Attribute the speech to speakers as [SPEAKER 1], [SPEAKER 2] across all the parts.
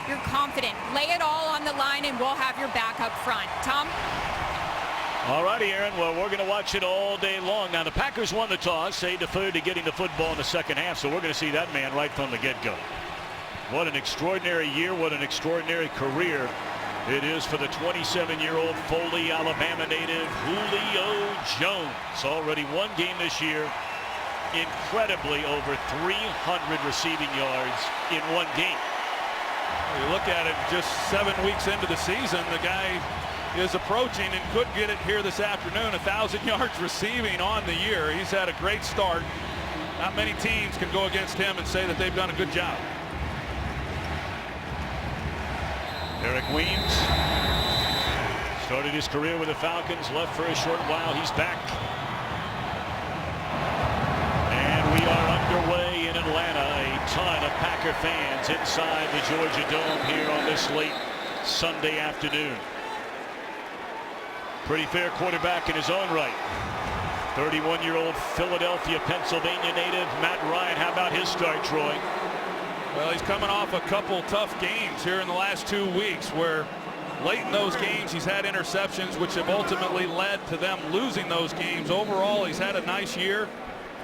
[SPEAKER 1] you're confident. Lay it all on the line, and we'll have your back up front. Tom?
[SPEAKER 2] All righty, Aaron. Well, we're going to watch it all day long. Now, the Packers won the toss. They deferred to getting the football in the second half, so we're going to see that man right from the get-go. What an extraordinary year. What an extraordinary career it is for the 27-year-old Foley, Alabama native Julio Jones. Already one game this year. Incredibly over 300 receiving yards in one game.
[SPEAKER 3] You look at it, just 7 weeks into the season, the guy is approaching and could get it here this afternoon, 1,000 yards receiving on the year. He's had a great start. Not many teams can go against him and say that they've done a good job.
[SPEAKER 2] Eric Weems started his career with the Falcons, left for a short while. He's back. And we are underway in Atlanta. A ton of Packer fans inside the Georgia Dome here on this late Sunday afternoon. Pretty fair quarterback in his own right. 31-year-old Philadelphia, Pennsylvania native Matt Ryan. How about his start, Troy?
[SPEAKER 3] Well, he's coming off a couple tough games here in the last 2 weeks where late in those games he's had interceptions which have ultimately led to them losing those games. Overall, he's had a nice year.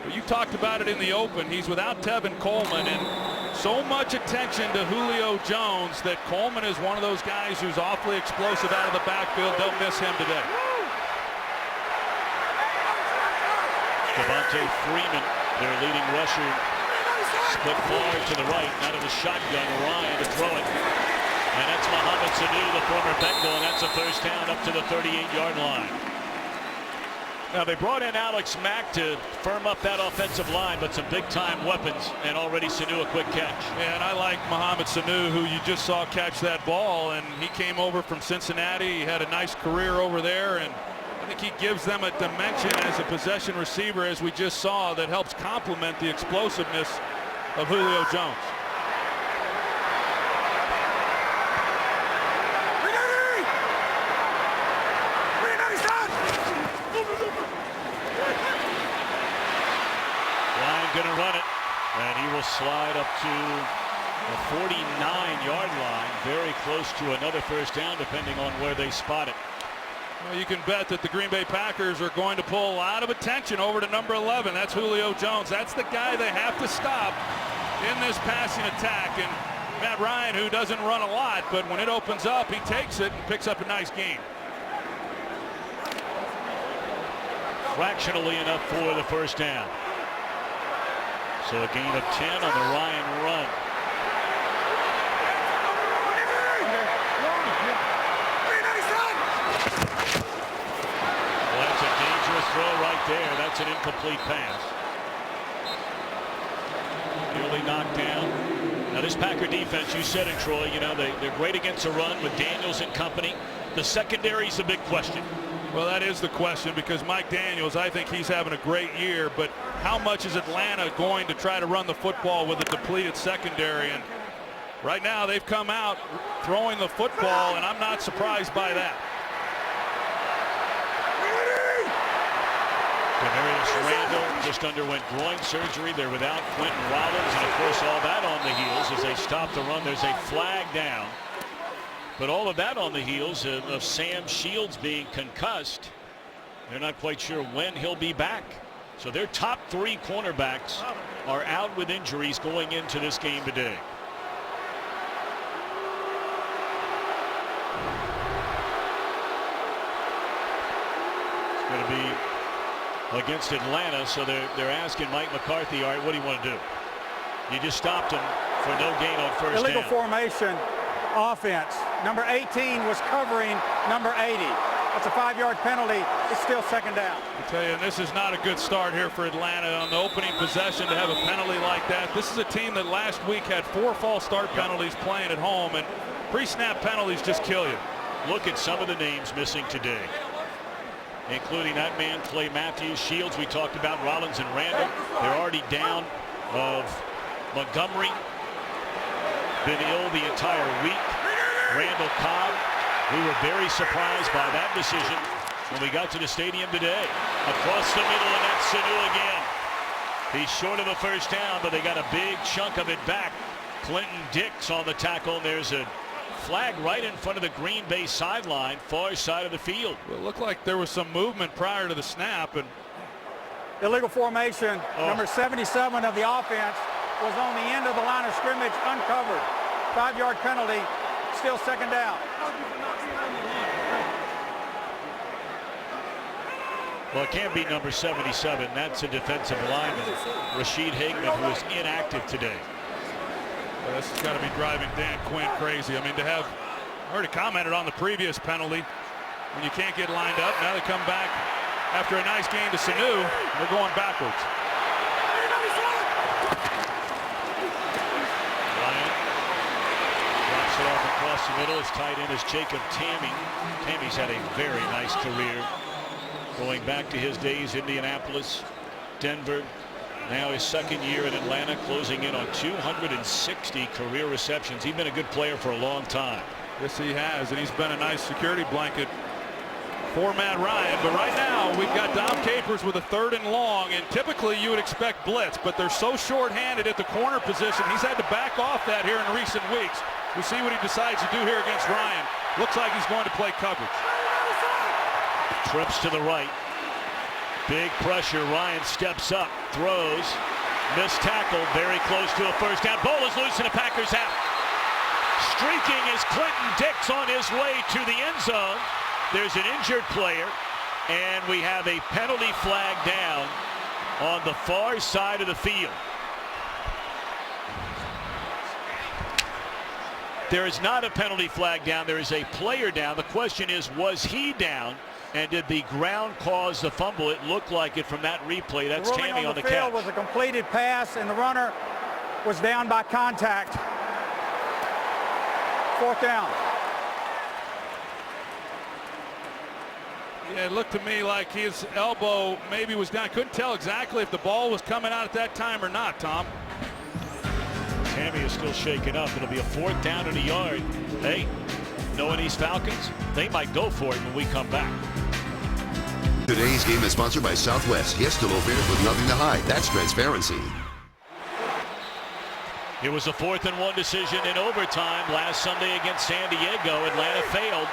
[SPEAKER 3] But you talked about it in the open. He's without Tevin Coleman, and so much attention to Julio Jones that Coleman is one of those guys who's awfully explosive out of the backfield. They'll miss him today.
[SPEAKER 2] Devontae Freeman, their leading rusher, split forward to the right, out of the shotgun. Ryan to throw it. And that's Mohamed Sanu, the former Bengal, and that's a first down up to the 38-yard line. Now, they brought in Alex Mack to firm up that offensive line, but some big-time weapons, and already Sanu a quick catch.
[SPEAKER 3] Yeah, and I like Mohamed Sanu, who you just saw catch that ball, and he came over from Cincinnati. He had a nice career over there, and I think he gives them a dimension as a possession receiver, as we just saw, that helps complement the explosiveness of Julio Jones.
[SPEAKER 2] Going to run it, and he will slide up to the 49-yard line, very close to another first down, depending on where they spot it.
[SPEAKER 3] Well, you can bet that the Green Bay Packers are going to pull a lot of attention over to number 11. That's Julio Jones. That's the guy they have to stop in this passing attack. And Matt Ryan, who doesn't run a lot, but when it opens up, he takes it and picks up a nice gain.
[SPEAKER 2] Fractionally enough for the first down. So a gain of 10 on the Ryan run. Well, that's a dangerous throw right there. That's an incomplete pass. Nearly knocked down. Now this Packer defense, you said it, Troy, you know, they're great against the run with Daniels and company. The secondary's a big question.
[SPEAKER 3] Well, that is the question, because Mike Daniels, I think he's having a great year, but how much is Atlanta going to try to run the football with a depleted secondary? And right now they've come out throwing the football, and I'm not surprised by that.
[SPEAKER 2] Demarius Randall just underwent groin surgery. They're without Quentin Rollins, and of course all that on the heels as they stop the run. There's a flag down. But all of that on the heels of Sam Shields being concussed. They're not quite sure when he'll be back. So their top three cornerbacks are out with injuries going into this game today. It's going to be against Atlanta, so they're asking Mike McCarthy, all right, what do you want to do? You just stopped him for no gain on first down.
[SPEAKER 4] Illegal formation offense. Number 18 was covering number 80. That's a 5-yard penalty. It's still second down.
[SPEAKER 3] I tell you, this is not a good start here for Atlanta on the opening possession to have a penalty like that. This is a team that last week had 4 false start penalties playing at home, and pre-snap penalties just kill you.
[SPEAKER 2] Look at some of the names missing today, including that man, Clay Matthews. Shields, we talked about, Rollins and Randall. They're already down of Montgomery. Been ill the entire week. Randall Cobb. We were very surprised by that decision when we got to the stadium today. Across the middle, and that's Sanu again. He's short of a first down, but they got a big chunk of it back Clinton Dix on the tackle. And there's a flag right in front of the Green Bay sideline, far side of the field.
[SPEAKER 3] Well, it looked like there was some movement prior to the snap. And
[SPEAKER 4] illegal formation. Number 77 of the offense was on the end of the line of scrimmage, uncovered. 5-yard penalty, still second down.
[SPEAKER 2] Well, it can't be number 77. That's a defensive lineman, Rashid Hageman, who was inactive today.
[SPEAKER 3] Well, this has got to be driving Dan Quinn crazy. I mean, to have already commented on the previous penalty, when you can't get lined up, now they come back after a nice gain to Sanu. They're going backwards.
[SPEAKER 2] Ryan drops it off across the middle. His tight end is Jacob Tamme. Tammy's had a very nice career, going back to his days Indianapolis, Denver. Now his second year in Atlanta, closing in on 260 career receptions. He's been a good player for a long time.
[SPEAKER 3] Yes, he has, and he's been a nice security blanket for Matt Ryan. But right now, we've got Dom Capers with a 3rd and long, and typically you would expect blitz, but they're so short-handed at the corner position. He's had to back off that here in recent weeks. We'll see what he decides to do here against Ryan. Looks like he's going to play coverage.
[SPEAKER 2] Trips to the right. Big pressure. Ryan steps up, throws, missed tackle, very close to a first down. Ball is loose and the Packers out. Streaking is Clinton Dix on his way to the end zone. There's an injured player, and we have a penalty flag down on the far side of the field. There is not a penalty flag down. There is a player down. The question is, was he down? And did the ground cause the fumble? It looked like it from that replay. That's Tamme on the catch.
[SPEAKER 4] Field was a completed pass, and the runner was down by contact. 4th down.
[SPEAKER 3] Yeah, it looked to me like his elbow maybe was down. I couldn't tell exactly if the ball was coming out at that time or not, Tom.
[SPEAKER 2] Tamme is still shaken up. It'll be a 4th down and a yard. Hey, knowing these Falcons, they might go for it when we come back.
[SPEAKER 5] Today's game is sponsored by Southwest. Yes to low fares with nothing to hide. That's transparency.
[SPEAKER 2] It was a 4th and 1 decision in overtime last Sunday against San Diego. Atlanta failed.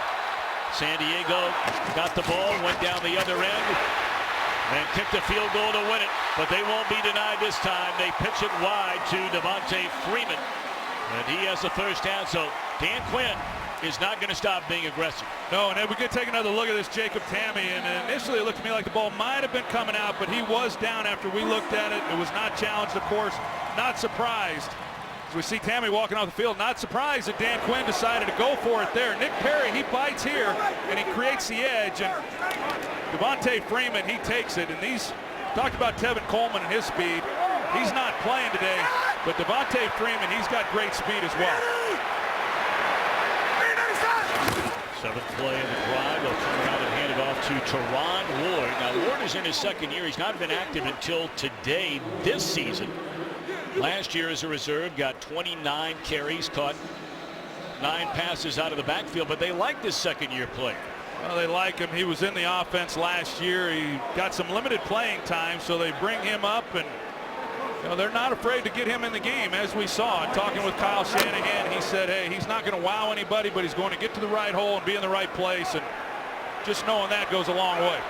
[SPEAKER 2] San Diego got the ball, went down the other end, and kicked a field goal to win it. But they won't be denied this time. They pitch it wide to Devontae Freeman, and he has the first down. So Dan Quinn is not going to stop being aggressive.
[SPEAKER 3] No, and then we could take another look at this Jacob Tamme, and initially it looked to me like the ball might have been coming out, but he was down after we looked at it. It was not challenged, of course. Not surprised. As we see Tamme walking off the field, not surprised that Dan Quinn decided to go for it there. Nick Perry, he bites here, and he creates the edge, and Devontae Freeman, he takes it. And these, talked about Tevin Coleman and his speed. He's not playing today, but Devontae Freeman, he's got great speed as well.
[SPEAKER 2] 7th play in the drive. They'll turn around and hand it off to Teron Ward. Now, Ward is in his 2nd year. He's not been active until today this season. Last year as a reserve, got 29 carries, caught 9 passes out of the backfield, but they like this 2nd-year player.
[SPEAKER 3] Well, they like him. He was in the offense last year. He got some limited playing time, so they bring him up, and you know, they're not afraid to get him in the game, as we saw. Talking with Kyle Shanahan, he said, hey, he's not going to wow anybody, but he's going to get to the right hole and be in the right place, and just knowing that goes a long way.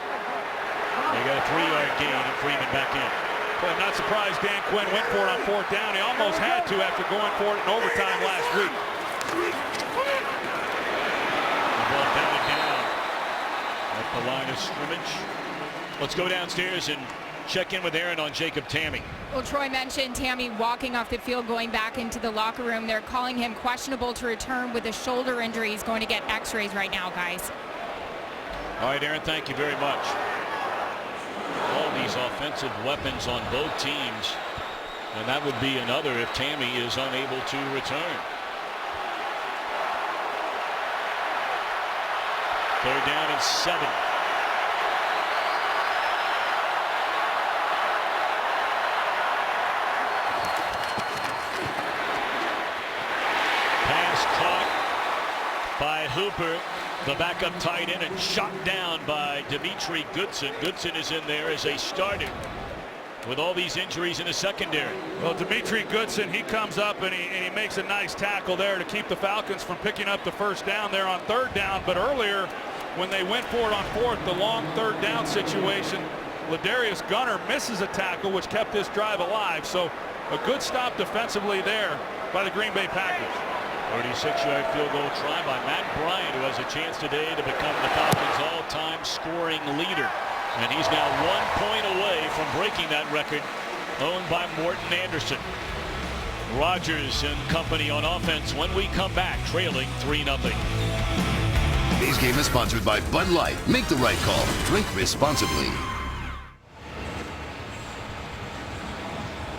[SPEAKER 2] They got a 3-yard gain and Freeman back in.
[SPEAKER 3] But I'm not surprised Dan Quinn went for it on 4th down. He almost had to after going for it in overtime last week.
[SPEAKER 2] The ball batted down at the line of scrimmage. Let's go downstairs and check in with Aaron on Jacob Tamme.
[SPEAKER 1] Well, Troy mentioned Tamme walking off the field, going back into the locker room. They're calling him questionable to return with a shoulder injury. He's going to get x-rays right now, guys.
[SPEAKER 2] All right, Aaron, thank you very much. All these offensive weapons on both teams, and that would be another if Tamme is unable to return. 3rd down and 7. Pass caught by Hooper, the backup tight end, and shot down by Dimitri Goodson. Goodson is in there as a starter. with all these injuries in the secondary.
[SPEAKER 3] Well, Dimitri Goodson, he comes up and he makes a nice tackle there to keep the Falcons from picking up the first down there on third down. But earlier, when they went for it on fourth, the long third down situation, Ladarius Gunner misses a tackle, which kept this drive alive. So a good stop defensively there by the Green Bay Packers.
[SPEAKER 2] 36-yard field goal try by Matt Bryant, who has a chance today to become the Falcons' all-time scoring leader. And he's now 1 point away from breaking that record, owned by Morton Anderson. Rodgers and company on offense when we come back, trailing 3-0.
[SPEAKER 5] Today's game is sponsored by Bud Light. Make the right call. Drink responsibly.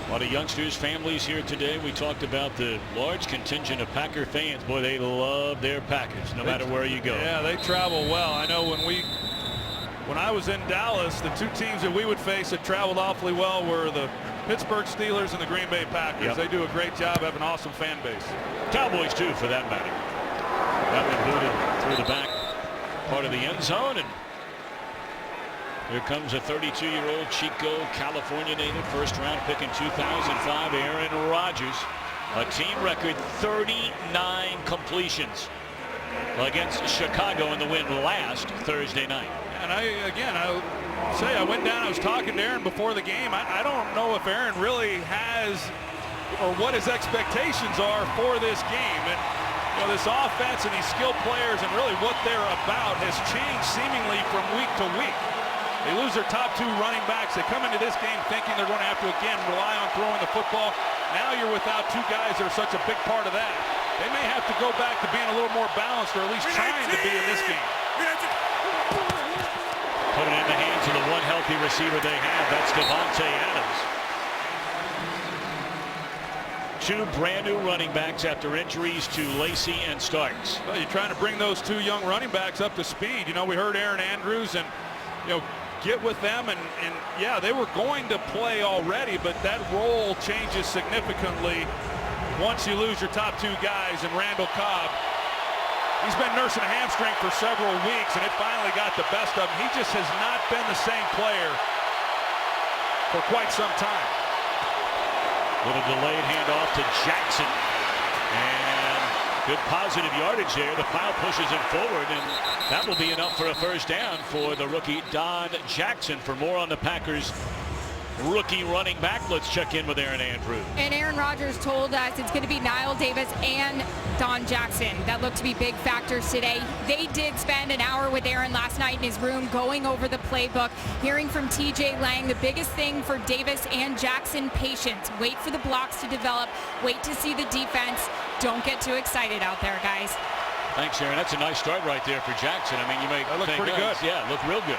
[SPEAKER 2] A lot of youngsters, families here today. We talked about the large contingent of Packer fans. Boy, they love their Packers, no matter where you go.
[SPEAKER 3] Yeah, they travel well. I know when I was in Dallas, the two teams that we would face that traveled awfully well were the Pittsburgh Steelers and the Green Bay Packers.
[SPEAKER 2] Yep.
[SPEAKER 3] They do a great job, have an awesome fan base.
[SPEAKER 2] Cowboys, too, for that matter. Got been booted through the back part of the end zone, and here comes a 32-year-old Chico, California native, first-round pick in 2005, Aaron Rodgers. A team record 39 completions against Chicago in the win last Thursday night.
[SPEAKER 3] And I went down, I was talking to Aaron before the game. I don't know if Aaron really has, or what his expectations are for this game. And this offense and these skilled players and really what they're about has changed seemingly from week to week. They lose their top two running backs. They come into this game thinking they're going to have to, again, rely on throwing the football. Now you're without two guys that are such a big part of that. They may have to go back to being a little more balanced, or at least trying to be in this game.
[SPEAKER 2] Put it in the hands of the one healthy receiver they have. That's Devontae Adams. Two brand new running backs after injuries to Lacey and Starks.
[SPEAKER 3] Well, you're trying to bring those two young running backs up to speed. We heard Aaron Andrews and, get with them, and yeah, they were going to play already, but that role changes significantly once you lose your top two guys. And Randall Cobb, he's been nursing a hamstring for several weeks, and it finally got the best of him. He just has not been the same player for quite some time.
[SPEAKER 2] Little delayed handoff to Jackson, and good positive yardage there. The pile pushes him forward, and that will be enough for a first down for the rookie Don Jackson. For more on the Packers rookie running back, let's check in with Aaron Andrews.
[SPEAKER 1] And Aaron Rodgers told us it's going to be Niall Davis and Don Jackson that look to be big factors today. They did spend an hour with Aaron last night in his room going over the playbook, hearing from TJ Lang. The biggest thing for Davis and Jackson, patience. Wait for the blocks to develop. Wait to see the defense. Don't get too excited out there, guys.
[SPEAKER 2] Thanks, Aaron. That's a nice start right there for Jackson. I mean, you may
[SPEAKER 3] that looked
[SPEAKER 2] think,
[SPEAKER 3] pretty good.
[SPEAKER 2] Yeah, looked real good.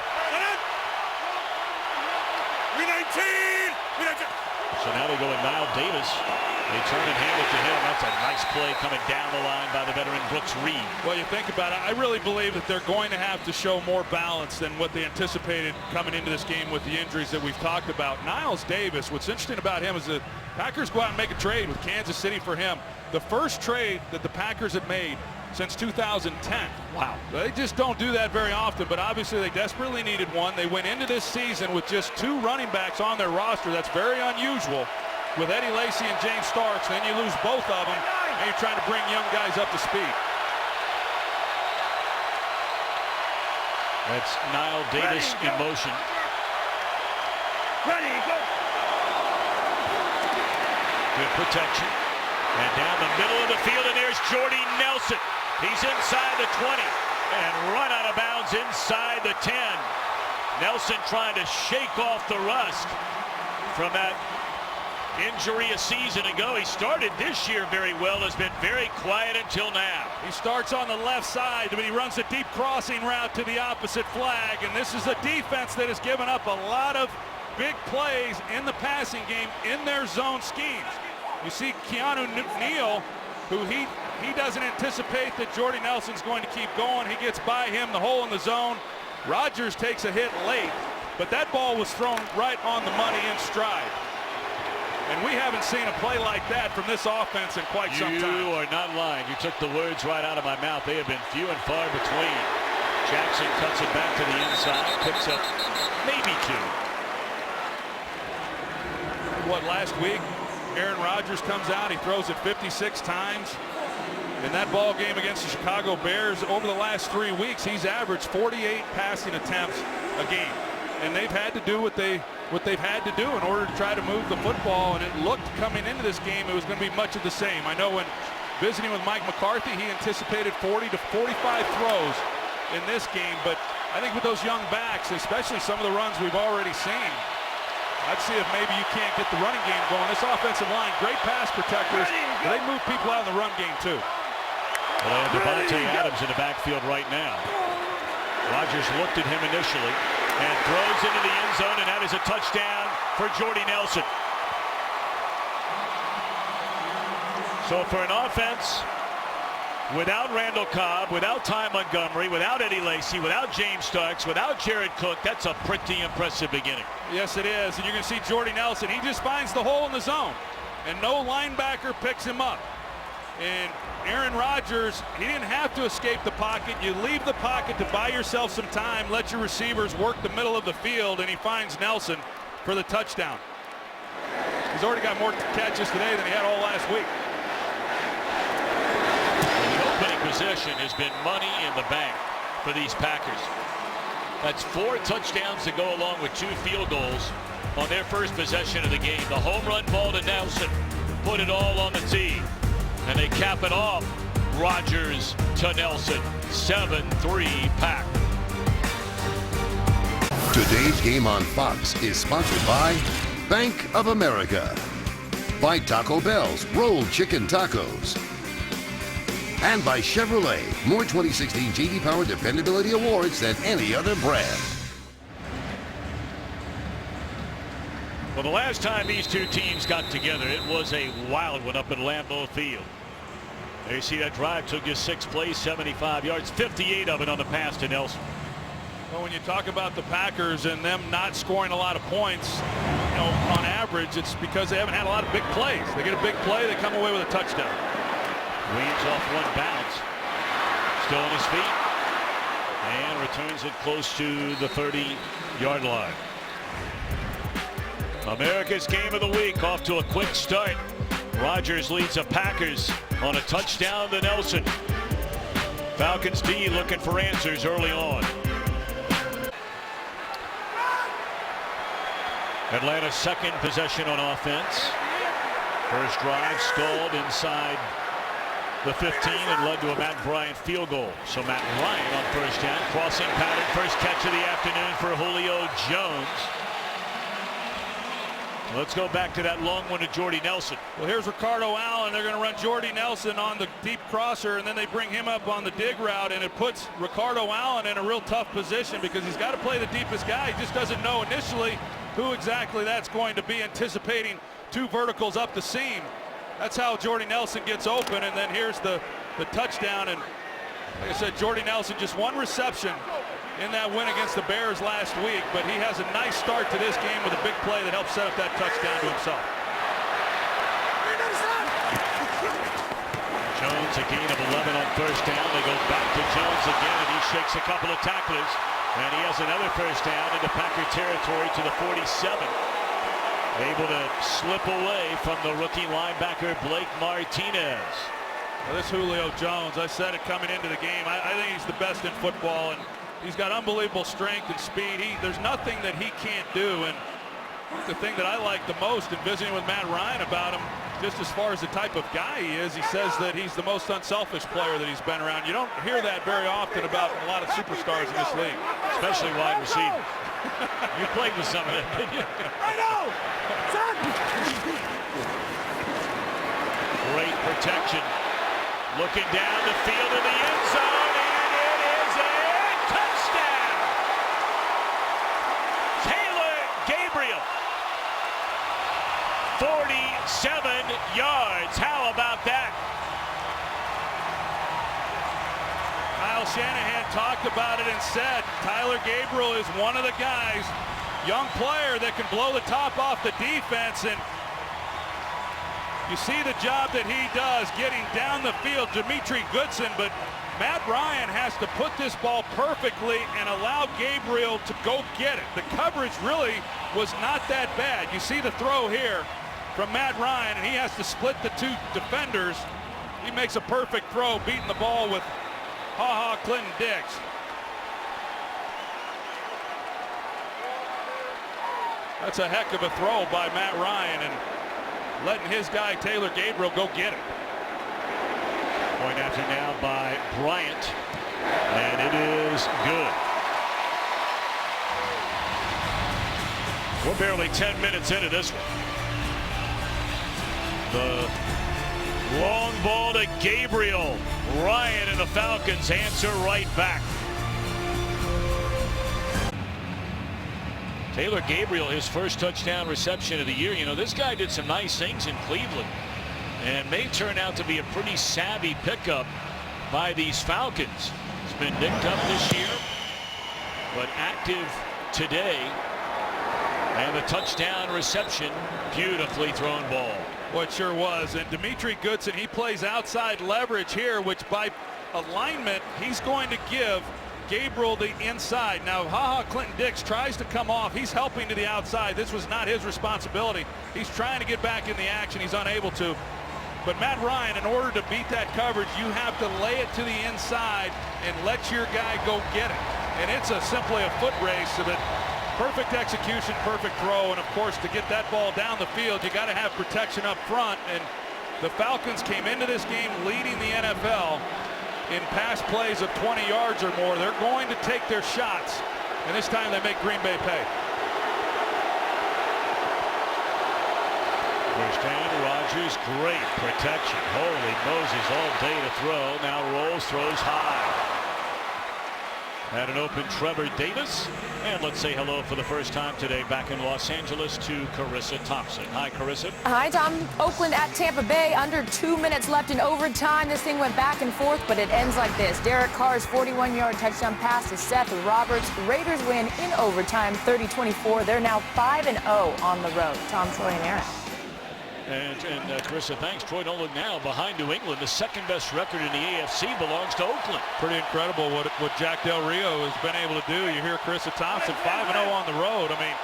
[SPEAKER 2] So now they go with Niall Davis. They turn and hand it to him. That's a nice play coming down the line by the veteran Brooks Reed.
[SPEAKER 3] Well, you think about it, I really believe that they're going to have to show more balance than what they anticipated coming into this game with the injuries that we've talked about. Niles Davis, what's interesting about him is the Packers go out and make a trade with Kansas City for him. The first trade that the Packers had made since 2010.
[SPEAKER 2] Wow.
[SPEAKER 3] They just don't do that very often, but obviously they desperately needed one. They went into this season with just two running backs on their roster. That's very unusual with Eddie Lacy and James Starks. Then you lose both of them, and you're trying to bring young guys up to speed.
[SPEAKER 2] That's Niall Davis in motion.
[SPEAKER 6] Ready, go.
[SPEAKER 2] Good protection. And down the middle of the field, and there's Jordy Nelson. He's inside the 20 and run out of bounds inside the 10. Nelson trying to shake off the rust from that injury a season ago. He started this year very well, has been very quiet until now.
[SPEAKER 3] He starts on the left side, but he runs a deep crossing route to the opposite flag, and this is a defense that has given up a lot of big plays in the passing game in their zone schemes. You see Keanu Neal, who he doesn't anticipate that Jordy Nelson's going to keep going. He gets by him, the hole in the zone. Rodgers takes a hit late, but that ball was thrown right on the money in stride. And we haven't seen a play like that from this offense in quite some time.
[SPEAKER 2] You are not lying. You took the words right out of my mouth. They have been few and far between. Jackson cuts it back to the inside, picks up maybe two.
[SPEAKER 3] last week, Aaron Rodgers comes out, he throws it 56 times. In that ball game against the Chicago Bears, over the last 3 weeks, he's averaged 48 passing attempts a game. And they've had to do what they've had to do in order to try to move the football, and it looked coming into this game it was going to be much of the same. I know when visiting with Mike McCarthy, he anticipated 40 to 45 throws in this game, but I think with those young backs, especially some of the runs we've already seen, I'd see if maybe you can't get the running game going. This offensive line, great pass protectors, but they move people out in the run game too.
[SPEAKER 2] Well, they have Devontae Adams in the backfield right now. Rodgers looked at him initially and throws into the end zone, and that is a touchdown for Jordy Nelson. So for an offense without Randall Cobb, without Ty Montgomery, without Eddie Lacy, without James Starks, without Jared Cook, that's a pretty impressive beginning.
[SPEAKER 3] Yes, it is. And you can see Jordy Nelson, he just finds the hole in the zone, and no linebacker picks him up. And Aaron Rodgers, he didn't have to escape the pocket. You leave the pocket to buy yourself some time, let your receivers work the middle of the field, and he finds Nelson for the touchdown. He's already got more catches today than he had all last week.
[SPEAKER 2] The opening possession has been money in the bank for these Packers. That's 4 touchdowns to go along with 2 field goals on their first possession of the game. The home run ball to Nelson put it all on the tee. And they cap it off. Rodgers to Nelson. 7-3 Pack.
[SPEAKER 5] Today's game on Fox is sponsored by Bank of America, by Taco Bell's Rolled Chicken Tacos, and by Chevrolet, more 2016 J.D. Power Dependability Awards than any other brand.
[SPEAKER 2] Well, the last time these two teams got together, it was a wild one up at Lambeau Field. There you see that drive took just 6 plays, 75 yards, 58 of it on the pass to Nelson.
[SPEAKER 3] Well, when you talk about the Packers and them not scoring a lot of points, you know, on average, it's because they haven't had a lot of big plays. They get a big play, they come away with a touchdown.
[SPEAKER 2] Weaves off one bounce. Still on his feet. And returns it close to the 30-yard line. America's game of the week off to a quick start. Rodgers leads the Packers on a touchdown to Nelson. Falcons D looking for answers early on. Atlanta's second possession on offense. First drive stalled inside the 15 and led to a Matt Bryant field goal. So Matt Bryant on first down, crossing pattern, first catch of the afternoon for Julio Jones. Let's go back to that long one to Jordy Nelson.
[SPEAKER 3] Well, here's Ricardo Allen. They're going to run Jordy Nelson on the deep crosser, and then they bring him up on the dig route, and it puts Ricardo Allen in a real tough position because he's got to play the deepest guy. He just doesn't know initially who exactly that's going to be, anticipating 2 verticals up the seam. That's how Jordy Nelson gets open, and then here's the touchdown. And like I said, Jordy Nelson just 1 reception in that win against the Bears last week, but he has a nice start to this game with a big play that helps set up that touchdown to himself.
[SPEAKER 2] Jones a gain of 11 on first down. They go back to Jones again, and he shakes a couple of tacklers, and he has another first down into Packer territory to the 47. Able to slip away from the rookie linebacker Blake Martinez.
[SPEAKER 3] Well, this Julio Jones, I said it coming into the game, I think he's the best in football, and he's got unbelievable strength and speed. There's nothing that he can't do. And the thing that I like the most in visiting with Matt Ryan about him, just as far as the type of guy he is, he says that he's the most unselfish player that he's been around. You don't hear that very often about a lot of superstars in this league.
[SPEAKER 2] Especially wide receiver. You played with some of them, didn't you?
[SPEAKER 6] I know!
[SPEAKER 2] Great protection. Looking down the field in the end zone, and it is a touchdown! Taylor Gabriel. 47 yards. How about that?
[SPEAKER 3] Kyle Shanahan talked about it and said Tyler Gabriel is one of the guys, young player, that can blow the top off the defense, and you see the job that he does getting down the field, Dimitri Goodson, but Matt Ryan has to put this ball perfectly and allow Gabriel to go get it. The coverage really was not that bad. You see the throw here. from Matt Ryan, and he has to split the two defenders. He makes a perfect throw, beating the ball with Clinton Dix. That's a heck of a throw by Matt Ryan, and letting his guy Taylor Gabriel go get it.
[SPEAKER 2] Point after now by Bryant, and it is good. We're barely 10 minutes into this one. The long ball to Gabriel. Ryan and the Falcons answer right back. Taylor Gabriel, his first touchdown reception of the year. You know, this guy did some nice things in Cleveland and may turn out to be a pretty savvy pickup by these Falcons. He's been nicked up this year, but active today. And the touchdown reception, beautifully thrown ball.
[SPEAKER 3] Well, it sure was. And Dimitri Goodson, he plays outside leverage here, which by alignment, he's going to give Gabriel the inside. Now, Clinton Dix tries to come off. He's helping to the outside. This was not his responsibility. He's trying to get back in the action. He's unable to. But Matt Ryan, in order to beat that coverage, you have to lay it to the inside and let your guy go get it. And it's simply a foot race so that perfect execution, perfect throw, and of course to get that ball down the field, you got to have protection up front. And the Falcons came into this game leading the NFL in pass plays of 20 yards or more. They're going to take their shots, and this time they make Green Bay pay.
[SPEAKER 2] First down, Rodgers, great protection. Holy Moses, all day to throw. Now rolls, throws high. Had an open Trevor Davis. And let's say hello for the first time today back in Los Angeles to Carissa Thompson. Hi, Carissa.
[SPEAKER 6] Hi, Tom. Oakland at Tampa Bay. Under 2 minutes left in overtime. This thing went back and forth, but it ends like this. Derek Carr's 41-yard touchdown pass to Seth Roberts. Raiders win in overtime, 30-24. They're now 5-0 on the road. Tom, Troy, and Aaron.
[SPEAKER 2] And Carissa, thanks. Troy Nolan now behind New England. The second best record in the AFC belongs to Oakland.
[SPEAKER 3] Pretty incredible what Jack Del Rio has been able to do. You hear Carissa Thompson 5-0 on the road. I mean,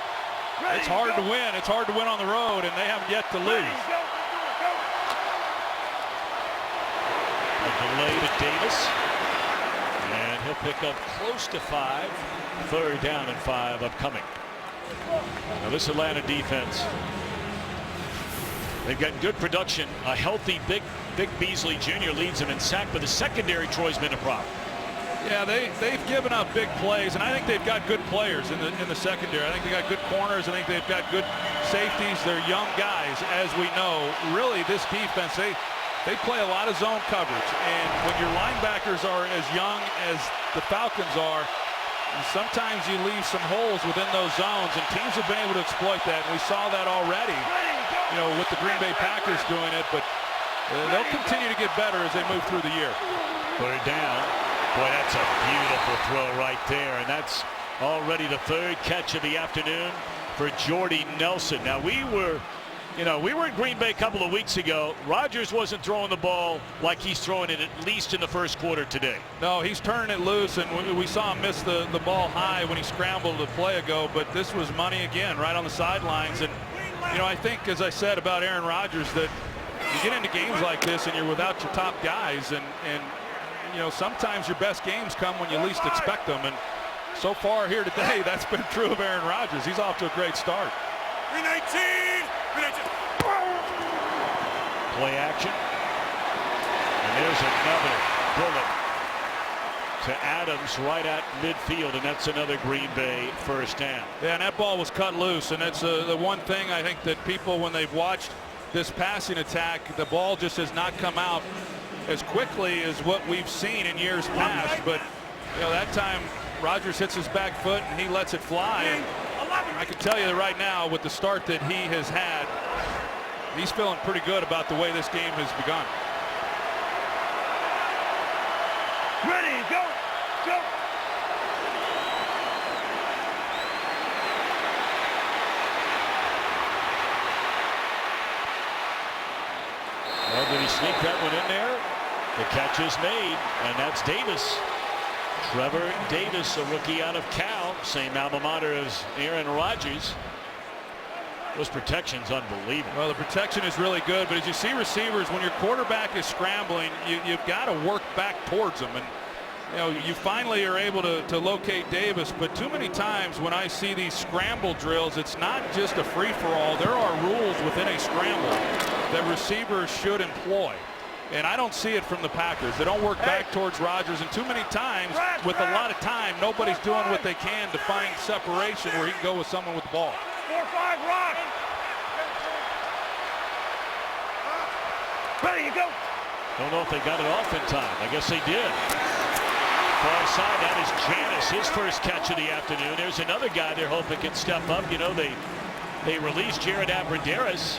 [SPEAKER 3] it's hard to win. It's hard to win on the road, and they haven't yet to lose.
[SPEAKER 2] A delay to Davis. And he'll pick up close to 5. Third down and 5 upcoming. Now this Atlanta defense, they've got good production. A healthy Big Beasley Jr. leads them in sack, but the secondary, Troy's been a problem.
[SPEAKER 3] Yeah, they've given up big plays, and I think they've got good players in the secondary. I think they got good corners. I think they've got good safeties. They're young guys, as we know. Really, this defense, they play a lot of zone coverage, and when your linebackers are as young as the Falcons are, sometimes you leave some holes within those zones, and teams have been able to exploit that, and we saw that already. You know, with the Green Bay Packers doing it, but they'll continue to get better as they move through the year.
[SPEAKER 2] Third down. Boy, that's a beautiful throw right there, and that's already the third catch of the afternoon for Jordy Nelson. Now we were in Green Bay a couple of weeks ago. Rodgers wasn't throwing the ball like he's throwing it at least in the first quarter today.
[SPEAKER 3] No, he's turning it loose, and we saw him miss the ball high when he scrambled a play ago, but this was money again right on the sidelines. And you know, I think, as I said about Aaron Rodgers, that you get into games like this and you're without your top guys, and you know, sometimes your best games come when you least expect them, and so far here today, that's been true of Aaron Rodgers. He's off to a great start.
[SPEAKER 2] 319. Play action. And there's another bullet to Adams right at midfield, and that's another Green Bay first down.
[SPEAKER 3] Yeah, and that ball was cut loose, and that's the one thing I think that people, when they've watched this passing attack, the ball just has not come out as quickly as what we've seen in years past. But you know, that time Rodgers hits his back foot and he lets it fly. And I can tell you right now, with the start that he has had, he's feeling pretty good about the way this game has begun.
[SPEAKER 2] Ready, go, go. Well, did he sneak that one in there? The catch is made, and that's Davis. Trevor Davis, a rookie out of Cal, same alma mater as Aaron Rodgers. Those protections unbelievable.
[SPEAKER 3] Well, the protection is really good, but as you see receivers, when your quarterback is scrambling, you've got to work back towards them. And you finally are able to locate Davis, but too many times when I see these scramble drills, it's not just a free-for-all. There are rules within a scramble that receivers should employ. And I don't see it from the Packers. They don't work back towards Rodgers, and too many times, with a lot of time, nobody's doing what they can to find separation where he can go with someone with the ball.
[SPEAKER 7] 4-5, rock. Ready, you go.
[SPEAKER 2] Don't know if they got it off in time. I guess they did. Far side, that is Janis, his first catch of the afternoon. There's another guy they're hoping can step up. They released Jared Abbrederis.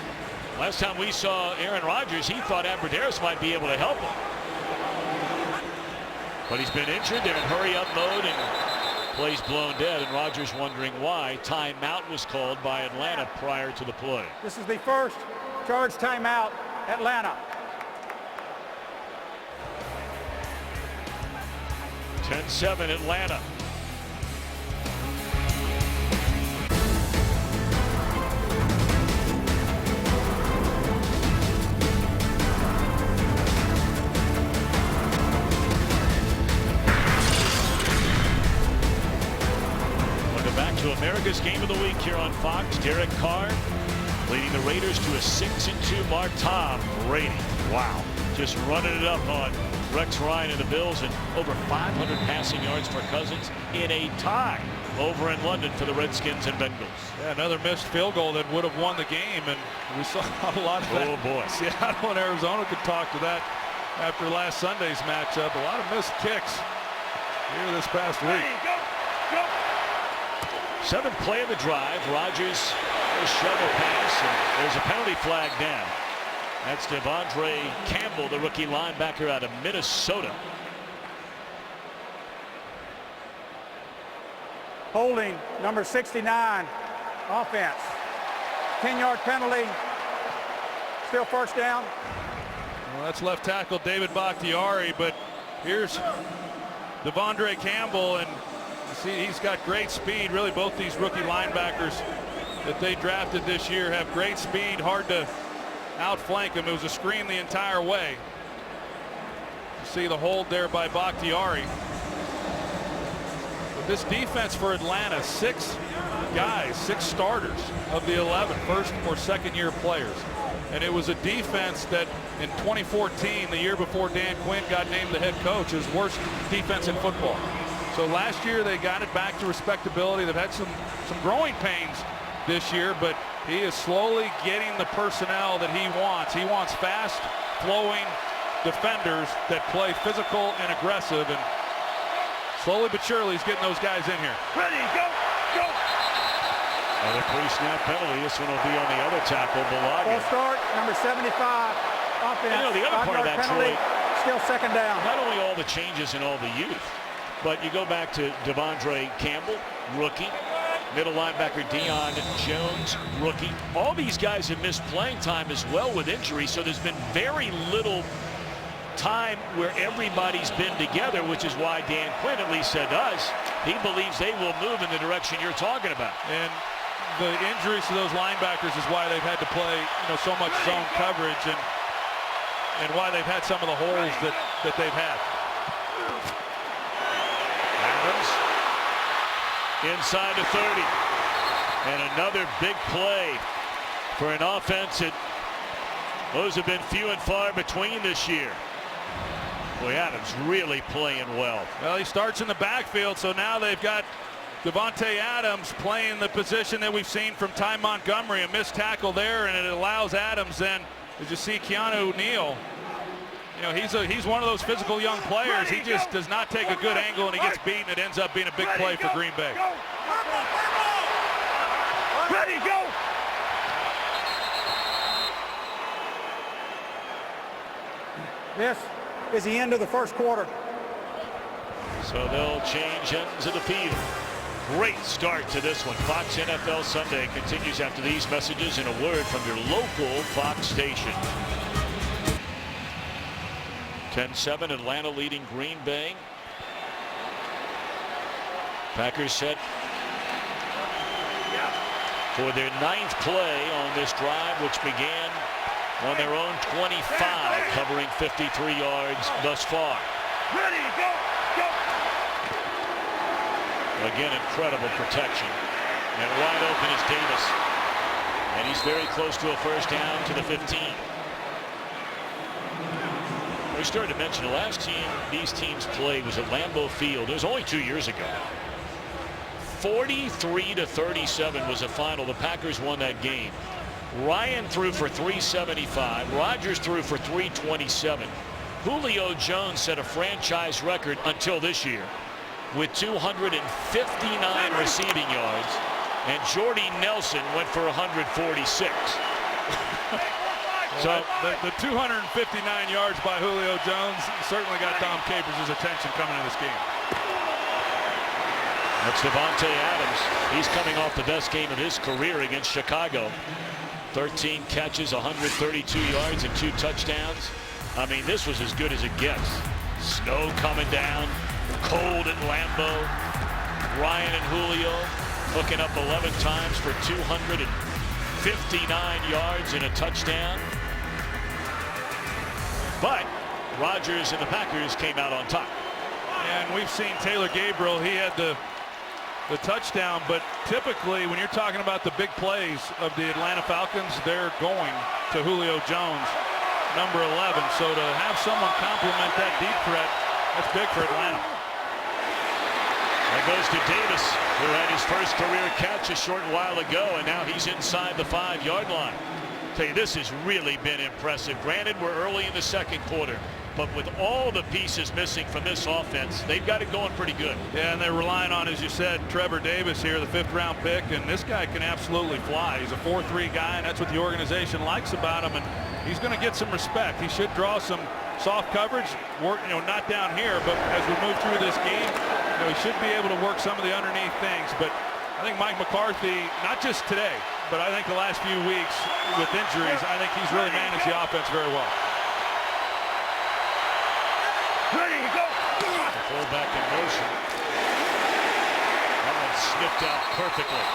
[SPEAKER 2] Last time we saw Aaron Rodgers, he thought Abbrederis might be able to help him. But he's been injured. They're in hurry-up mode, and plays blown dead, and Rodgers wondering why. Timeout was called by Atlanta prior to the play.
[SPEAKER 4] This is the first charge timeout, Atlanta.
[SPEAKER 2] 10-7 Atlanta. Welcome back to America's Game of the Week here on Fox. Derek Carr leading the Raiders to a 6-2 mark. Tom Brady, wow, just running it up on Rex Ryan and the Bills, and over 500 passing yards for Cousins in a tie over in London for the Redskins and Bengals.
[SPEAKER 3] Yeah, another missed field goal that would have won the game, and we saw a lot of that.
[SPEAKER 2] Oh boy.
[SPEAKER 3] Seattle and Arizona could talk to that after last Sunday's matchup. A lot of missed kicks here this past week.
[SPEAKER 7] Go, go.
[SPEAKER 2] Seventh play of the drive. Rodgers, a shovel pass, and there's a penalty flag down. That's Devondre Campbell, the rookie linebacker out of Minnesota.
[SPEAKER 4] Holding, number 69, offense. 10-yard penalty. Still first down.
[SPEAKER 3] Well, that's left tackle David Bakhtiari, but here's Devondre Campbell, and you see he's got great speed. Really, both these rookie linebackers that they drafted this year have great speed, hard to outflank him. It was a screen the entire way. You see the hold there by Bakhtiari. But this defense for Atlanta, 6 guys, 6 starters of the 11 first or second year players. And it was a defense that in 2014, the year before Dan Quinn got named the head coach, his worst defense in football. So last year they got it back to respectability. They've had some growing pains this year, but he is slowly getting the personnel that he wants. He wants fast, flowing defenders that play physical and aggressive, and slowly but surely he's getting those guys in here.
[SPEAKER 7] Ready, go, go.
[SPEAKER 2] Another pre-snap penalty. This one will be on the other tackle, Balaga.
[SPEAKER 4] Full start, number 75, offense.
[SPEAKER 2] You know, the other part of that,
[SPEAKER 4] penalty,
[SPEAKER 2] Troy,
[SPEAKER 4] still second down.
[SPEAKER 2] not only all the changes and all the youth, but you go back to Devondre Campbell, rookie. Middle linebacker Deion Jones, rookie. All these guys have missed playing time as well with injury, so there's been very little time where everybody's been together, which is why Dan Quinn at least said to us, he believes they will move in the direction you're talking about.
[SPEAKER 3] And the injuries to those linebackers is why they've had to play, so much zone coverage, and why they've had some of the holes that they've had.
[SPEAKER 2] Adams inside the 30, and another big play for an offense that those have been few and far between this year. Boy, Adams really playing well.
[SPEAKER 3] Well, he starts in the backfield, so now they've got Devontae Adams playing the position that we've seen from Ty Montgomery. A missed tackle there, and it allows Adams then, as you see Keanu Neal, he's one of those physical young players. He just does not take a good angle, and he gets beaten. It ends up being a big play for Green Bay.
[SPEAKER 7] Ready, go.
[SPEAKER 4] This is the end of the first quarter.
[SPEAKER 2] So they'll change ends of the field. Great start to this one. Fox NFL Sunday continues after these messages and a word from your local Fox station. 10-7, Atlanta leading Green Bay. Packers set for their 9th play on this drive, which began on their own 25, covering 53 yards thus far.
[SPEAKER 7] Ready, go, go.
[SPEAKER 2] Again, incredible protection. And wide open is Davis. And he's very close to a first down to the 15. We started to mention the last team these teams played was at Lambeau Field. It was only 2 years ago. 43-37 was the final. The Packers won that game. Ryan threw for 375. Rodgers threw for 327. Julio Jones set a franchise record until this year with 259 receiving yards, and Jordy Nelson went for 146.
[SPEAKER 3] So the 259 yards by Julio Jones certainly got Dom Capers' attention coming in this game.
[SPEAKER 2] That's Devontae Adams. He's coming off the best game of his career against Chicago. 13 catches, 132 yards, and 2 touchdowns. I mean, this was as good as it gets. Snow coming down, cold at Lambeau. Ryan and Julio hooking up 11 times for 259 yards and a touchdown. But Rodgers and the Packers came out on top.
[SPEAKER 3] And we've seen Taylor Gabriel. He had the touchdown, but typically when you're talking about the big plays of the Atlanta Falcons, they're going to Julio Jones, number 11. So to have someone complement that deep threat, that's big for Atlanta.
[SPEAKER 2] That goes to Davis, who had his first career catch a short while ago, and now he's inside the 5-yard line. Tell you, this has really been impressive. Granted, we're early in the second quarter, but with all the pieces missing from this offense, they've got it going pretty good.
[SPEAKER 3] Yeah, and they're relying on, as you said, Trevor Davis here, the 5th-round pick, and this guy can absolutely fly. He's a 4-3 guy, and that's what the organization likes about him, and he's going to get some respect. He should draw some soft coverage, work, not down here, but as we move through this game, he should be able to work some of the underneath things. But I think Mike McCarthy, not just today, but I think the last few weeks with injuries, I think he's really managed the offense very well.
[SPEAKER 7] Ready, go.
[SPEAKER 2] The fullback in motion. That one snipped out perfectly.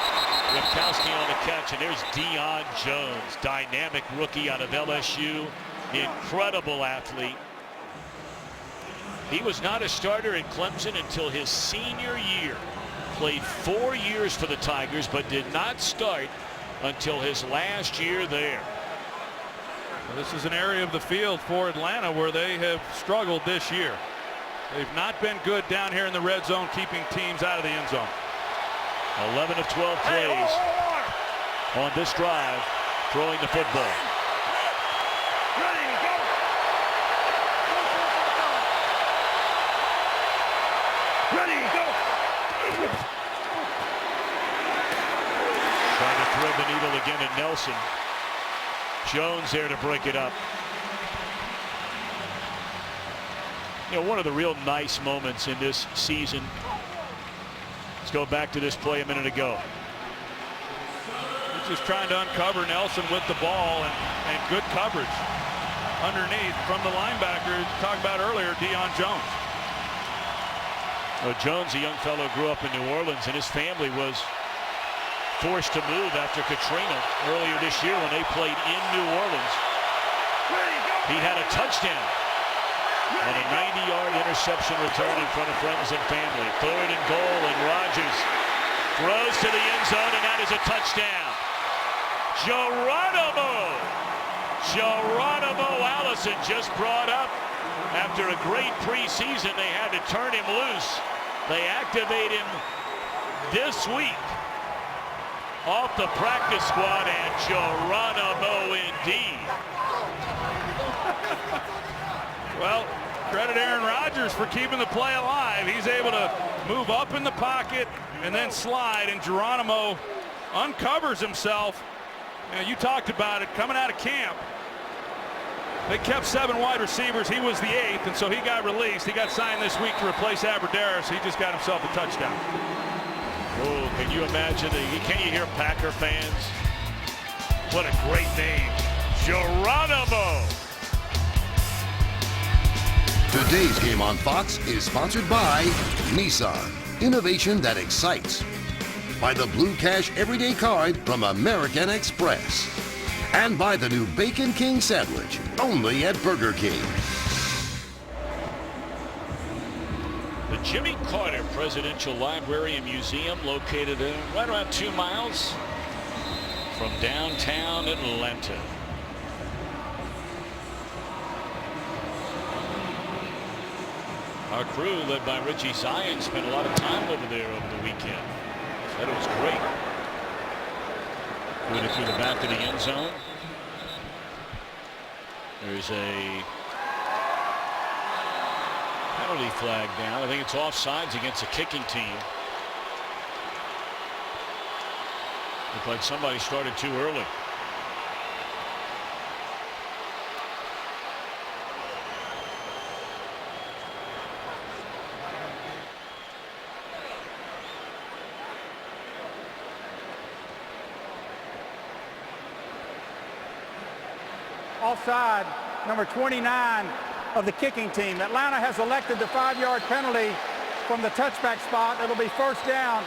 [SPEAKER 2] Witkowski on the catch, and there's Deion Jones, dynamic rookie out of LSU, incredible athlete. He was not a starter at Clemson until his senior year. Played 4 years for the Tigers, but did not start until his last year there.
[SPEAKER 3] Well, this is an area of the field for Atlanta where they have struggled this year. They've not been good down here in the red zone, keeping teams out of the end zone.
[SPEAKER 2] 11 of 12 plays on this drive, throwing the football.
[SPEAKER 7] Ready, go. Ready, go.
[SPEAKER 2] Trying to thread the needle again at Nelson. Jones there to break it up. One of the real nice moments in this season. Let's go back to this play a minute ago.
[SPEAKER 3] He's just trying to uncover Nelson with the ball, and good coverage underneath from the linebacker talked about earlier, Deion Jones.
[SPEAKER 2] Well, Jones, a young fellow, grew up in New Orleans, and his family was forced to move after Katrina earlier this year when they played in New Orleans. He had a touchdown on a 90-yard interception return in front of friends and family. 3rd and goal, and Rodgers throws to the end zone, and that is a touchdown. Geronimo Allison just brought up after a great preseason. They had to turn him loose. They activate him this week off the practice squad, and Geronimo indeed.
[SPEAKER 3] Well, credit Aaron Rodgers for keeping the play alive. He's able to move up in the pocket and then slide, and Geronimo uncovers himself. You talked about it coming out of camp. They kept 7 wide receivers. He was the 8th, and so he got released. He got signed this week to replace Aberderis. He just got himself a touchdown.
[SPEAKER 2] Oh, can you imagine? Can you hear Packer fans? What a great name, Geronimo.
[SPEAKER 5] Today's game on Fox is sponsored by Nissan. Innovation that excites. by the Blue Cash Everyday Card from American Express. And by the new Bacon King sandwich, only at Burger King.
[SPEAKER 2] The Jimmy Carter Presidential Library and Museum, located right around 2 miles from downtown Atlanta. Our crew, led by Richie Zion, spent a lot of time over there over the weekend. Said it was great. Put it through the back of the end zone. There's a penalty flag down. I think it's offsides against a kicking team. Looked like somebody started too early.
[SPEAKER 4] Offside, number 29 of the kicking team. Atlanta has elected the 5-yard penalty from the touchback spot. It'll be first down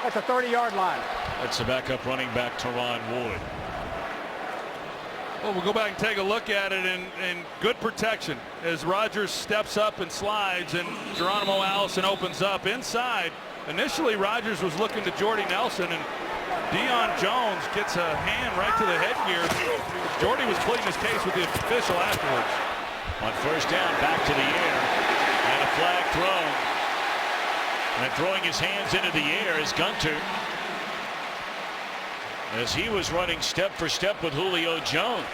[SPEAKER 4] at the 30-yard line.
[SPEAKER 2] That's the backup running back, Teron Wood.
[SPEAKER 3] Well, we'll go back and take a look at it, and good protection as Rodgers steps up and slides, and Geronimo Allison opens up inside. Initially, Rodgers was looking to Jordy Nelson, and Deion Jones gets a hand right to the headgear. Jordy was pleading his case with the official afterwards.
[SPEAKER 2] On first down, back to the air, and a flag thrown. And throwing his hands into the air is Gunter, as he was running step for step with Julio Jones.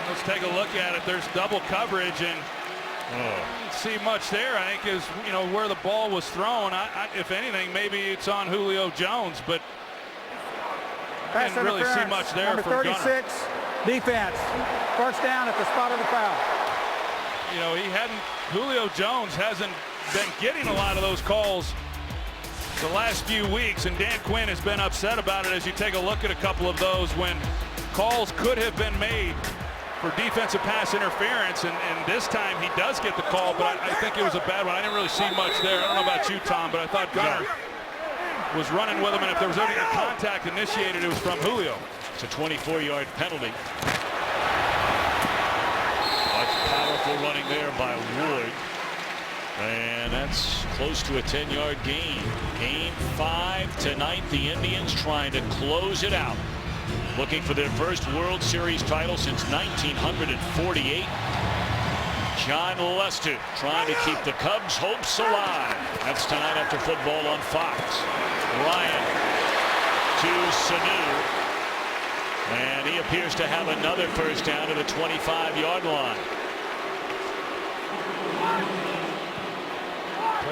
[SPEAKER 3] Let's take a look at it. There's double coverage, and don't see much there. I think is where the ball was thrown. If anything, maybe it's on Julio Jones, but I didn't really see much there.
[SPEAKER 4] Number 36,
[SPEAKER 3] Gunner.
[SPEAKER 4] defense. First down at the spot of the foul.
[SPEAKER 3] Julio Jones hasn't been getting a lot of those calls the last few weeks, and Dan Quinn has been upset about it as you take a look at a couple of those when calls could have been made for defensive pass interference, and this time he does get the call, but I think it was a bad one. I didn't really see much there. I don't know about you, Tom, but I thought Gunner was running with him, and if there was any contact initiated, it was from Julio.
[SPEAKER 2] It's a 24-yard penalty. That's powerful running there by Wood. And that's close to a 10-yard gain. Game 5 tonight. The Indians trying to close it out. Looking for their first World Series title since 1948. John Lester trying to keep the Cubs' hopes alive. That's tonight after football on Fox. Ryan to Sanu. And he appears to have another first down to the 25-yard line.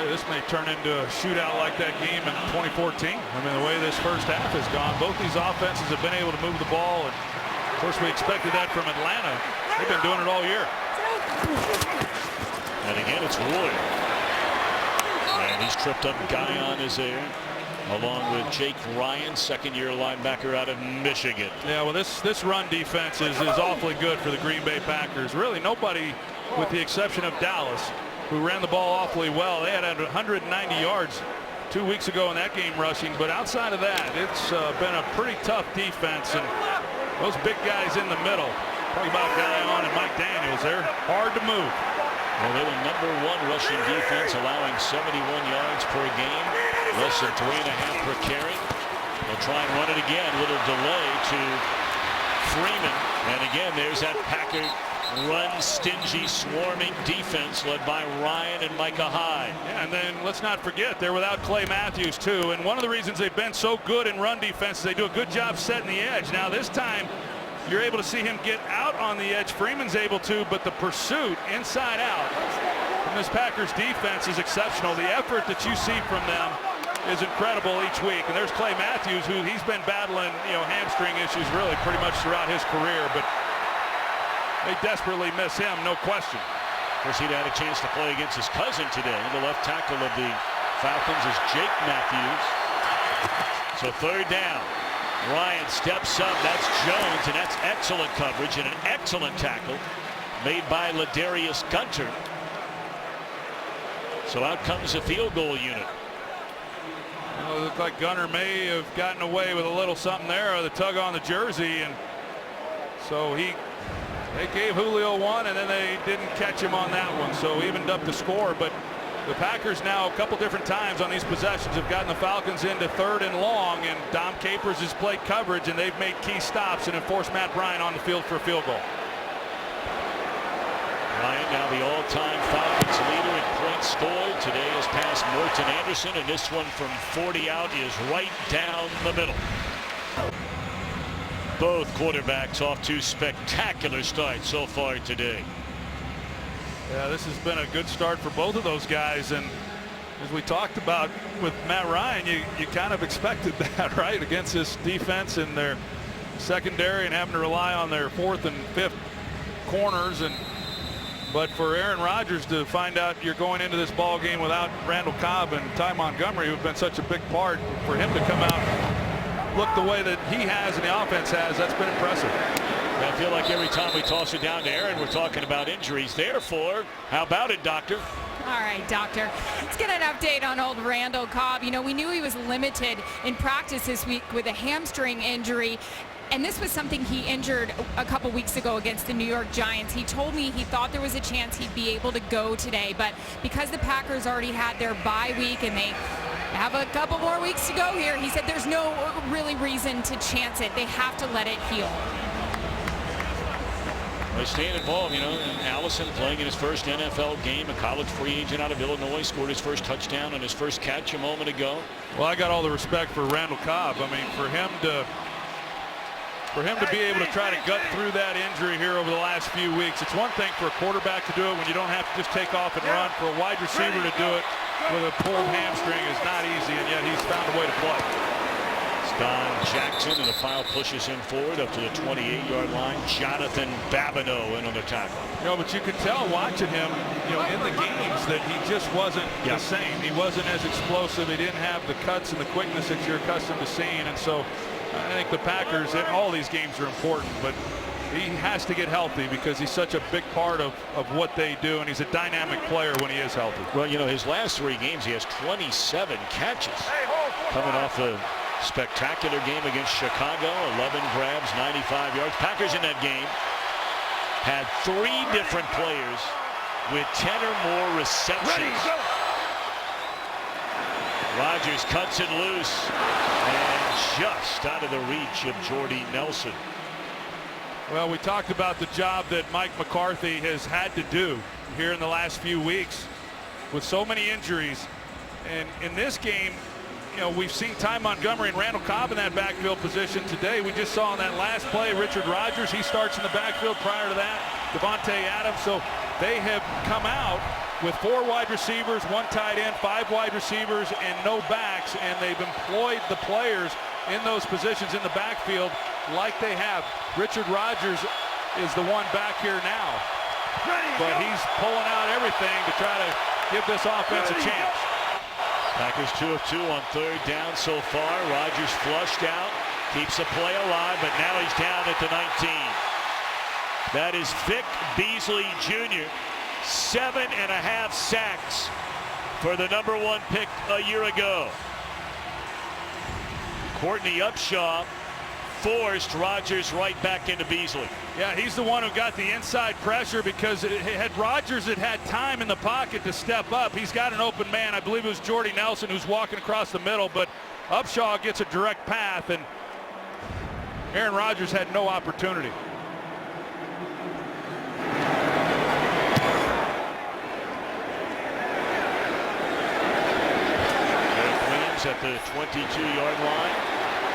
[SPEAKER 3] This may turn into a shootout like that game in 2014. I mean, the way this first half has gone, both these offenses have been able to move the ball, and of course we expected that from Atlanta. They've been doing it all year.
[SPEAKER 2] And again, it's Wood. And he's tripped up. Guyon is there, along with Jake Ryan, second-year linebacker out of Michigan.
[SPEAKER 3] Yeah, well, this run defense is awfully good for the Green Bay Packers. Really, nobody, with the exception of Dallas, who ran the ball awfully well. They had 190 yards 2 weeks ago in that game rushing, but outside of that, it's been a pretty tough defense, and those big guys in the middle, talking about Guyon and Mike Daniels, they're hard to move.
[SPEAKER 2] Well, they were #1 rushing defense, allowing 71 yards per game, less than 3.5 per carry. They'll try and run it again, little delay to Freeman, and again there's that Packer run stingy swarming defense led by Ryan and Micah Hyde.
[SPEAKER 3] Yeah, and then let's not forget they're without Clay Matthews too, and one of the reasons they've been so good in run defense is they do a good job setting the edge. Now this time you're able to see him get out on the edge. Freeman's able to, but the pursuit inside out from this Packers defense is exceptional. The effort that you see from them is incredible each week, and there's Clay Matthews, who he's been battling hamstring issues really pretty much throughout his career, but they desperately miss him, no question.
[SPEAKER 2] Of course, he'd had a chance to play against his cousin today. The left tackle of the Falcons is Jake Matthews. So third down. Ryan steps up. That's Jones, and that's excellent coverage and an excellent tackle made by Ladarius Gunter. So out comes the field goal unit.
[SPEAKER 3] You know, it looked like Gunner may have gotten away with a little something there, or the tug on the jersey, and so they gave Julio one, and then they didn't catch him on that one, so evened up the score. But the Packers now a couple different times on these possessions have gotten the Falcons into 3rd and long, and Dom Capers has played coverage, and they've made key stops and enforced Matt Bryant on the field for a field goal.
[SPEAKER 2] Bryant now the all-time Falcons leader in points scored. Today has passed Morton Anderson, and this one from 40 out is right down the middle. Both quarterbacks off to spectacular starts so far today.
[SPEAKER 3] Yeah, this has been a good start for both of those guys, and as we talked about with Matt Ryan, you kind of expected that, right, against this defense and their secondary and having to rely on their 4th and 5th corners. But for Aaron Rodgers to find out you're going into this ball game without Randall Cobb and Ty Montgomery, who've been such a big part, for him to come out, look the way that he has and the offense has, that's been impressive.
[SPEAKER 2] I feel like every time we toss it down to Aaron, we're talking about injuries. Therefore, how about it, Doctor?
[SPEAKER 1] All right, Doctor. Let's get an update on old Randall Cobb. You know, we knew he was limited in practice this week with a hamstring injury. And this was something he injured a couple weeks ago against the New York Giants. He told me he thought there was a chance he'd be able to go today. But because the Packers already had their bye week and they have a couple more weeks to go here, he said there's no really reason to chance it. They have to let it heal.
[SPEAKER 2] They're staying involved, you know. And Allison playing in his first NFL game, a college free agent out of Illinois, scored his first touchdown on his first catch a moment ago.
[SPEAKER 3] Well, I got all the respect for Randall Cobb. I mean, for him to be able to try to gut through that injury here over the last few weeks, it's one thing for a quarterback to do it when you don't have to just take off and run. For a wide receiver to do it with a pulled hamstring is not easy, and yet he's found a way to play.
[SPEAKER 2] Don Jackson, and the file pushes him forward up to the 28-yard line. Jonathan Babineau in on the tackle.
[SPEAKER 3] You know, but you could tell watching him, you know, in the games that he just wasn't the same. He wasn't as explosive. He didn't have the cuts and the quickness that you're accustomed to seeing. And so I think the Packers, and all these games are important, but he has to get healthy because he's such a big part of what they do, and he's a dynamic player when he is healthy.
[SPEAKER 2] Well, you know, his last 3 games, he has 27 catches. Coming off a spectacular game against Chicago, 11 grabs, 95 yards. Packers in that game had 3 different players with 10 or more receptions. Rodgers cuts it loose and just out of the reach of Jordy Nelson.
[SPEAKER 3] Well, we talked about the job that Mike McCarthy has had to do here in the last few weeks with so many injuries. And in this game, you know, we've seen Ty Montgomery and Randall Cobb in that backfield position today. We just saw in that last play Richard Rodgers, he starts in the backfield. Prior to that, Devontae Adams. So they have come out with 4 wide receivers, 1 tight end, 5 wide receivers, and no backs, and they've employed the players in those positions in the backfield like they have. Richard Rodgers is the one back here now, but he's pulling out everything to try to give this offense a chance.
[SPEAKER 2] Packers 2 of 2 on 3rd down so far. Rodgers flushed out, keeps the play alive, but now he's down at the 19. That is Vic Beasley Jr. 7.5 sacks for the #1 pick a year ago. Courtney Upshaw forced Rodgers right back into Beasley.
[SPEAKER 3] Yeah, he's the one who got the inside pressure because had Rodgers had time in the pocket to step up, he's got an open man. I believe it was Jordy Nelson who's walking across the middle, but Upshaw gets a direct path, and Aaron Rodgers had no opportunity.
[SPEAKER 2] At the 22-yard line,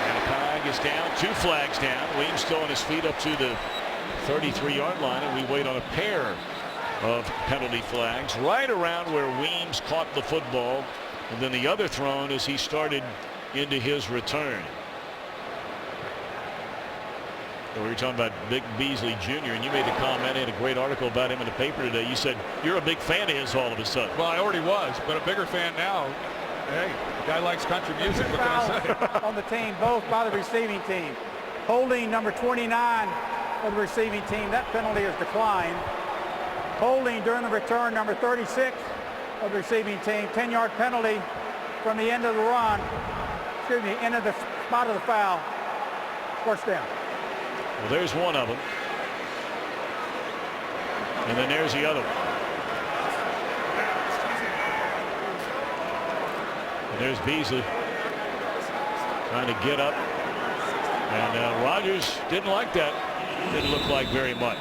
[SPEAKER 2] and a flag is down, 2 flags down. Weems still on his feet up to the 33-yard line, and we wait on a pair of penalty flags right around where Weems caught the football, and then the other thrown as he started into his return. We were talking about Vic Beasley Jr., and you made the comment, I had a great article about him in the paper today. You said you're a big fan of his all of a sudden.
[SPEAKER 3] Well, I already was, but a bigger fan now. Hey, the guy likes country music. What can I say?
[SPEAKER 4] On the team, both by the receiving team. Holding number 29 of the receiving team. That penalty is declined. Holding during the return, number 36 of the receiving team. 10-yard penalty from the end of the run, end of the spot of the foul, first down.
[SPEAKER 2] Well, there's one of them. And then there's the other one. And there's Beasley trying to get up. And Rodgers didn't like that. Didn't look like very much.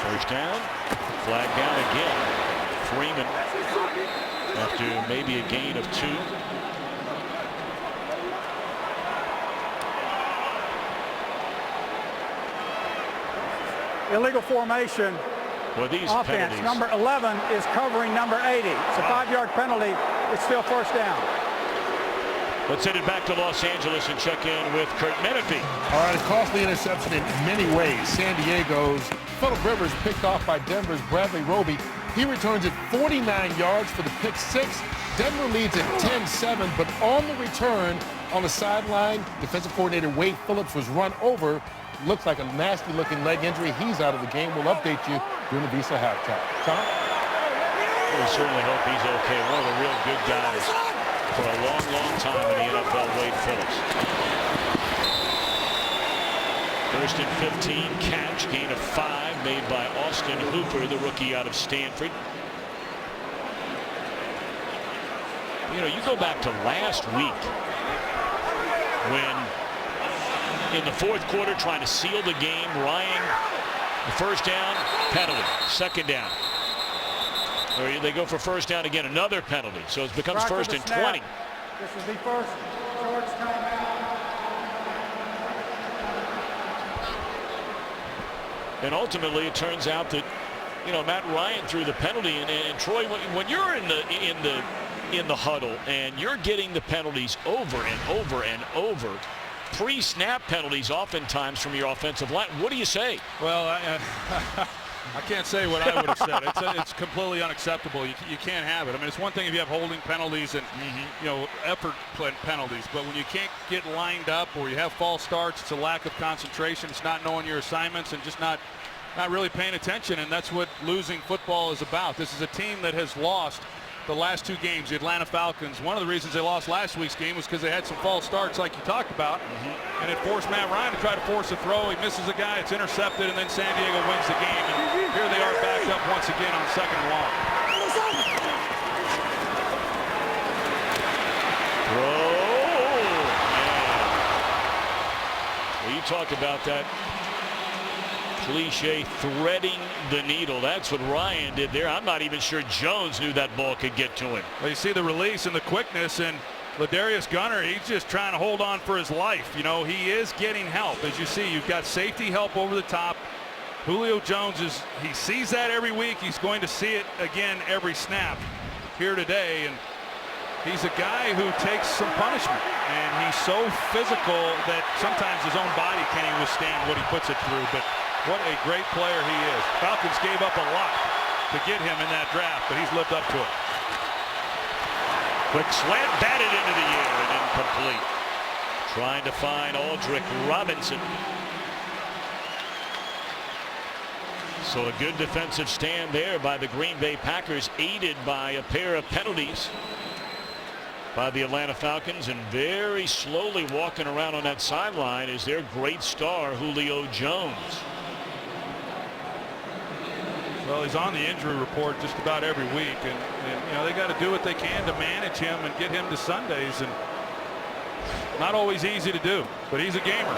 [SPEAKER 2] First down. Flag down again. Freeman after maybe a gain of 2.
[SPEAKER 4] Illegal formation.
[SPEAKER 2] Well, these
[SPEAKER 4] Offense,
[SPEAKER 2] penalties.
[SPEAKER 4] number 11 is covering number 80. It's a 5-yard penalty. It's still first down.
[SPEAKER 2] Let's send it back to Los Angeles and check in with Kurt Menefee.
[SPEAKER 8] All right, a costly interception in many ways. San Diego's Phillip Rivers picked off by Denver's Bradley Roby. He returns it 49 yards for the pick 6. Denver leads at 10-7, but on the return on the sideline, defensive coordinator Wade Phillips was run over. Looks like a nasty-looking leg injury. He's out of the game. We'll update you during the Visa halftime. Tom?
[SPEAKER 2] We certainly hope he's okay. One of the real good guys for a long, long time in the NFL, Wade Phillips. First and 15 catch, gain of 5 made by Austin Hooper, the rookie out of Stanford. You know, you go back to last week when in the fourth quarter trying to seal the game, Ryan, the first down, penalty, second down. Or they go for first down again, another penalty. So it becomes first and 20.
[SPEAKER 4] This is the first short timeout.
[SPEAKER 2] And ultimately, it turns out that, you know, Matt Ryan threw the penalty, and Troy, when you're in the huddle and you're getting the penalties over and over and over, pre-snap penalties oftentimes from your offensive line, what do you say?
[SPEAKER 3] Well, I can't say what I would have said. It's completely unacceptable. You can't have it. I mean, it's one thing if you have holding penalties and you know, effort penalties, but when you can't get lined up or you have false starts, it's a lack of concentration. It's not knowing your assignments and just not really paying attention, and that's what losing football is about. This is a team that has lost the last 2 games. The Atlanta Falcons, one of the reasons they lost last week's game was because they had some false starts like you talked about, and it forced Matt Ryan to try to force a throw. He misses a guy, it's intercepted, and then San Diego wins the game, and here they are back up once again on second and long.
[SPEAKER 2] Well, you talk about that cliche threading the needle. That's what Ryan did there. I'm not even sure Jones knew that ball could get to him.
[SPEAKER 3] Well, you see the release and the quickness, and Ladarius Gunner, he's just trying to hold on for his life. You know, he is getting help. As you see, you've got safety help over the top. Julio Jones he sees that every week. He's going to see it again every snap here today, and he's a guy who takes some punishment, and he's so physical that sometimes his own body can't even withstand what he puts it through. But what a great player he is. Falcons gave up a lot to get him in that draft, but he's lived up to it.
[SPEAKER 2] Quick slant, batted into the air and incomplete. Trying to find Aldrick Robinson. So a good defensive stand there by the Green Bay Packers, aided by a pair of penalties by the Atlanta Falcons, and very slowly walking around on that sideline is their great star, Julio Jones.
[SPEAKER 3] Well, he's on the injury report just about every week, and you know, they got to do what they can to manage him and get him to Sundays, and not always easy to do, but he's a gamer.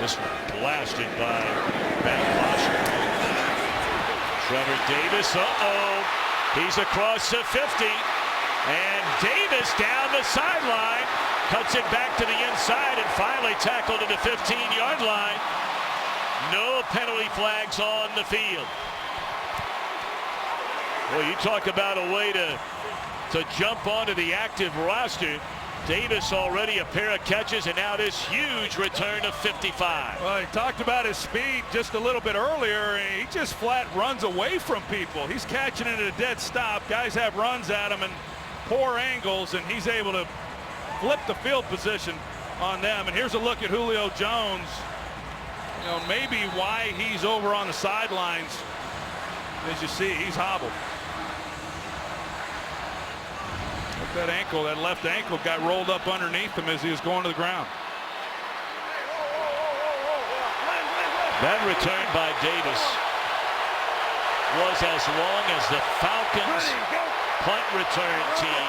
[SPEAKER 2] This one blasted by Matt Lasher. Trevor Davis, he's across the 50, and Davis down the sideline, cuts it back to the inside, and finally tackled at the 15-yard line. No penalty flags on the field. Well, you talk about a way to jump onto the active roster. Davis already a pair of catches, and now this huge return of 55.
[SPEAKER 3] Well, he talked about his speed just a little bit earlier. He just flat runs away from people. He's catching it at a dead stop. Guys have runs at him and poor angles, and he's able to flip the field position on them. And here's a look at Julio Jones. You know, maybe why he's over on the sidelines. As you see, he's hobbled. That ankle, that left ankle, got rolled up underneath him as he was going to the ground.
[SPEAKER 2] That return by Davis was as long as the Falcons punt return team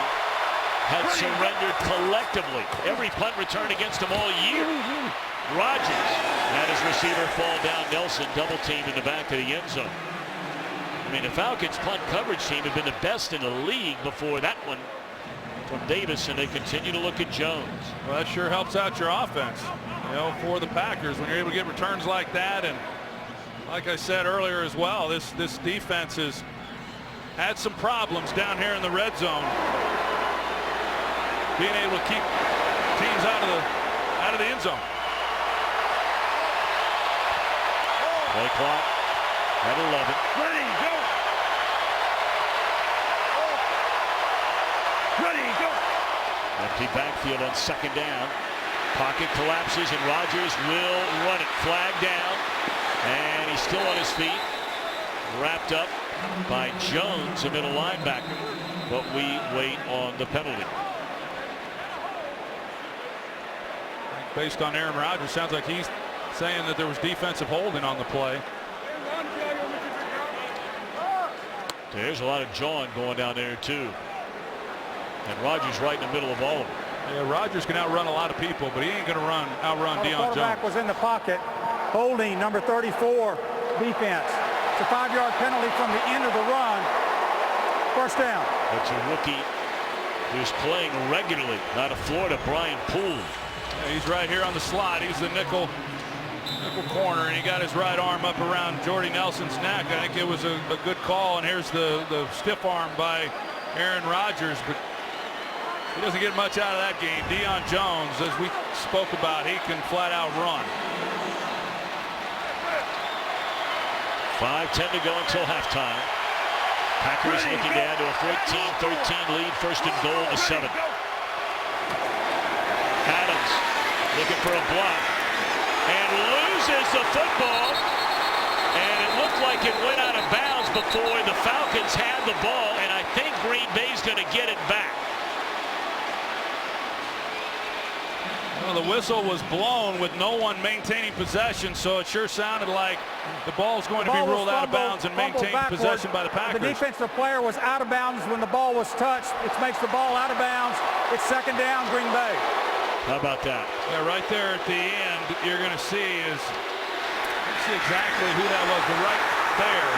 [SPEAKER 2] had surrendered collectively. Every punt return against them all year. Rodgers had his receiver fall down. Nelson double team in the back of the end zone. I mean, the Falcons punt coverage team had been the best in the league before that one from Davis, and they continue to look at Jones.
[SPEAKER 3] Well, that sure helps out your offense, you know, for the Packers when you're able to get returns like that. And like I said earlier as well, this defense has had some problems down here in the red zone, being able to keep teams out of the end zone.
[SPEAKER 2] Play clock at 11.
[SPEAKER 7] Ready, go. Ready, go.
[SPEAKER 2] Empty backfield on second down. Pocket collapses and Rodgers will run it. Flag down. And he's still on his feet. Wrapped up by Jones, a middle linebacker. But we wait on the penalty.
[SPEAKER 3] Based on Aaron Rodgers, sounds like he's saying that there was defensive holding on the play.
[SPEAKER 2] There's a lot of jawing going down there too. And Rodgers right in the middle of all of them.
[SPEAKER 3] Yeah, Rodgers can outrun a lot of people, but he ain't going to outrun
[SPEAKER 4] The
[SPEAKER 3] Deion
[SPEAKER 4] quarterback
[SPEAKER 3] Jones.
[SPEAKER 4] was in the pocket, holding number 34 defense. It's a 5-yard penalty from the end of the run. First down.
[SPEAKER 2] That's a rookie who's playing regularly out of Florida, Brian Poole.
[SPEAKER 3] Yeah, he's right here on the slot. He's the nickel corner, and he got his right arm up around Jordy Nelson's neck. I think it was a good call, and here's the stiff arm by Aaron Rodgers, but he doesn't get much out of that game. Deion Jones, as we spoke about, he can flat out run.
[SPEAKER 2] 5:10 to go until halftime. Packers looking to add to a 14-13 lead. First and goal to 7. Adams looking for a block and loses the football. And it looked like it went out of bounds before the Falcons had the ball. And I think Green Bay's going to get it back.
[SPEAKER 3] Well, the whistle was blown with no one maintaining possession, so it sure sounded like the ball's going to be ruled out of bounds and maintained possession by the Packers.
[SPEAKER 4] The defensive player was out of bounds when the ball was touched. It makes the ball out of bounds. It's second down, Green Bay.
[SPEAKER 2] How about that?
[SPEAKER 3] Yeah, right there at the end, you're going to see exactly who that was. Right there.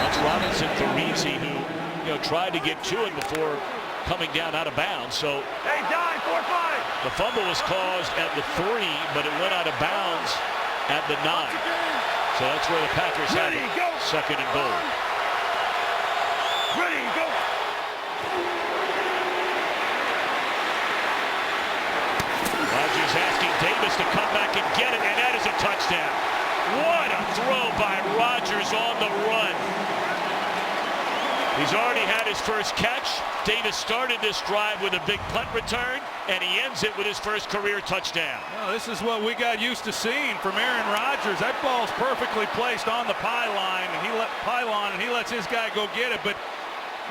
[SPEAKER 2] That's Robinson Therese, who tried to get to it before coming down out of bounds. So
[SPEAKER 7] Hey, Don, 4-5.
[SPEAKER 2] the fumble was caused at the 3, but it went out of bounds at the 9. So that's where the Packers have it. Second and goal.
[SPEAKER 7] Ready, go.
[SPEAKER 2] Rodgers asking Davis to come back and get it, and that is a touchdown. What a throw by Rodgers on the run. He's already had his first catch. Davis started this drive with a big punt return, and he ends it with his first career touchdown.
[SPEAKER 3] Well, this is what we got used to seeing from Aaron Rodgers. That ball's perfectly placed on the pylon, and he lets his guy go get it. But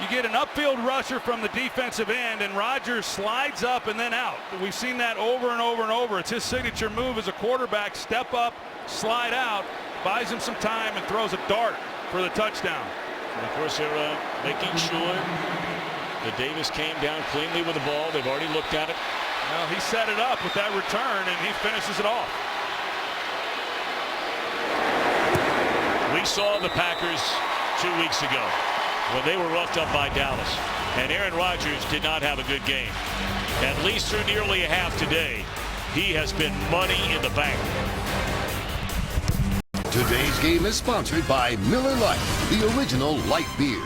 [SPEAKER 3] you get an upfield rusher from the defensive end, and Rodgers slides up and then out. We've seen that over and over and over. It's his signature move as a quarterback. Step up, slide out, buys him some time, and throws a dart for the touchdown.
[SPEAKER 2] And of course, they're making sure that Davis came down cleanly with the ball. They've already looked at it.
[SPEAKER 3] Well, he set it up with that return, and he finishes it off.
[SPEAKER 2] We saw the Packers 2 weeks ago when they were roughed up by Dallas, and Aaron Rodgers did not have a good game. At least through nearly a half today, he has been money in the bank.
[SPEAKER 5] Today's game is sponsored by Miller Lite, the original light beer.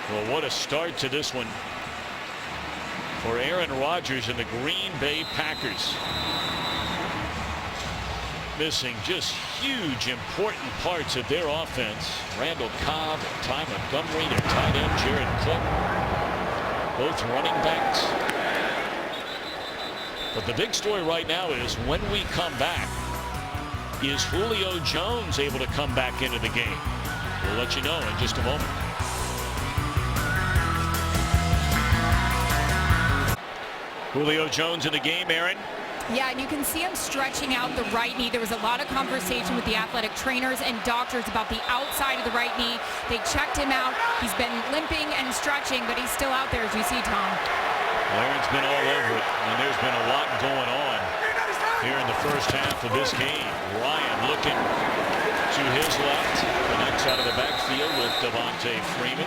[SPEAKER 2] Well, what a start to this one for Aaron Rodgers and the Green Bay Packers. Missing just huge, important parts of their offense. Randall Cobb, Ty Montgomery, their tight end, Jared Cook. both running backs. But the big story right now is when we come back, is Julio Jones able to come back into the game? We'll let you know in just a moment. Julio Jones in the game, Aaron.
[SPEAKER 1] Yeah, and you can see him stretching out the right knee. There was a lot of conversation with the athletic trainers and doctors about the outside of the right knee. They checked him out. He's been limping and stretching, but he's still out there, as you see, Tom.
[SPEAKER 2] Well, Aaron's been all over it, and there's been a lot going on here in the first half of this game. Ryan looking to his left, connects out of the backfield with Devontae Freeman.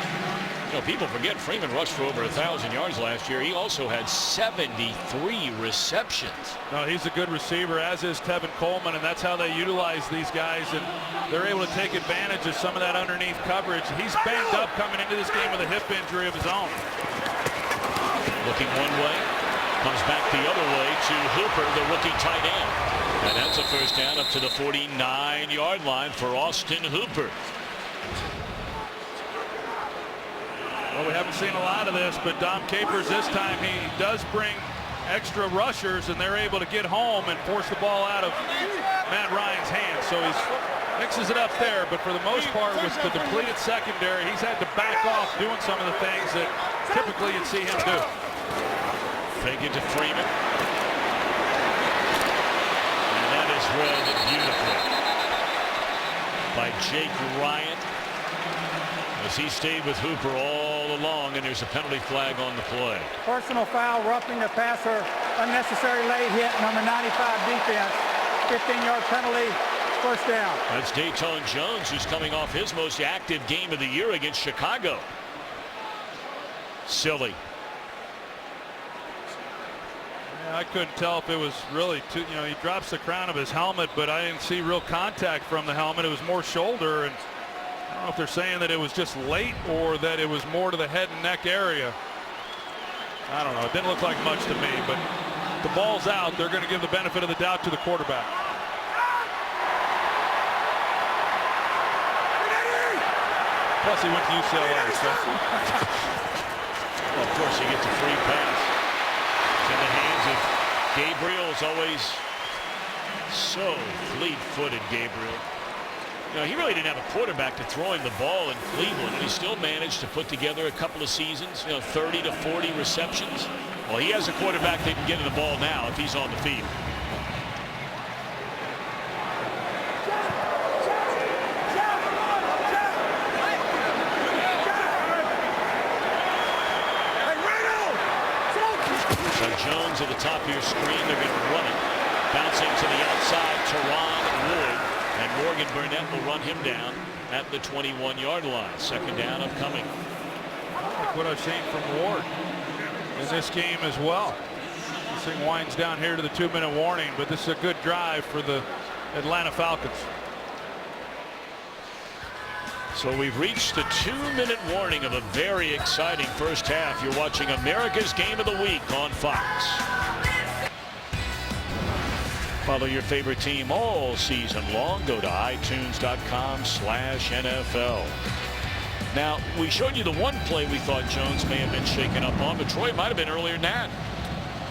[SPEAKER 2] You know, people forget Freeman rushed for over 1,000 yards last year. He also had 73 receptions.
[SPEAKER 3] No, he's a good receiver, as is Tevin Coleman, and that's how they utilize these guys, and they're able to take advantage of some of that underneath coverage. He's banged up coming into this game with a hip injury of his own.
[SPEAKER 2] Looking one way, comes back the other way to Hooper, the rookie tight end. And that's a first down up to the 49-yard line for Austin Hooper.
[SPEAKER 3] Well, we haven't seen a lot of this, but Dom Capers this time, he does bring extra rushers, and they're able to get home and force the ball out of Matt Ryan's hands. So he mixes it up there, but for the most part, with the depleted secondary, he's had to back off doing some of the things that typically you'd see him do.
[SPEAKER 2] Fake it to Freeman. And that is read beautifully by Jake Ryan, as he stayed with Hooper all along, and there's a penalty flag on the play.
[SPEAKER 4] Personal foul, roughing the passer, unnecessary late hit, number 95 defense, 15-yard penalty, first down.
[SPEAKER 2] That's Dayton Jones, who's coming off his most active game of the year against Chicago. Silly.
[SPEAKER 3] Yeah, I couldn't tell if it was really too, you know, he drops the crown of his helmet, but I didn't see real contact from the helmet. It was more shoulder, and I don't know if they're saying that it was just late or that it was more to the head and neck area. I don't know. It didn't look like much to me, but the ball's out. They're going to give the benefit of the doubt to the quarterback. Plus, he went to UCLA, so.
[SPEAKER 2] Well, of course, he gets a free pass. It's in the hands of Gabriel. Is always so fleet-footed, Gabriel. You know, he really didn't have a quarterback to throw him the ball in Cleveland, and he still managed to put together a couple of seasons, you know, 30 to 40 receptions. Well, he has a quarterback that can get him the ball now if he's on the field. So Jones at the top of your screen, they're going to run it. Bouncing to the outside, Teron Wood. And Morgan Burnett will run him down at the 21-yard line. Second down upcoming.
[SPEAKER 3] Like what I've seen from Ward in this game as well. This thing winds down here to the 2-minute warning, but this is a good drive for the Atlanta Falcons.
[SPEAKER 2] So we've reached the 2-minute warning of a very exciting first half. You're watching America's Game of the Week on Fox. Follow your favorite team all season long. Go to itunes.com/NFL. Now, we showed you the one play we thought Jones may have been shaken up on, but Troy might have been earlier than that.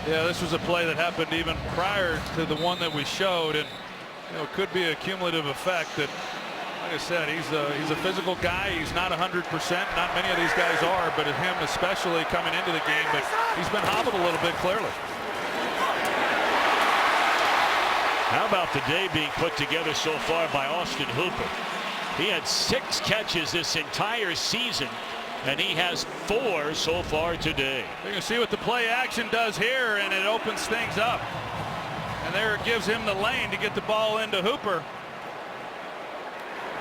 [SPEAKER 3] Yeah, this was a play that happened even prior to the one that we showed, and you know, it could be a cumulative effect that, like I said, he's a physical guy. He's not 100%. Not many of these guys are, but him especially coming into the game, but he's been hobbled a little bit clearly.
[SPEAKER 2] How about the day being put together so far by Austin Hooper? He had 6 catches this entire season, and he has 4 so far today.
[SPEAKER 3] You can see what the play action does here, and it opens things up. And there it gives him the lane to get the ball into Hooper.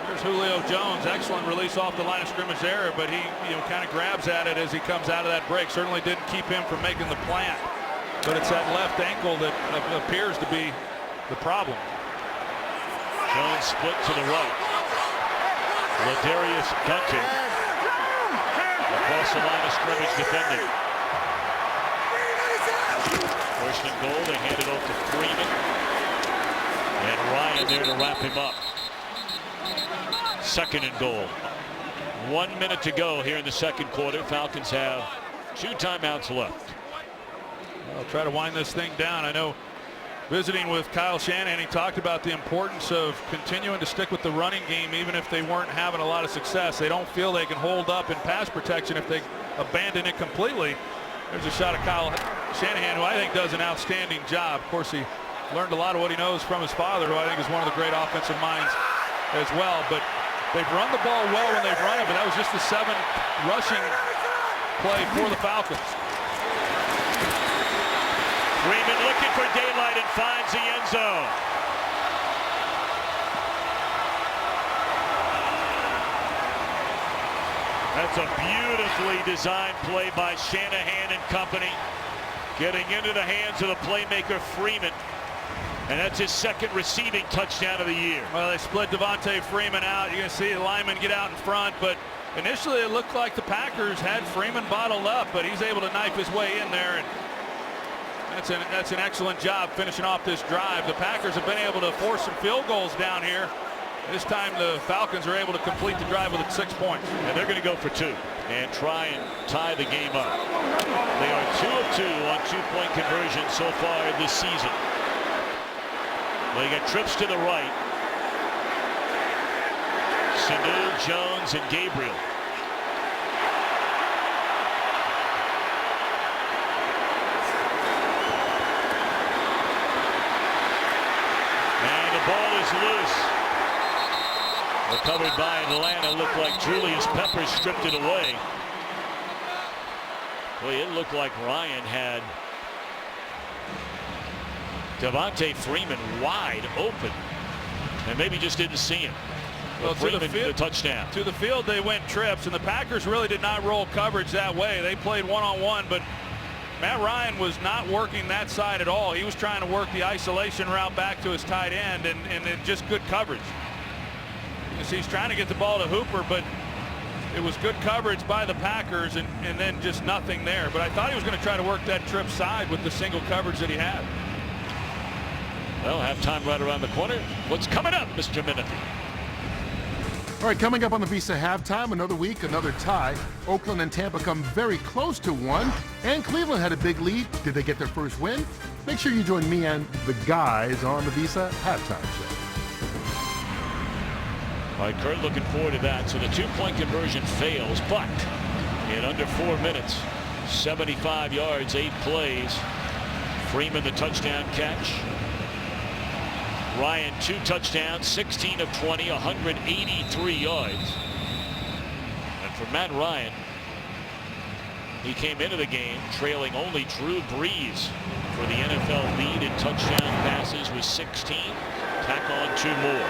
[SPEAKER 3] There's Julio Jones. Excellent release off the line of scrimmage there, but he kind of grabs at it as he comes out of that break. Certainly didn't keep him from making the plant. But it's that left ankle that appears to be the problem.
[SPEAKER 2] Jones split to the right. Ladarius Gunter across the line of scrimmage defending. First and goal. They hand it off to Freeman. And Ryan there to wrap him up. Second and goal. 1 minute to go here in the second quarter. Falcons have 2 timeouts left.
[SPEAKER 3] I'll try to wind this thing down. I know visiting with Kyle Shanahan, he talked about the importance of continuing to stick with the running game even if they weren't having a lot of success. They don't feel they can hold up in pass protection if they abandon it completely. There's a shot of Kyle Shanahan, who I think does an outstanding job. Of course, he learned a lot of what he knows from his father, who I think is one of the great offensive minds as well. But they've run the ball well when they've run it, but that was just the 7th rushing play for the Falcons.
[SPEAKER 2] Freeman looking for daylight and finds the end zone. That's a beautifully designed play by Shanahan and company, getting into the hands of the playmaker Freeman. And that's his 2nd receiving touchdown of the year.
[SPEAKER 3] Well, they split Devontae Freeman out. You're going to see the lineman get out in front, but initially it looked like the Packers had Freeman bottled up, but he's able to knife his way in there, and that's an excellent job finishing off this drive. The Packers have been able to force some field goals down here. This time the Falcons are able to complete the drive with 6 points.
[SPEAKER 2] And they're going to go for 2 and try and tie the game up. They are 2 of 2 on 2-point conversion so far this season. They got trips to the right. Sanu, Jones, and Gabriel. And the ball is loose. Recovered by Atlanta. Looked like Julius Peppers stripped it away. Boy, it looked like Ryan had Devontae Freeman wide open and maybe just didn't see him.
[SPEAKER 3] Well,
[SPEAKER 2] Freeman,
[SPEAKER 3] to the field,
[SPEAKER 2] the touchdown.
[SPEAKER 3] To the field they went trips, and the Packers really did not roll coverage that way. They played one-on-one, but Matt Ryan was not working that side at all. He was trying to work the isolation route back to his tight end, and just good coverage. You see, he's trying to get the ball to Hooper, but it was good coverage by the Packers, and then just nothing there. But I thought he was going to try to work that trip side with the single coverage that he had.
[SPEAKER 2] Well, halftime right around the corner. What's coming up, Mr. Menifee?
[SPEAKER 8] All right, coming up on the Visa halftime, another week, another tie. Oakland and Tampa come very close to one, and Cleveland had a big lead. Did they get their first win? Make sure you join me and the guys on the Visa halftime show.
[SPEAKER 2] All right, Kurt, looking forward to that. So the 2-point conversion fails, but in under 4 minutes, 75 yards, 8 plays. Freeman the touchdown catch. Ryan 2 touchdowns, 16 of 20, 183 yards. And for Matt Ryan, he came into the game trailing only Drew Brees for the NFL lead in touchdown passes with 16. Tack on 2 more.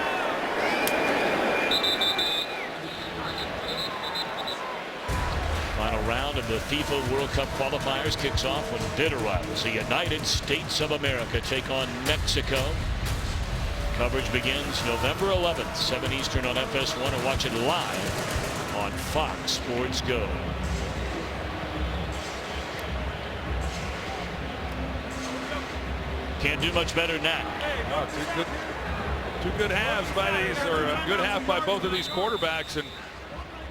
[SPEAKER 2] Final round of the FIFA World Cup qualifiers kicks off when bitter rivals, the United States of America, take on Mexico. Coverage begins November 11th, 7 Eastern on FS1, or watch it live on Fox Sports Go. Can't do much better than that.
[SPEAKER 3] Oh, two good halves by these, or a good half by both of these quarterbacks, and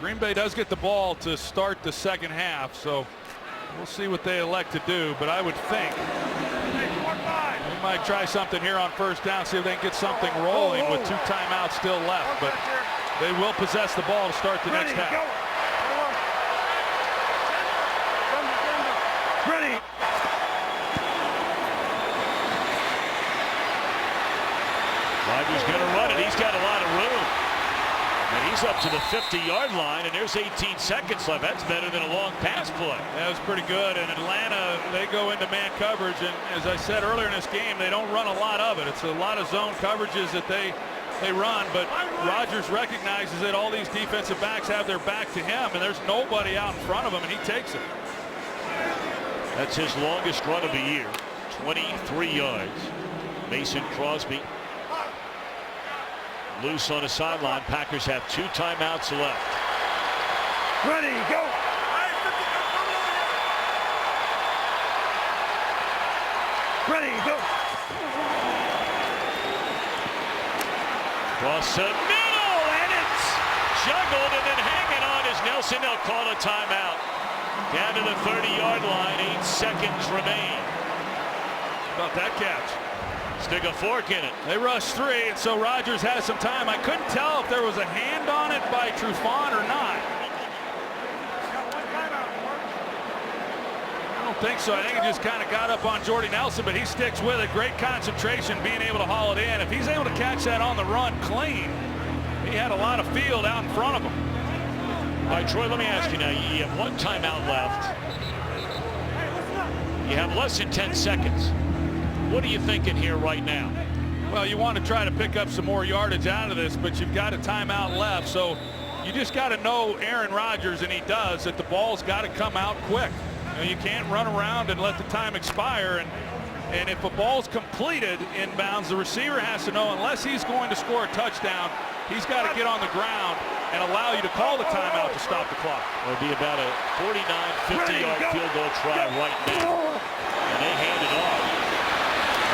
[SPEAKER 3] Green Bay does get the ball to start the second half, so we'll see what they elect to do. But I would think they might try something here on first down, see if they can get something rolling with 2 timeouts still left. But they will possess the ball to start the next half.
[SPEAKER 7] Ready.
[SPEAKER 2] Rodgers going to run it. He's got a lot of room. And he's up to the 50-yard line, and there's 18 seconds left. That's better than a long pass play.
[SPEAKER 3] That was pretty good. And Atlanta, they go into man coverage, and as I said earlier in this game, they don't run a lot of it. It's a lot of zone coverages that they run, but Rodgers recognizes that all these defensive backs have their back to him, and there's nobody out in front of him, and he takes it.
[SPEAKER 2] That's his longest run of the year, 23 yards. Mason Crosby loose on the sideline. Packers have 2 timeouts left.
[SPEAKER 7] Ready, go. Ready, go.
[SPEAKER 2] Cross the middle, and it's juggled, and then hanging on is Nelson. They'll call a timeout. Down to the 30-yard line. 8 seconds remain.
[SPEAKER 3] How about that catch?
[SPEAKER 2] Stick a fork in it.
[SPEAKER 3] They rushed 3, and so Rodgers has some time. I couldn't tell if there was a hand on it by Trufant or not. I don't think so. I think he just kind of got up on Jordy Nelson, but he sticks with it. Great concentration, being able to haul it in. If he's able to catch that on the run clean, he had a lot of field out in front of him.
[SPEAKER 2] All right, Troy, let me ask you now. You have 1 timeout left. You have less than 10 seconds. What are you thinking here right now?
[SPEAKER 3] Well, you want to try to pick up some more yardage out of this, but you've got a timeout left, so you just got to know Aaron Rodgers, and he does, that the ball's got to come out quick. You can't run around and let the time expire, and if a ball's completed inbounds, the receiver has to know, unless he's going to score a touchdown, he's got to get on the ground and allow you to call the timeout to stop the clock.
[SPEAKER 2] It'll be about a 49, 50-yard field goal try right now, and they hand it off.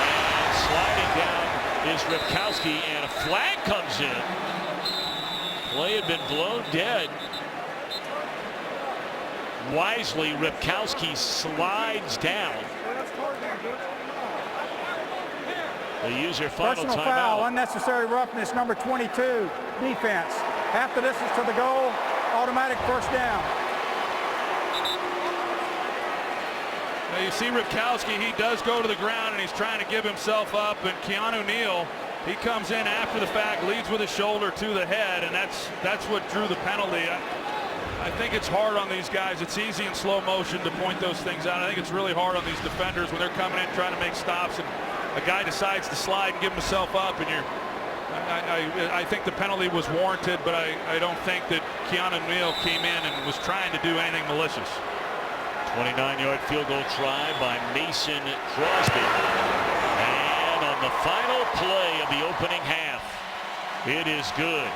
[SPEAKER 2] And sliding down is Ripkowski, and a flag comes in. Play had been blown dead. Wisely, Ripkowski slides down. They use their final
[SPEAKER 4] Personal
[SPEAKER 2] timeout.
[SPEAKER 4] foul, unnecessary roughness, number 22, defense. After this is to the goal, automatic first down.
[SPEAKER 3] Now you see Ripkowski, he does go to the ground and he's trying to give himself up, and Keanu Neal, he comes in after the fact, leads with his shoulder to the head, and that's what drew the penalty. I think it's hard on these guys. It's easy in slow motion to point those things out. I think it's really hard on these defenders when they're coming in trying to make stops and a guy decides to slide and give himself up, and I think the penalty was warranted, but I don't think that Keanu Neal came in and was trying to do anything malicious.
[SPEAKER 2] 29-yard field goal try by Mason Crosby. And on the final play of the opening half, it is good.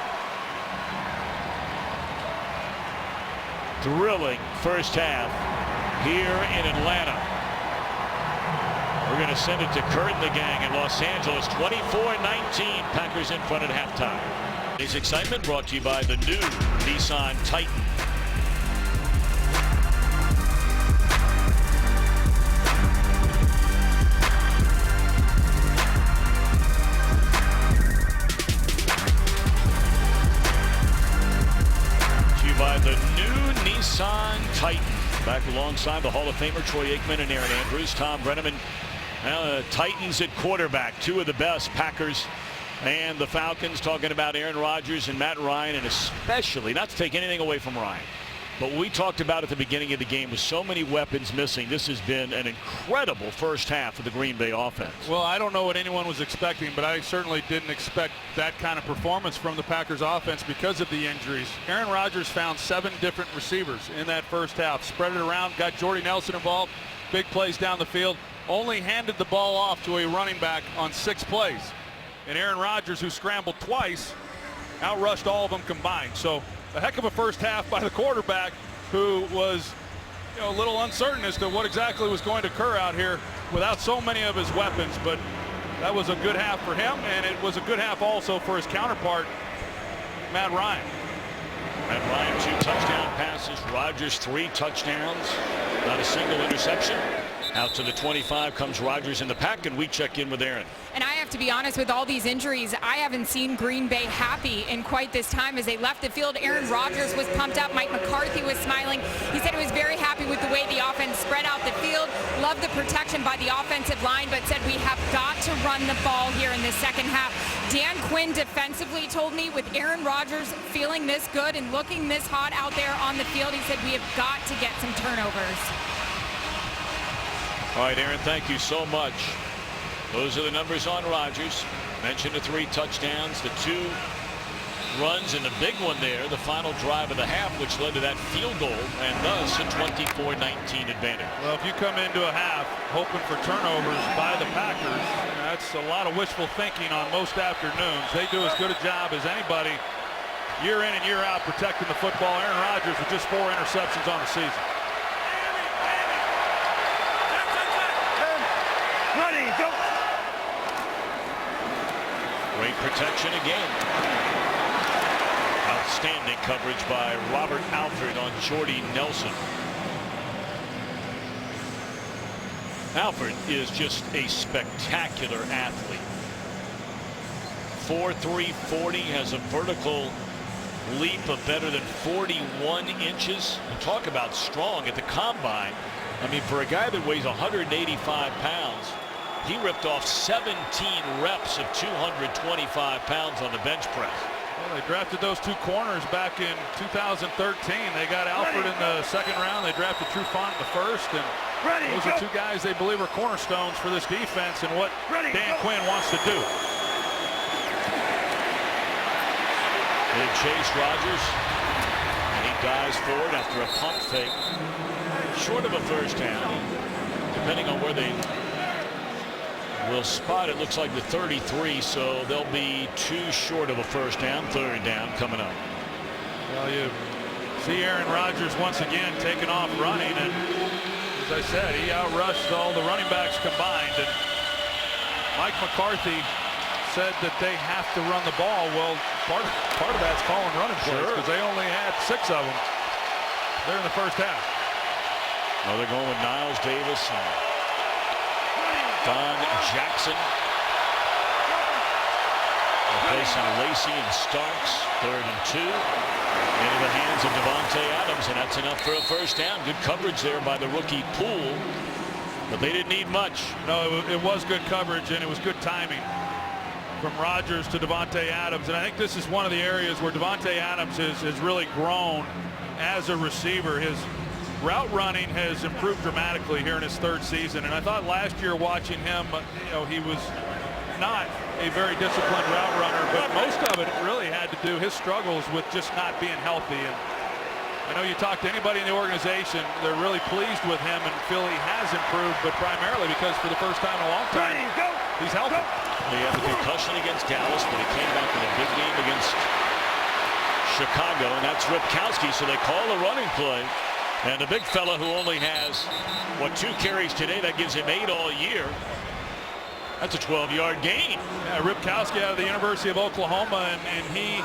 [SPEAKER 2] Thrilling first half here in Atlanta. We're going to send it to Kurt and the gang in Los Angeles. 24-19, Packers in front at halftime. Today's excitement brought to you by the new Nissan Titan. By the new Nissan Titan. Back alongside the Hall of Famer Troy Aikman and Aaron Andrews. Tom Brenneman. Titans at quarterback. 2 of the best, Packers and the Falcons, talking about Aaron Rodgers and Matt Ryan, and especially, not to take anything away from Ryan, but we talked about at the beginning of the game with so many weapons missing, this has been an incredible first half of the Green Bay offense.
[SPEAKER 3] Well, I don't know what anyone was expecting, but I certainly didn't expect that kind of performance from the Packers offense because of the injuries. Aaron Rodgers found 7 different receivers in that first half, spread it around, got Jordy Nelson involved, big plays down the field, only handed the ball off to a running back on 6 plays. And Aaron Rodgers, who scrambled twice, outrushed all of them combined. So a heck of a first half by the quarterback, who was a little uncertain as to what exactly was going to occur out here without so many of his weapons. But that was a good half for him, and it was a good half also for his counterpart, Matt Ryan.
[SPEAKER 2] Matt Ryan, 2 touchdown passes. Rodgers, 3 touchdowns. Not a single interception. Out to the 25 comes Rodgers in the pack, and we check in with Aaron.
[SPEAKER 1] And I have to be honest, with all these injuries, I haven't seen Green Bay happy in quite this time as they left the field. Aaron Rodgers was pumped up. Mike McCarthy was smiling. He said he was very happy with the way the offense spread out the field. Loved the protection by the offensive line, but said we have got to run the ball here in the second half. Dan Quinn defensively told me, with Aaron Rodgers feeling this good and looking this hot out there on the field, he said we have got to get some turnovers.
[SPEAKER 2] All right, Aaron, thank you so much. Those are the numbers on Rodgers. Mentioned the 3 touchdowns, the 2 runs, and the big one there, the final drive of the half, which led to that field goal, and thus a 24-19 advantage.
[SPEAKER 3] Well, if you come into a half hoping for turnovers by the Packers, that's a lot of wishful thinking on most afternoons. They do as good a job as anybody year in and year out protecting the football. Aaron Rodgers with just 4 interceptions on the season.
[SPEAKER 7] Ready, go.
[SPEAKER 2] Great protection again. Outstanding coverage by Robert Alford on Jordy Nelson. Alford is just a spectacular athlete. 4.3 40, has a vertical leap of better than 41 inches. And talk about strong at the combine. I mean, for a guy that weighs 185 pounds, he ripped off 17 reps of 225 pounds on the bench press.
[SPEAKER 3] Well, they drafted those two corners back in 2013. They got Alford in the second round. They drafted Trufant in the first. And those are two guys they believe are cornerstones for this defense and what Dan Quinn wants to do.
[SPEAKER 2] Big chase, Rodgers, and he dives forward after a pump fake. Short of a first down, depending on where they will spot it. Looks like the 33, so they'll be 2 short of a first down. Third down coming up.
[SPEAKER 3] Well, you see Aaron Rodgers once again taking off running, and as I said, he outrushed all the running backs combined. And Mike McCarthy said that they have to run the ball. Well, part of that's calling running plays because they only had 6 of them there in the first half.
[SPEAKER 2] Well, they're going with Niles Davis and Don Jackson. Replacing Lacey and Starks. 3rd and 2. Into the hands of Davante Adams, and that's enough for a first down. Good coverage there by the rookie Poole, but they didn't need much.
[SPEAKER 3] No, it was good coverage, and it was good timing from Rodgers to Davante Adams. And I think this is one of the areas where Davante Adams has really grown as a receiver. His route running has improved dramatically here in his 3rd season. And I thought last year watching him, he was not a very disciplined route runner, but most of it really had to do his struggles with just not being healthy. And I know you talk to anybody in the organization, they're really pleased with him and feel he has improved, but primarily because for the first time in a long time, he's healthy.
[SPEAKER 2] He had the concussion against Dallas, but he came back in a big game against Chicago, and that's Ripkowski, so they call a running play. And the big fella who only has, 2 carries today, that gives him 8 all year. That's a 12-yard gain.
[SPEAKER 3] Yeah, Ripkowski out of the University of Oklahoma, and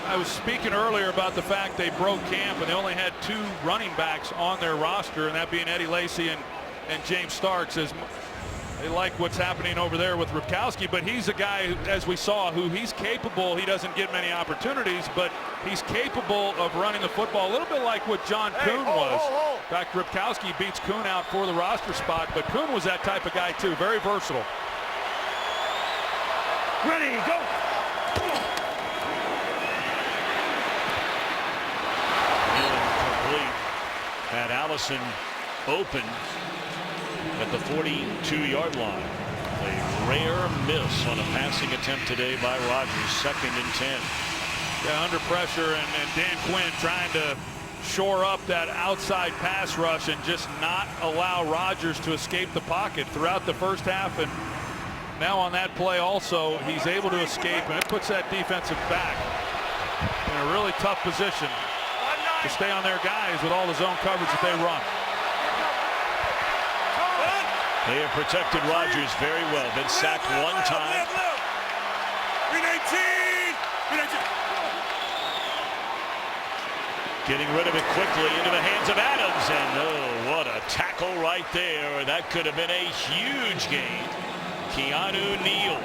[SPEAKER 3] I was speaking earlier about the fact they broke camp and they only had 2 running backs on their roster, and that being Eddie Lacy and James Starks. As they like what's happening over there with Ripkowski, but he's a guy, as we saw, who he's capable. He doesn't get many opportunities, but he's capable of running the football a little bit like what John Kuhn was. In fact, Ripkowski beats Kuhn out for the roster spot, but Kuhn was that type of guy too, very versatile.
[SPEAKER 7] Ready, go!
[SPEAKER 2] Incomplete. Had Allison open at the 42-yard line. A rare miss on a passing attempt today by Rodgers. 2nd and 10.
[SPEAKER 3] Yeah, under pressure, and Dan Quinn trying to shore up that outside pass rush and just not allow Rodgers to escape the pocket throughout the first half. And now on that play also, he's able to escape, and it puts that defensive back in a really tough position to stay on their guys with all the zone coverage that they run.
[SPEAKER 2] They have protected Rodgers very well. Been sacked 1 time. Getting rid of it quickly into the hands of Adams, and oh, what a tackle right there. That could have been a huge gain. Keanu Neal.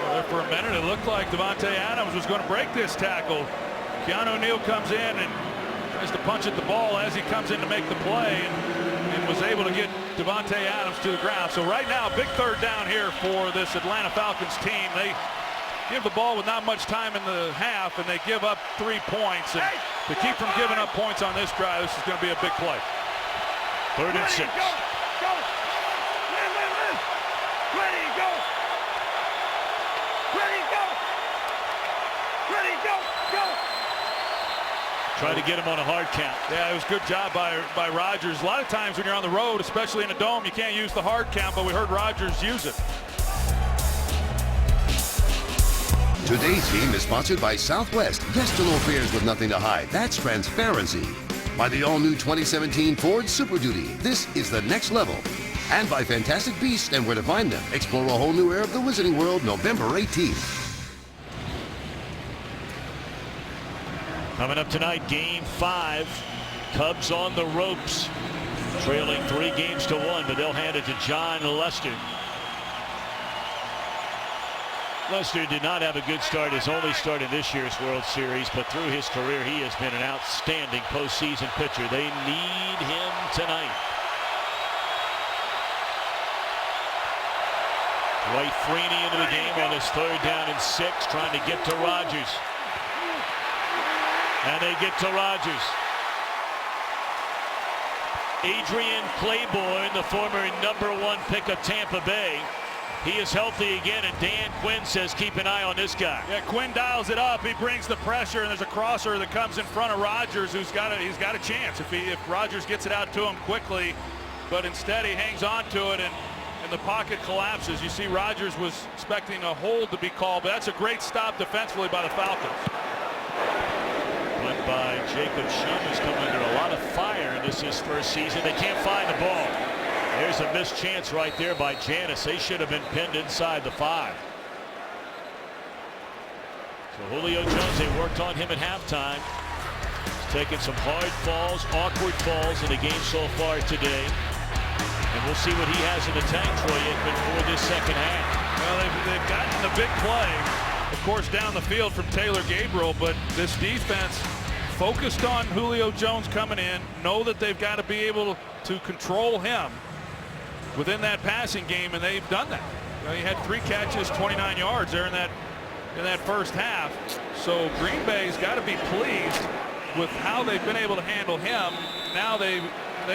[SPEAKER 3] Well, there for a minute, it looked like Davante Adams was going to break this tackle. Keanu Neal comes in and tries to punch at the ball as he comes in to make the play, and was able to get Davante Adams to the ground. So right now, big 3rd down here for this Atlanta Falcons team. They give the ball with not much time in the half, and they give up 3 points. And to keep from giving up points on this drive, this is going to be a big play.
[SPEAKER 2] 3rd and 6. Try to get him on a hard count.
[SPEAKER 3] Yeah, it was a good job by Rodgers. A lot of times when you're on the road, especially in a dome, you can't use the hard count, but we heard Rodgers use it.
[SPEAKER 5] Today's game is sponsored by Southwest. Yes to low fares with nothing to hide. That's transparency. By the all-new 2017 Ford Super Duty. This is the next level. And by Fantastic Beasts and where to find them. Explore a whole new era of the Wizarding World November 18th.
[SPEAKER 2] Coming up tonight, Game 5. Cubs on the ropes. Trailing 3-1, but they'll hand it to John Lester. Lester did not have a good start, his only start in this year's World Series, but through his career, he has been an outstanding postseason pitcher. They need him tonight. Dwight Freeney into the game on his 3rd down and 6, trying to get to Rogers. And they get to Rogers. Adrian Claiborne, the former #1 pick of Tampa Bay. He is healthy again, and Dan Quinn says keep an eye on this guy.
[SPEAKER 3] Yeah, Quinn dials it up. He brings the pressure, and there's a crosser that comes in front of Rogers, he's got a chance if Rogers gets it out to him quickly. But instead, he hangs on to it, and the pocket collapses. You see Rogers was expecting a hold to be called, but that's a great stop defensively by the Falcons.
[SPEAKER 2] Went by Jacob Shum, who's come under a lot of fire in this his first season. They can't find the ball. There's a missed chance right there by Janis. They should have been pinned inside the 5. So Julio Jones, they worked on him at halftime. He's taken some hard falls, awkward falls in the game so far today. And we'll see what he has in the tank, Troy Aikman, for this second half.
[SPEAKER 3] Well, they've gotten the big play, of course, down the field from Taylor Gabriel, but this defense focused on Julio Jones coming in, know that they've got to be able to control him within that passing game, and they've done that. He had 3 catches, 29 yards there in that first half. So Green Bay's got to be pleased with how they've been able to handle him. Now they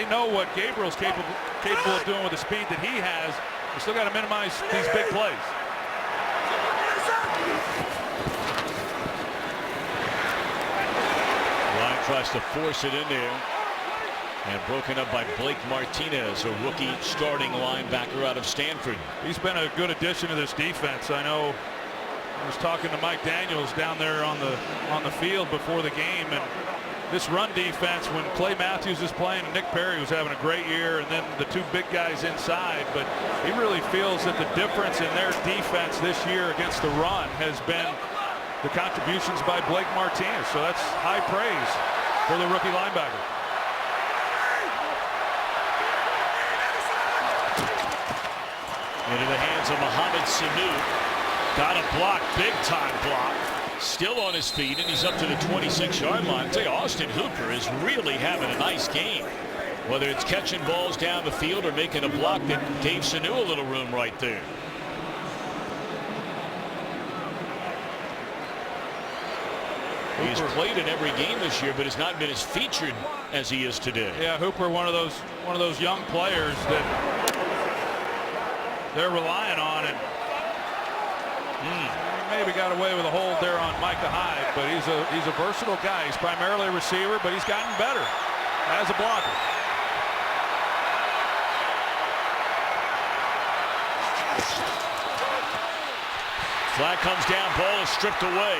[SPEAKER 3] know what Gabriel's capable of doing with the speed that he has. They still got to minimize these big plays.
[SPEAKER 2] Ryan tries to force it in there. And broken up by Blake Martinez, a rookie starting linebacker out of Stanford.
[SPEAKER 3] He's been a good addition to this defense. I know I was talking to Mike Daniels down there on the field before the game, and this run defense, when Clay Matthews is playing and Nick Perry was having a great year, and then the 2 big guys inside, but he really feels that the difference in their defense this year against the run has been the contributions by Blake Martinez. So that's high praise for the rookie linebacker.
[SPEAKER 2] Into the hands of Mohamed Sanu. Got a block, big time block. Still on his feet, and he's up to the 26-yard line. I tell you, Austin Hooper is really having a nice game. Whether it's catching balls down the field or making a block that gave Sanu a little room right there. He's played in every game this year, but has not been as featured as he is today.
[SPEAKER 3] Yeah, Hooper, one of those young players that they're relying on, and maybe got away with a hold there on Micah Hyde, but he's a versatile guy. He's primarily a receiver, but he's gotten better as a blocker.
[SPEAKER 2] Flag comes down, ball is stripped away.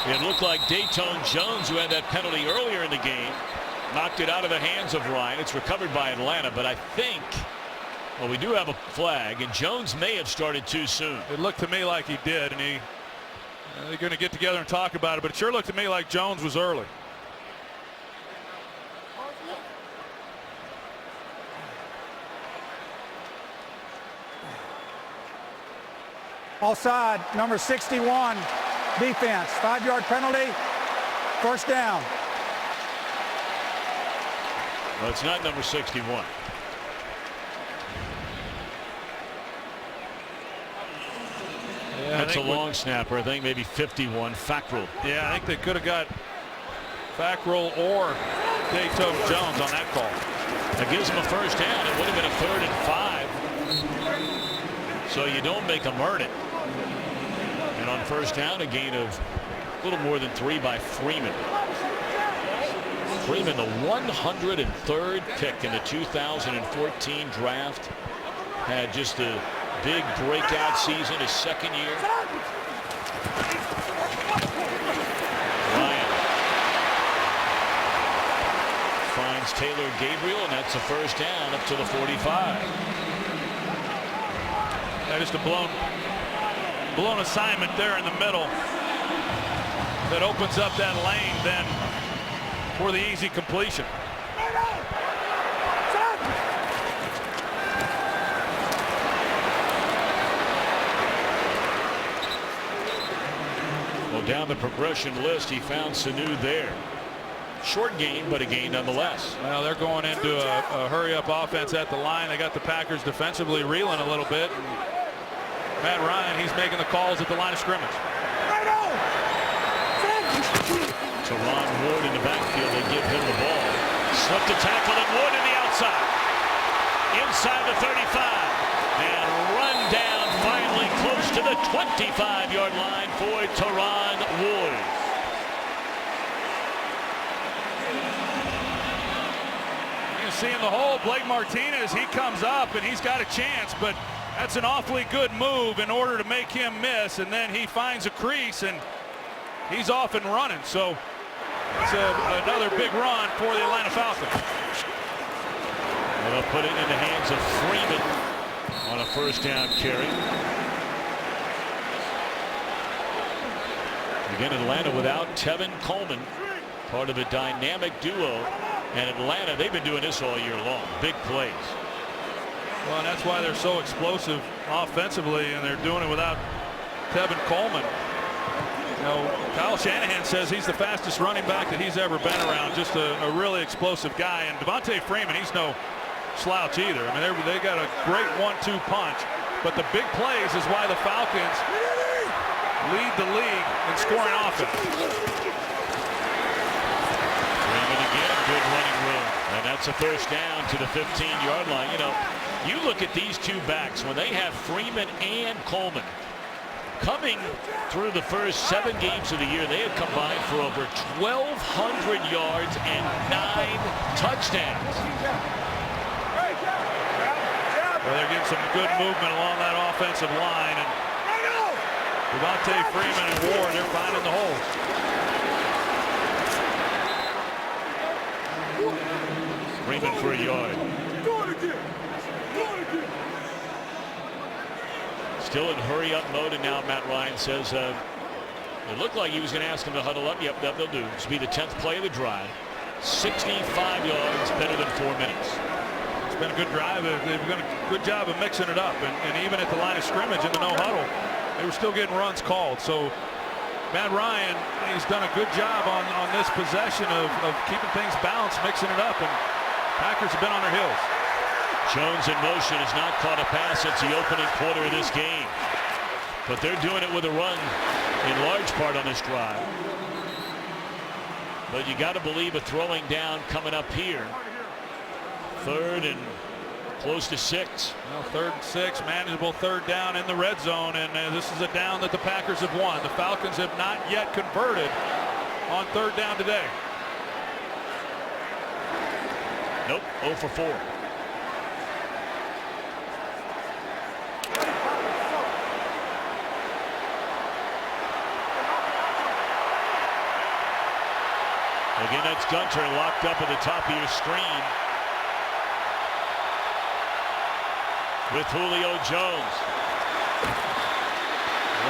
[SPEAKER 2] It looked like Dayton Jones, who had that penalty earlier in the game, knocked it out of the hands of Ryan. It's recovered by Atlanta, but I think, well, we do have a flag, and Jones may have started too soon.
[SPEAKER 3] It looked to me like he did, and they're going to get together and talk about it, but it sure looked to me like Jones was early.
[SPEAKER 4] Offside, number 61, defense. 5-yard penalty, 1st down.
[SPEAKER 2] Well, it's not number 61.
[SPEAKER 3] Yeah,
[SPEAKER 2] that's a long snapper. I think maybe 51, Fackrell.
[SPEAKER 3] Yeah, I think they could have got Fackrell or Dayton Jones on that call.
[SPEAKER 2] That gives them a 1st down. It would have been a 3rd and 5. So you don't make them earn it. And on 1st down, a gain of a little more than 3 by Freeman. Freeman, the 103rd pick in the 2014 draft, had just a big breakout season his 2nd year. Ryan finds Taylor Gabriel, and that's a 1st down up to the 45.
[SPEAKER 3] Just a blown assignment there in the middle that opens up that lane then for the easy completion.
[SPEAKER 2] Well, down the progression list, he found Sanu there. Short gain, but a gain nonetheless.
[SPEAKER 3] Well, they're going into a hurry-up offense at the line. They got the Packers defensively reeling a little bit. And Matt Ryan, he's making the calls at the line of scrimmage.
[SPEAKER 2] Teron Ward in the backfield. They give him the ball. Slipped a tackle and Ward in the outside. Inside the 35. And run down finally close to the 25-yard line for Teron Ward.
[SPEAKER 3] See in the hole, Blake Martinez, he comes up and he's got a chance, but that's an awfully good move in order to make him miss, and then he finds a crease and he's off and running. So it's another big run for the Atlanta Falcons.
[SPEAKER 2] Well, they'll put it in the hands of Freeman on a first down carry. Again, Atlanta without Tevin Coleman, part of a dynamic duo. And Atlanta, they've been doing this all year long. Big plays.
[SPEAKER 3] Well, and that's why they're so explosive offensively, and they're doing it without Tevin Coleman. You know, Kyle Shanahan says he's the fastest running back that he's ever been around. Just a really explosive guy. And Devontae Freeman, he's no slouch either. I mean, they got a great 1-2 punch. But the big plays is why the Falcons lead the league in scoring offense.
[SPEAKER 2] Good running room, and that's a first down to the 15-yard line. You know, you look at these two backs when they have Freeman and Coleman coming through the first 7 games of the year. They have combined for over 1,200 yards and 9 touchdowns.
[SPEAKER 3] Well, they're getting some good movement along that offensive line, and Devontae Freeman and Ward, they're finding the holes.
[SPEAKER 2] Freeman for a yard. Still in hurry-up mode, and now Matt Ryan says it looked like he was going to ask him to huddle up. Yep, they'll do. This will be the 10th play of the drive. 65 yards, better than 4 minutes.
[SPEAKER 3] It's been a good drive. They've done a good job of mixing it up, and even at the line of scrimmage in the no huddle, they were still getting runs called. So Matt Ryan, he's done a good job on this possession of keeping things balanced, mixing it up, and Packers have been on their heels.
[SPEAKER 2] Jones in motion has not caught a pass since the opening quarter of this game. But they're doing it with a run in large part on this drive. But you got to believe a throwing down coming up here. 3rd and close to 6.
[SPEAKER 3] Well, 3rd and 6, manageable 3rd down in the red zone, and this is a down that the Packers have won. The Falcons have not yet converted on 3rd down today.
[SPEAKER 2] Nope, 0 for 4. Again, that's Gunter locked up at the top of your screen with Julio Jones.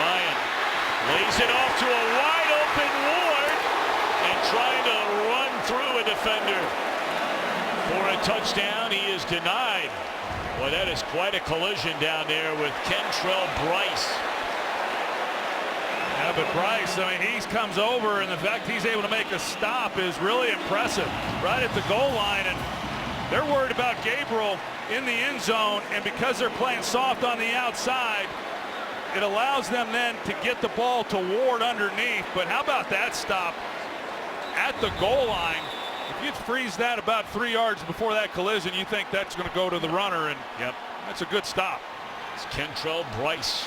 [SPEAKER 2] Ryan lays it off to a wide open Ward and trying to run through a defender for a touchdown. He is denied. Boy, that is quite a collision down there with Kentrell Bryce.
[SPEAKER 3] Yeah, but Bryce, I mean, he comes over, and the fact he's able to make a stop is really impressive right at the goal line. And they're worried about Gabriel in the end zone, and because they're playing soft on the outside, it allows them then to get the ball to Ward underneath. But how about that stop at the goal line? If you freeze that about 3 yards before that collision, you think that's going to go to the runner, and
[SPEAKER 2] yep,
[SPEAKER 3] that's a good stop.
[SPEAKER 2] It's Kentrell Bryce.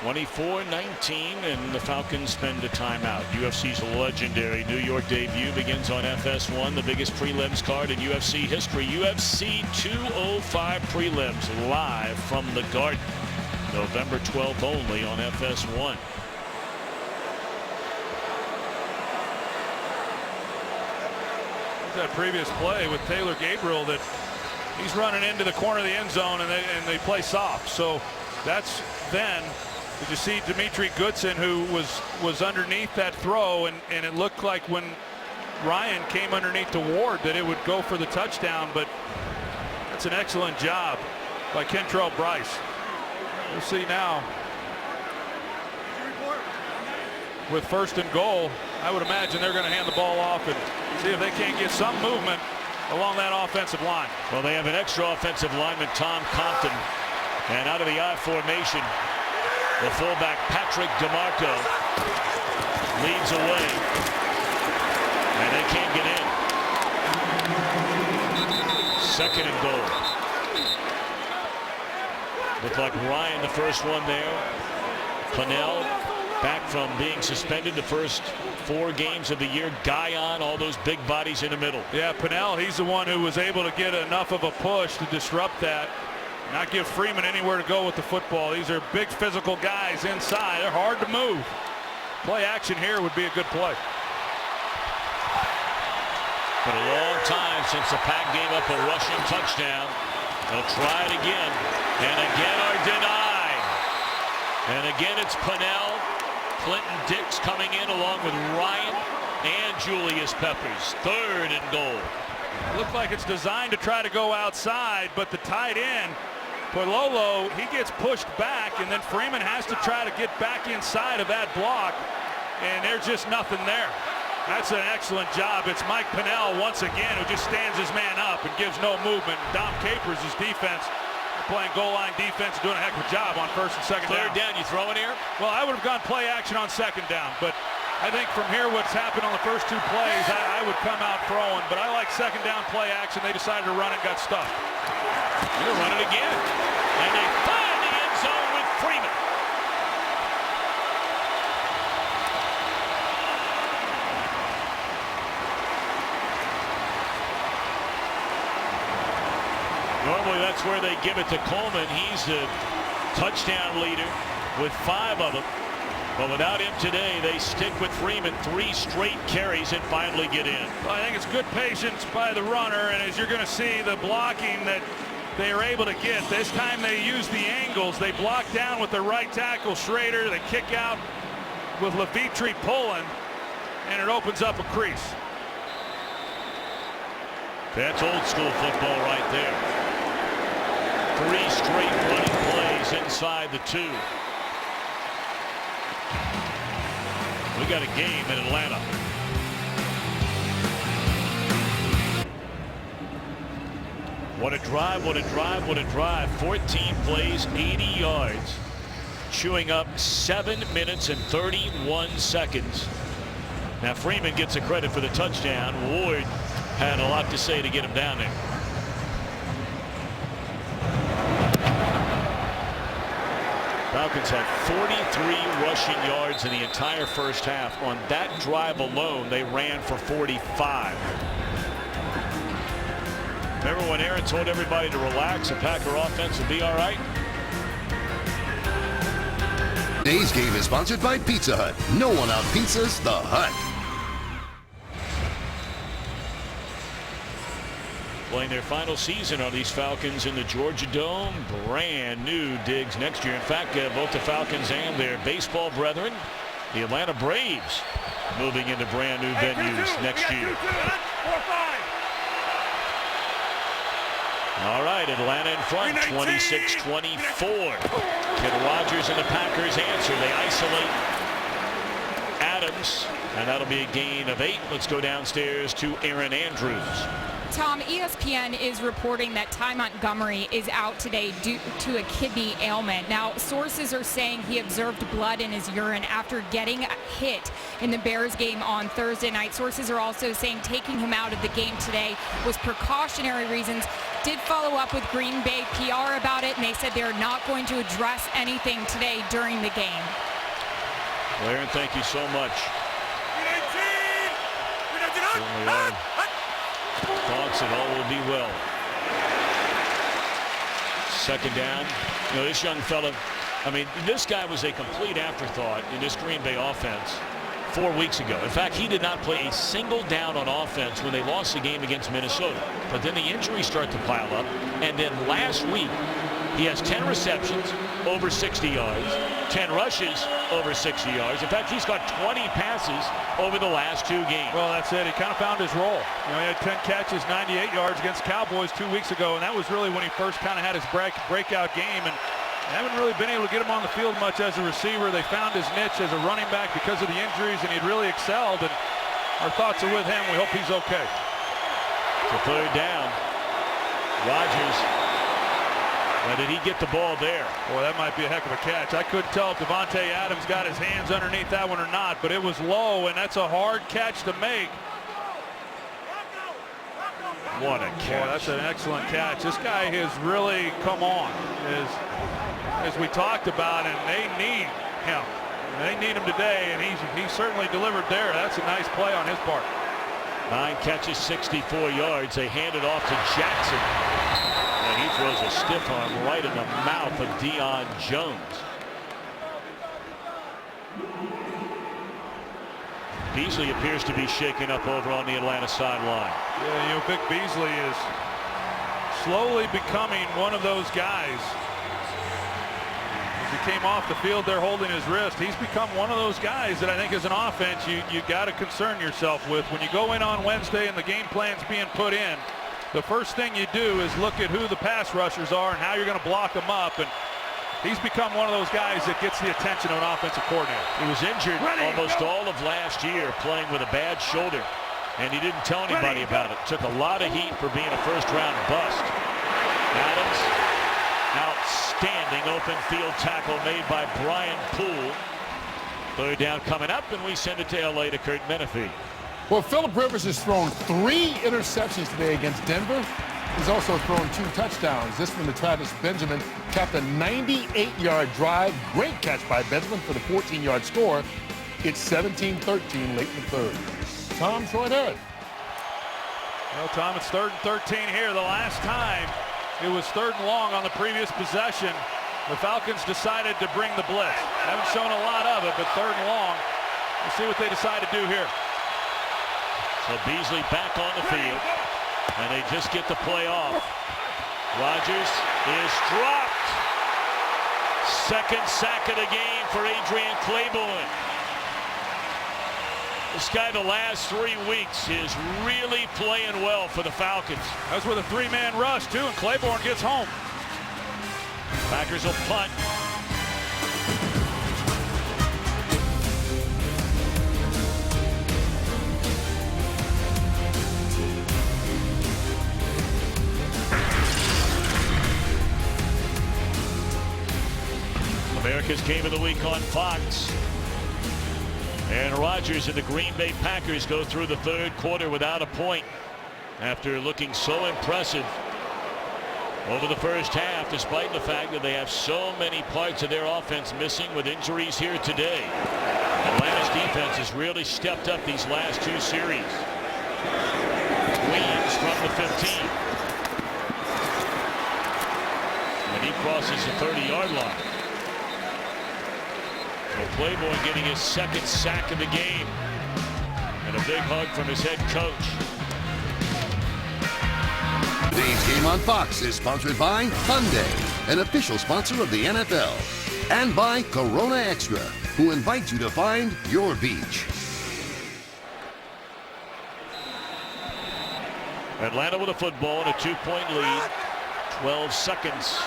[SPEAKER 2] 24-19, and the Falcons spend a timeout. UFC's legendary New York debut begins on FS1, the biggest prelims card in UFC history. UFC 205 prelims live from the Garden, November 12th only on FS1.
[SPEAKER 3] That previous play with Taylor Gabriel, that he's running into the corner of the end zone, and they play soft. So that's then. Did you see Dimitri Goodson, who was underneath that throw, and it looked like when Ryan came underneath to Ward that it would go for the touchdown, but that's an excellent job by Kentrell Bryce. We'll see now. With 1st and goal, I would imagine they're going to hand the ball off and see if they can't get some movement along that offensive line.
[SPEAKER 2] Well, they have an extra offensive lineman, Tom Compton. And out of the I formation, the fullback, Patrick DeMarco, leads away. And they can't get in. 2nd and goal. Looked like Ryan, the first one there. Pennell, back from being suspended the first 4 games of the year. Guyon, all those big bodies in the middle.
[SPEAKER 3] Yeah, Pennell, he's the one who was able to get enough of a push to disrupt that. Not give Freeman anywhere to go with the football. These are big physical guys inside. They're hard to move. Play action here would be a good play.
[SPEAKER 2] Been a long time since the Pack gave up a rushing touchdown. They'll try it again. And again are denied. And again it's Pennell. Clinton Dix coming in along with Ryan and Julius Peppers. 3rd and goal.
[SPEAKER 3] Looked like it's designed to try to go outside, but the tight end, Pololo, he gets pushed back, and then Freeman has to try to get back inside of that block, and there's just nothing there. That's an excellent job. It's Mike Pennell once again who just stands his man up and gives no movement. Dom Capers' defense, playing goal line defense, doing a heck of a job on 1st and 2nd down.
[SPEAKER 2] 3rd down, you throwing here?
[SPEAKER 3] Well, I would have gone play action on 2nd down, but I think from here what's happened on the first 2 plays, I would come out throwing, but I like 2nd down play action. They decided to run and got stuffed.
[SPEAKER 2] They're gonna run it again. And they find the end zone with Freeman. Normally that's where they give it to Coleman. He's the touchdown leader with 5 of them. But without him today, they stick with Freeman. 3 straight carries and finally get in.
[SPEAKER 3] Well, I think it's good patience by the runner, and as you're going to see, the blocking that they are able to get. This time they use the angles. They block down with the right tackle, Schrader. They kick out with Levitri pulling, and it opens up a crease.
[SPEAKER 2] That's old school football right there. 3 straight running plays inside the 2. We got a game in Atlanta. What a drive, what a drive, what a drive. 14 plays, 80 yards. Chewing up 7 minutes and 31 seconds. Now Freeman gets the credit for the touchdown. Ward had a lot to say to get him down there. Falcons had 43 rushing yards in the entire first half. On that drive alone, they ran for 45. Remember when Aaron told everybody to relax, the Packer offense would be all right?
[SPEAKER 5] Today's game is sponsored by Pizza Hut. No one out-pizzas the Hut.
[SPEAKER 2] Playing their final season are these Falcons in the Georgia Dome. Brand new digs next year. In fact, both the Falcons and their baseball brethren, the Atlanta Braves, moving into brand new venues next year. All right, Atlanta in front, 26-24. Kid Rogers and the Packers answer. They isolate Adams, and that'll be a gain of 8. Let's go downstairs to Aaron Andrews.
[SPEAKER 1] Tom, ESPN is reporting that Ty Montgomery is out today due to a kidney ailment. Now, sources are saying he observed blood in his urine after getting hit in the Bears game on Thursday night. Sources are also saying taking him out of the game today was precautionary reasons. Did follow up with Green Bay PR about it, and they said they're not going to address anything today during the game.
[SPEAKER 2] Well, Aaron, thank you so much. Thoughts that all will be well. 2nd down. You know, this young fella, I mean, this guy was a complete afterthought in this Green Bay offense 4 weeks ago. In fact, he did not play a single down on offense when they lost the game against Minnesota. But then the injuries start to pile up. And then last week, he has 10 receptions, over 60 yards, 10 rushes, over 60 yards. In fact, he's got 20 passes over the last 2 games.
[SPEAKER 3] Well, that's it. He kind of found his role. You know, he had 10 catches, 98 yards against Cowboys 2 weeks ago, and that was really when he first kind of had his breakout game. And Haven't really been able to get him on the field much as a receiver. They found his niche as a running back because of the injuries, and he'd really excelled. And our thoughts are with him. We hope he's okay.
[SPEAKER 2] So third down. Rodgers. Now, did he get the ball there?
[SPEAKER 3] Boy, that might be a heck of a catch. I couldn't tell if Devontae Adams got his hands underneath that one or not, but it was low, and that's a hard catch to make.
[SPEAKER 2] What a catch.
[SPEAKER 3] Boy, that's an excellent catch. This guy has really come on, as we talked about, and they need him. They need him today, and he certainly delivered there. That's a nice play on his part.
[SPEAKER 2] 9 catches, 64 yards. They hand it off to Jackson. And he throws a stiff arm right in the mouth of Deion Jones. Beasley appears to be shaken up over on the Atlanta sideline.
[SPEAKER 3] Yeah, you know, Vic Beasley is slowly becoming one of those guys. As he came off the field there holding his wrist, he's become one of those guys that I think as an offense you got to concern yourself with. When you go in on Wednesday and the game plan's being put in, the first thing you do is look at who the pass rushers are and how you're going to block them up. And he's become one of those guys that gets the attention of an offensive coordinator.
[SPEAKER 2] He was injured almost all of last year playing with a bad shoulder, and he didn't tell anybody about it. Took a lot of heat for being a first-round bust. Adams, outstanding open field tackle made by Brian Poole. Third down coming up, and we send it to L.A. to Kurt Menefee.
[SPEAKER 8] Well, Phillip Rivers has thrown 3 interceptions today against Denver. He's also thrown 2 touchdowns. This one to Travis Benjamin capped a 98-yard drive. Great catch by Benjamin for the 14-yard score. It's 17-13 late in the third. Tom, Troy Aaron.
[SPEAKER 3] Well, Tom, it's 3rd and 13 here. The last time it was 3rd and long on the previous possession. The Falcons decided to bring the blitz. Haven't shown a lot of it, but 3rd and long. We'll see what they decide to do here.
[SPEAKER 2] So Beasley back on the field, and they just get the play off. Rodgers is dropped. 2nd sack of the game for Adrian Claiborne. This guy the last 3 weeks is really playing well for the Falcons.
[SPEAKER 3] That's with a 3-man rush, too, and Claiborne gets home.
[SPEAKER 2] Packers will punt. America's Game of the Week on Fox. And Rodgers and the Green Bay Packers go through the 3rd quarter without a point after looking so impressive over the first half, despite the fact that they have so many parts of their offense missing with injuries here today. Atlanta's defense has really stepped up these last 2 series. Williams from the 15. And he crosses the 30-yard line. Claiborne getting his 2nd sack of the game, and a big hug from his head coach.
[SPEAKER 5] Today's Game on Fox is sponsored by Hyundai, an official sponsor of the NFL, and by Corona Extra, who invites you to find your beach.
[SPEAKER 2] Atlanta with a football and a 2-point lead. 12 seconds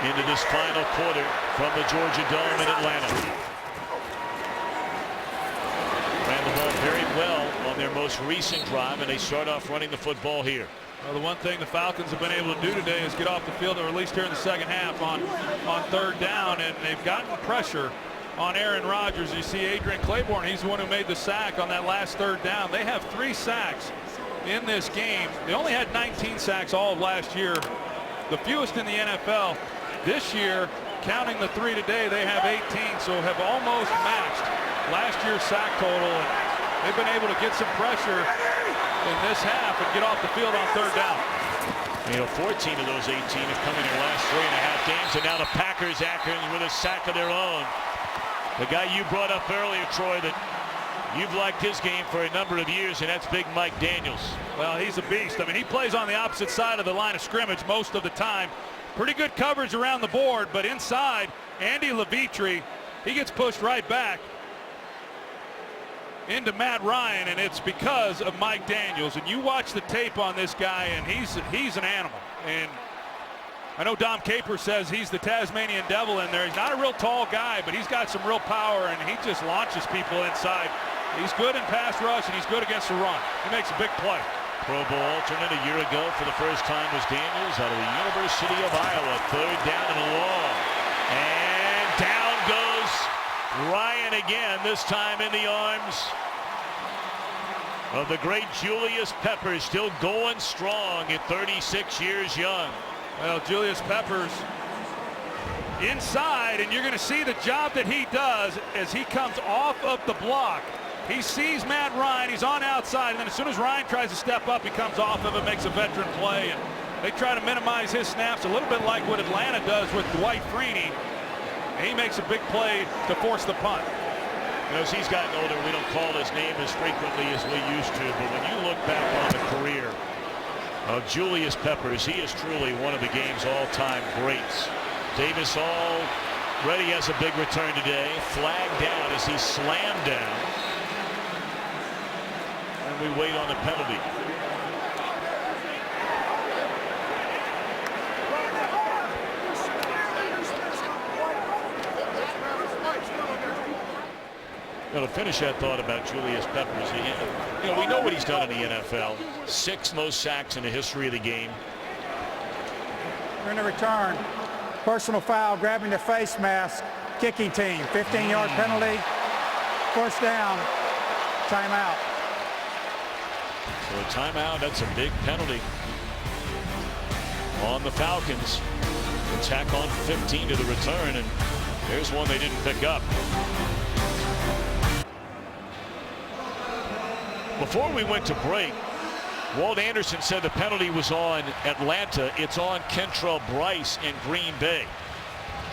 [SPEAKER 2] into this final quarter from the Georgia Dome in Atlanta. Ran the ball very well on their most recent drive, and they start off running the football here.
[SPEAKER 3] Well, the one thing the Falcons have been able to do today is get off the field, or at least here in the second half, on 3rd down, and they've gotten pressure on Aaron Rodgers. You see Adrian Claiborne, he's the one who made the sack on that last 3rd down. They have 3 sacks in this game. They only had 19 sacks all of last year, the fewest in the NFL. This year, counting the 3 today, they have 18, so have almost matched last year's sack total. And they've been able to get some pressure in this half and get off the field on 3rd down.
[SPEAKER 2] You know, 14 of those 18 have come in their last 3.5 games, and now the Packers acting with a sack of their own. The guy you brought up earlier, Troy, that you've liked his game for a number of years, and that's big Mike Daniels.
[SPEAKER 3] Well, he's a beast. I mean, he plays on the opposite side of the line of scrimmage most of the time. Pretty good coverage around the board, but inside, Andy Levitre, he gets pushed right back into Matt Ryan, and it's because of Mike Daniels. And you watch the tape on this guy, and he's an animal. And I know Dom Capers says he's the Tasmanian devil in there. He's not a real tall guy, but he's got some real power, and he just launches people inside. He's good in pass rush, and he's good against the run. He makes a big play.
[SPEAKER 2] Pro Bowl alternate a year ago for the first time was Daniels out of the University of Iowa. Third down and long. And down goes Ryan again, this time in the arms of the great Julius Peppers, still going strong at 36 years young.
[SPEAKER 3] Well, Julius Peppers inside, and you're going to see the job that he does as he comes off of the block. He sees Matt Ryan, he's on outside, and then as soon as Ryan tries to step up, he comes off of it, makes a veteran play, and they try to minimize his snaps, a little bit like what Atlanta does with Dwight Freeney. He makes a big play to force the punt.
[SPEAKER 2] You know, as he's gotten older, we don't call his name as frequently as we used to, but when you look back on the career of Julius Peppers, he is truly one of the game's all-time greats. Davis already has a big return today. Flag down as he slammed down. And we wait on the penalty. Now to finish that thought about Julius Peppers, you know, we know what he's done in the NFL. 6 most sacks in the history of the game.
[SPEAKER 4] We're in the return. Personal foul, grabbing the face mask, kicking team. 15-yard penalty. First down. Timeout.
[SPEAKER 2] So a timeout, that's a big penalty on the Falcons. They tack on 15 to the return, and there's one they didn't pick up. Before we went to break, Walt Anderson said the penalty was on Atlanta. It's on Kentrell Bryce in Green Bay.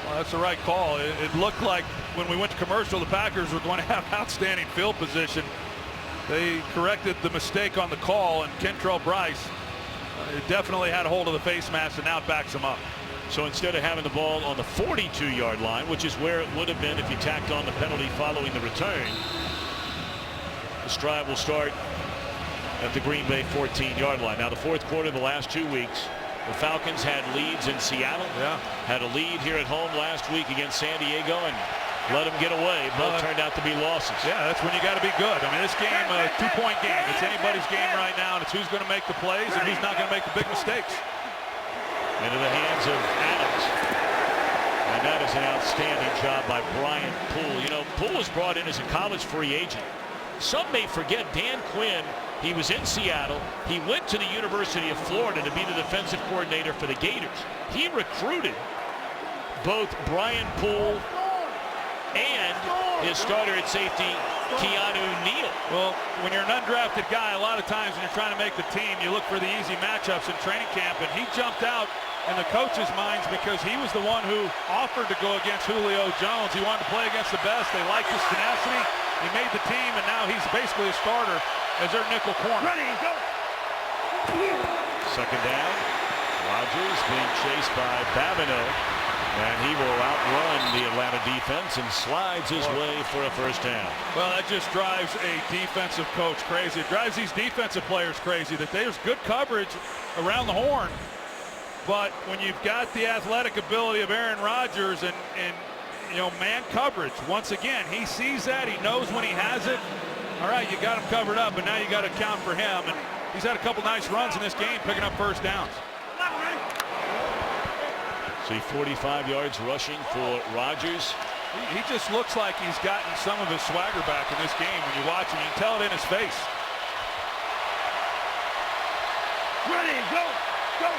[SPEAKER 3] Well, that's the right call. It looked like when we went to commercial, the Packers were going to have outstanding field position. They corrected the mistake on the call, and Kentrell Bryce definitely had a hold of the face mask, and now it backs him up.
[SPEAKER 2] So instead of having the ball on the 42-yard line, which is where it would have been if you tacked on the penalty following the return, the stride will start at the Green Bay 14-yard line. Now the fourth quarter of the last 2 weeks, the Falcons had leads in Seattle, had a lead here at home last week against San Diego, and let them get away. Both turned out to be losses.
[SPEAKER 3] Yeah, that's when you got to be good. I mean, this game, a 2-point game. It's anybody's game right now, and it's who's going to make the plays and who's not going to make the big mistakes.
[SPEAKER 2] Into the hands of Adams. And that is an outstanding job by Brian Poole. You know, Poole was brought in as a college free agent. Some may forget Dan Quinn. He was in Seattle. He went to the University of Florida to be the defensive coordinator for the Gators. He recruited both Brian Poole and his starter at safety, Keanu Neal.
[SPEAKER 3] Well, when you're an undrafted guy, a lot of times when you're trying to make the team, you look for the easy matchups in training camp, and he jumped out in the coaches' minds because he was the one who offered to go against Julio Jones. He wanted to play against the best. They liked his tenacity. He made the team, and now he's basically a starter as their nickel corner.
[SPEAKER 7] Ready, go.
[SPEAKER 2] Second down. Rodgers being chased by Babineau, and he will outrun the Atlanta defense and slides his way for a first down.
[SPEAKER 3] Well, that just drives a defensive coach crazy. It drives these defensive players crazy that there's good coverage around the horn, but when you've got the athletic ability of Aaron Rodgers and you know, man coverage, once again, he sees that, he knows when he has it. All right, you got him covered up, and now you got to account for him. And he's had a couple nice runs in this game, picking up first downs.
[SPEAKER 2] See 45 yards rushing for Rodgers.
[SPEAKER 3] He just looks like he's gotten some of his swagger back in this game. When you watch him, you can tell it in his face.
[SPEAKER 7] Ready, go, go.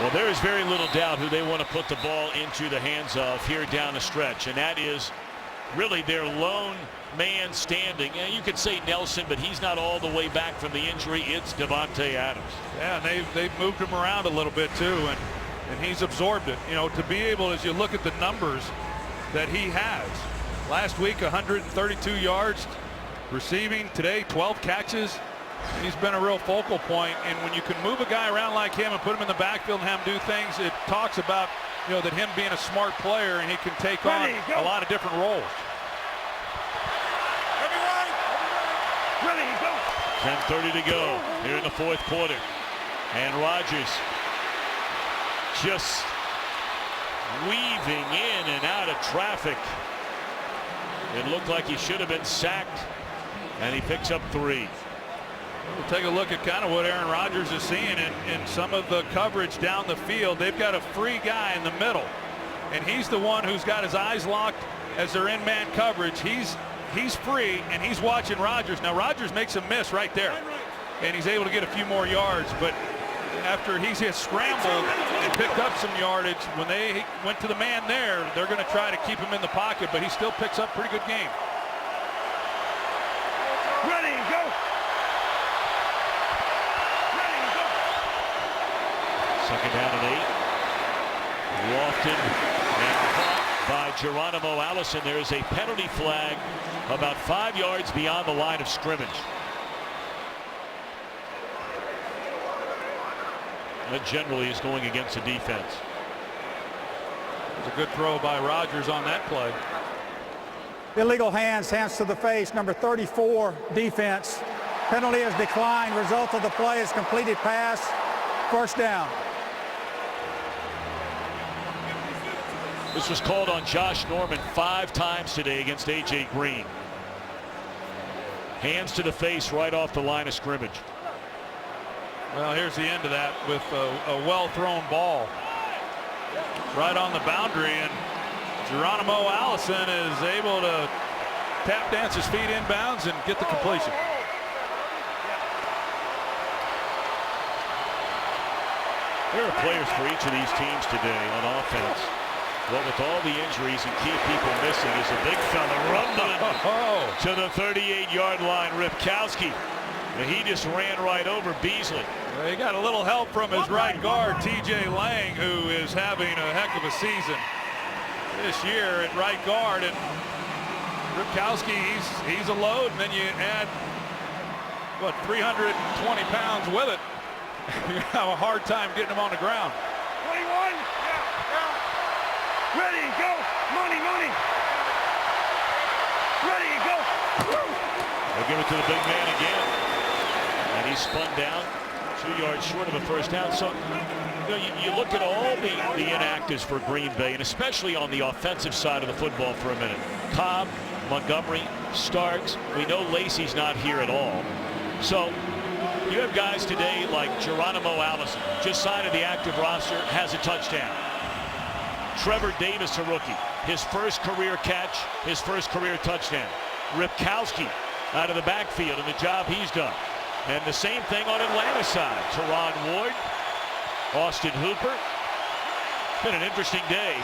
[SPEAKER 2] Well, there is very little doubt who they want to put the ball into the hands of here down the stretch, and that is really their lone man standing. And you could say Nelson, but he's not all the way back from the injury. It's Davante Adams.
[SPEAKER 3] Yeah, and they've moved him around a little bit too, and he's absorbed it. You know, to be able, as you look at the numbers that he has, last week 132 yards receiving, today 12 catches. He's been a real focal point, and when you can move a guy around like him and put him in the backfield and have him do things, it talks about, you know, that him being a smart player and he can take on a lot of different roles.
[SPEAKER 7] Ready, go.
[SPEAKER 2] 10:30 to go here in the fourth quarter. And Rodgers just weaving in and out of traffic. It looked like he should have been sacked, and he picks up 3.
[SPEAKER 3] We'll take a look at kind of what Aaron Rodgers is seeing in some of the coverage down the field. They've got a free guy in the middle, and he's the one who's got his eyes locked as they're in man coverage. He's free, and he's watching Rodgers. Now Rodgers makes a miss right there, and he's able to get a few more yards. But after he's scrambled and picked up some yardage, when they went to the man there, they're going to try to keep him in the pocket, but he still picks up a pretty good game.
[SPEAKER 7] Ready, go. Ready, go.
[SPEAKER 2] Second down and 8. Lofton and caught by Geronimo Allison. There is a penalty flag about 5 yards beyond the line of scrimmage. That generally is going against the defense.
[SPEAKER 3] It's a good throw by Rodgers on that play.
[SPEAKER 4] Illegal hands to the face, number 34, defense. Penalty is declined. Result of the play is completed pass. First down.
[SPEAKER 2] This was called on Josh Norman 5 times today against A.J. Green. Hands to the face right off the line of scrimmage.
[SPEAKER 3] Well, here's the end of that with a well-thrown ball right on the boundary, and Geronimo Allison is able to tap dance his feet inbounds and get the completion.
[SPEAKER 2] There are players for each of these teams today on offense. Well, with all the injuries and key people missing, is a big fella rumbling to the 38-yard line. Ripkowski. He just ran right over Beasley.
[SPEAKER 3] Well, he got a little help from his right guard, T.J. Lang, who is having a heck of a season this year at right guard. And Ripkowski, he's a load, and then you add, what, 320 pounds with it. You have a hard time getting him on the ground.
[SPEAKER 7] 21. Ready, go. Money, money. Ready, go.
[SPEAKER 2] They'll give it to the big man again. And he's spun down 2 yards short of a first down. So you look at all the inactives for Green Bay, and especially on the offensive side of the football for a minute. Cobb, Montgomery, Starks. We know Lacey's not here at all. So you have guys today like Geronimo Allison, just signed to the active roster, has a touchdown. Trevor Davis, a rookie, his first career catch, his first career touchdown. Ripkowski out of the backfield and the job he's done. And the same thing on Atlanta's side. Teron Ward, Austin Hooper. It's been an interesting day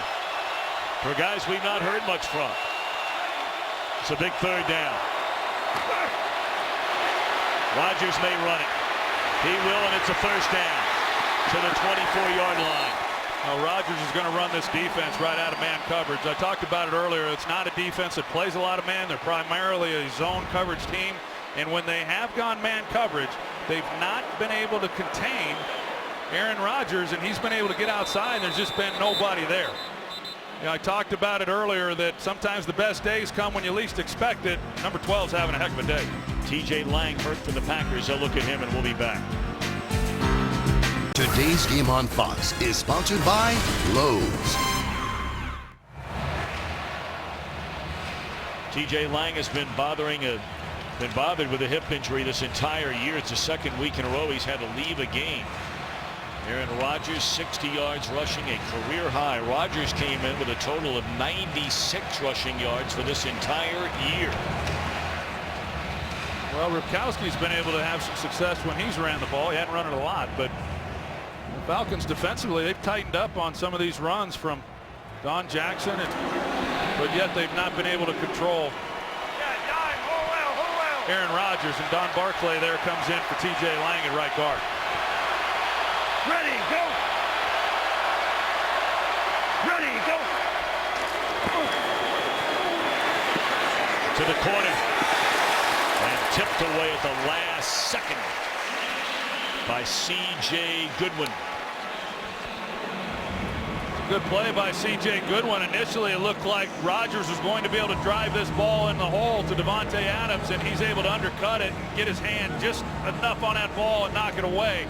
[SPEAKER 2] for guys we've not heard much from. It's a big third down. Rodgers may run it. He will, and it's a first down to the 24-yard line.
[SPEAKER 3] Well, Rodgers is going to run this defense right out of man coverage. I talked about it earlier. It's not a defense that plays a lot of man. They're primarily a zone coverage team. And when they have gone man coverage, they've not been able to contain Aaron Rodgers, and he's been able to get outside, and there's just been nobody there. You know, I talked about it earlier that sometimes the best days come when you least expect it. Number 12's having a heck of a day.
[SPEAKER 2] T.J. Lang hurt for the Packers. They'll look at him, and we'll be back.
[SPEAKER 5] Today's game on Fox is sponsored by Lowe's.
[SPEAKER 2] T.J. Lang has been bothered with a hip injury this entire year. It's the second week in a row he's had to leave a game. Aaron Rodgers, 60 yards rushing, a career high. Rodgers came in with a total of 96 rushing yards for this entire year.
[SPEAKER 3] Well, Ripkowski's been able to have some success when he's ran the ball. He hadn't run it a lot, but the Falcons defensively, they've tightened up on some of these runs from Don Jackson, but yet they've not been able to control Aaron Rodgers. And Don Barclay there comes in for T.J. Lang at right guard.
[SPEAKER 7] Ready, go. Ready, go.
[SPEAKER 2] To the corner. And tipped away at the last second by C.J. Goodwin.
[SPEAKER 3] Good play by C.J. Goodwin. Initially, it looked like Rodgers was going to be able to drive this ball in the hole to Devontae Adams, and he's able to undercut it and get his hand just enough on that ball and knock it away.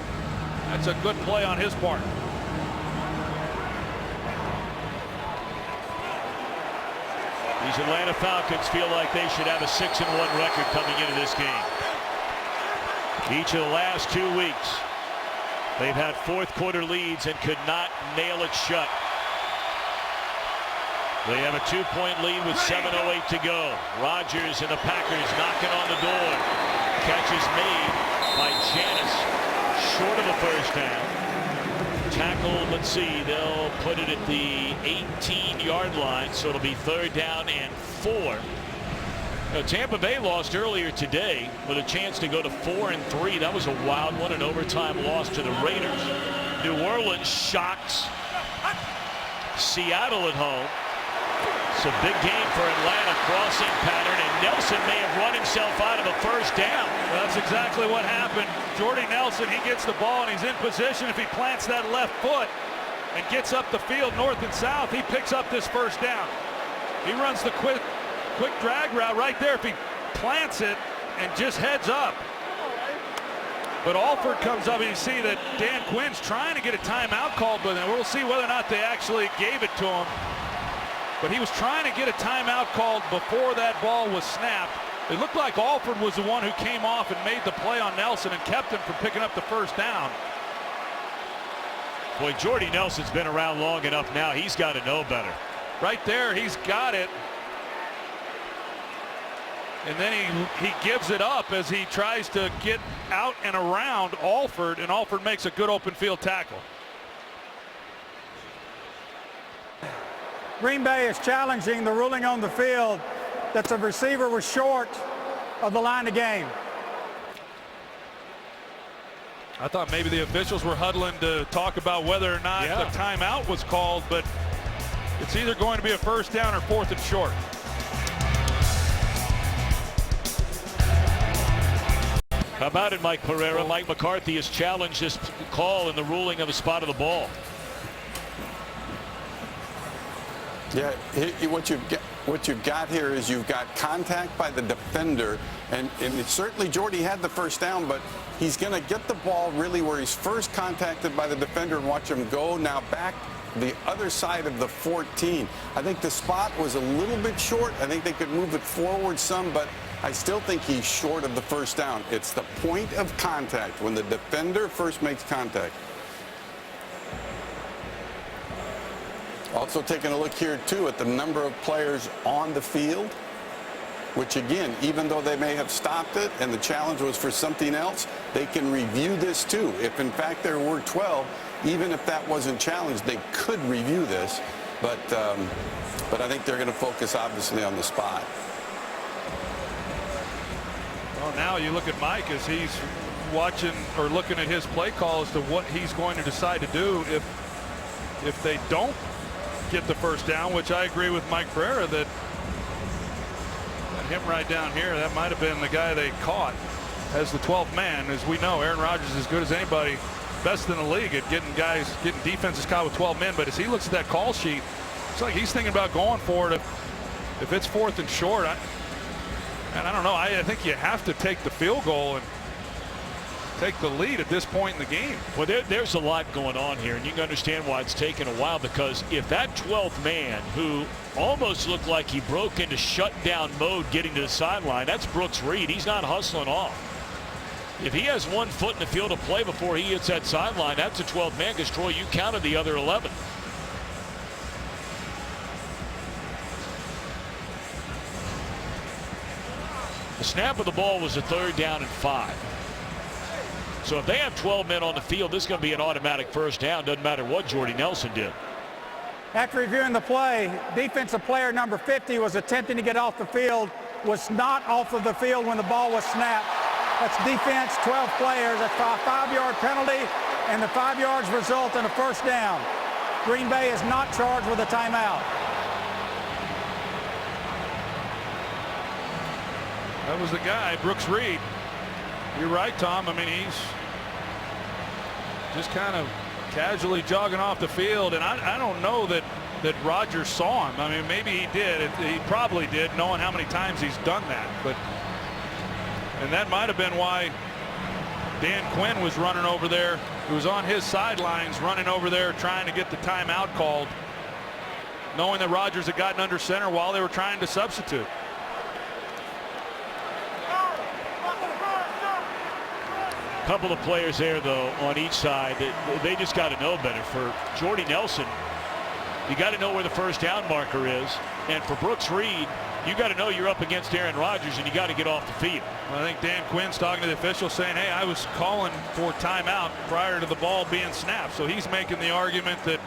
[SPEAKER 3] That's a good play on his part.
[SPEAKER 2] These Atlanta Falcons feel like they should have a 6-1 record coming into this game. Each of the last 2 weeks, they've had fourth quarter leads and could not nail it shut. They have a 2-point lead with 7:08 to go. Rodgers and the Packers knocking on the door. Catch is made by Janis, short of a first down. Tackled, let's see, they'll put it at the 18-yard line, so it'll be 3rd down and 4. Now, Tampa Bay lost earlier today with a chance to go to 4-3. That was a wild one, an overtime loss to the Raiders. New Orleans shocks Seattle at home. It's a big game for Atlanta, crossing pattern, and Nelson may have run himself out of a first down.
[SPEAKER 3] Well, that's exactly what happened. Jordy Nelson, he gets the ball and he's in position. If he plants that left foot and gets up the field north and south, he picks up this first down. He runs the quick drag route right there if he plants it and just heads up. But Alford comes up, and you see that Dan Quinn's trying to get a timeout called, but we'll see whether or not they actually gave it to him. But he was trying to get a timeout called before that ball was snapped. It looked like Alford was the one who came off and made the play on Nelson and kept him from picking up the first down.
[SPEAKER 2] Boy, Jordy Nelson's been around long enough now. He's got to know better.
[SPEAKER 3] Right there, he's got it. And then he gives it up as he tries to get out and around Alford, and Alford makes a good open field tackle.
[SPEAKER 4] Green Bay is challenging the ruling on the field that the receiver was short of the line of game.
[SPEAKER 3] I thought maybe the officials were huddling to talk about whether or not the timeout was called, but it's either going to be a first down or 4th and short.
[SPEAKER 2] How about it, Mike Pereira? Mike McCarthy has challenged this call in the ruling of a spot of the ball.
[SPEAKER 9] Yeah, what you've got here is you've got contact by the defender, and it's certainly Jordy had the first down, but he's going to get the ball really where he's first contacted by the defender and watch him go now back the other side of the 14. I think the spot was a little bit short. I think they could move it forward some, but I still think he's short of the first down. It's the point of contact when the defender first makes contact. Also taking a look here, too, at the number of players on the field, which, again, even though they may have stopped it and the challenge was for something else, they can review this, too. If, in fact, there were 12, even if that wasn't challenged, they could review this. But I think they're going to focus, obviously, on the spot.
[SPEAKER 3] Well, now you look at Mike as he's watching or looking at his play call as to what he's going to decide to do if they don't get the first down, which I agree with Mike Pereira that him right down here, that might have been the guy they caught as the 12th man. As we know, Aaron Rodgers is as good as anybody, best in the league at getting defenses caught with 12 men. But as he looks at that call sheet, it's like he's thinking about going for it. If it's 4th and short, I don't know. I think you have to take the field goal and take the lead at this point in the game.
[SPEAKER 2] Well, there's a lot going on here, and you can understand why it's taken a while, because if that 12th man, who almost looked like he broke into shutdown mode getting to the sideline, that's Brooks Reed. He's not hustling off. If he has 1 foot in the field of play before he hits that sideline, that's a 12th man, because, Troy, you counted the other 11. The snap of the ball was a 3rd down and 5. So if they have 12 men on the field, this is going to be an automatic first down. Doesn't matter what Jordy Nelson did.
[SPEAKER 4] After reviewing the play, defensive player number 50 was attempting to get off the field, was not off of the field when the ball was snapped. That's defense, 12 players. That's a 5-yard penalty, and the 5 yards result in a first down. Green Bay is not charged with a timeout.
[SPEAKER 3] That was the guy, Brooks Reed. You're right, Tom. I mean, he's just kind of Casually jogging off the field, and I don't know that Rodgers saw him. I mean, maybe he did. He probably did, knowing how many times he's done that. And that might have been why Dan Quinn was running over there. He was on his sidelines running over there trying to get the timeout called, knowing that Rodgers had gotten under center while they were trying to substitute.
[SPEAKER 2] A couple of players there, though, on each side. They just got to know better. For Jordy Nelson, you got to know where the first down marker is. And for Brooks Reed, you got to know you're up against Aaron Rodgers and you got to get off the field.
[SPEAKER 3] I think Dan Quinn's talking to the official saying, hey, I was calling for timeout prior to the ball being snapped. So he's making the argument that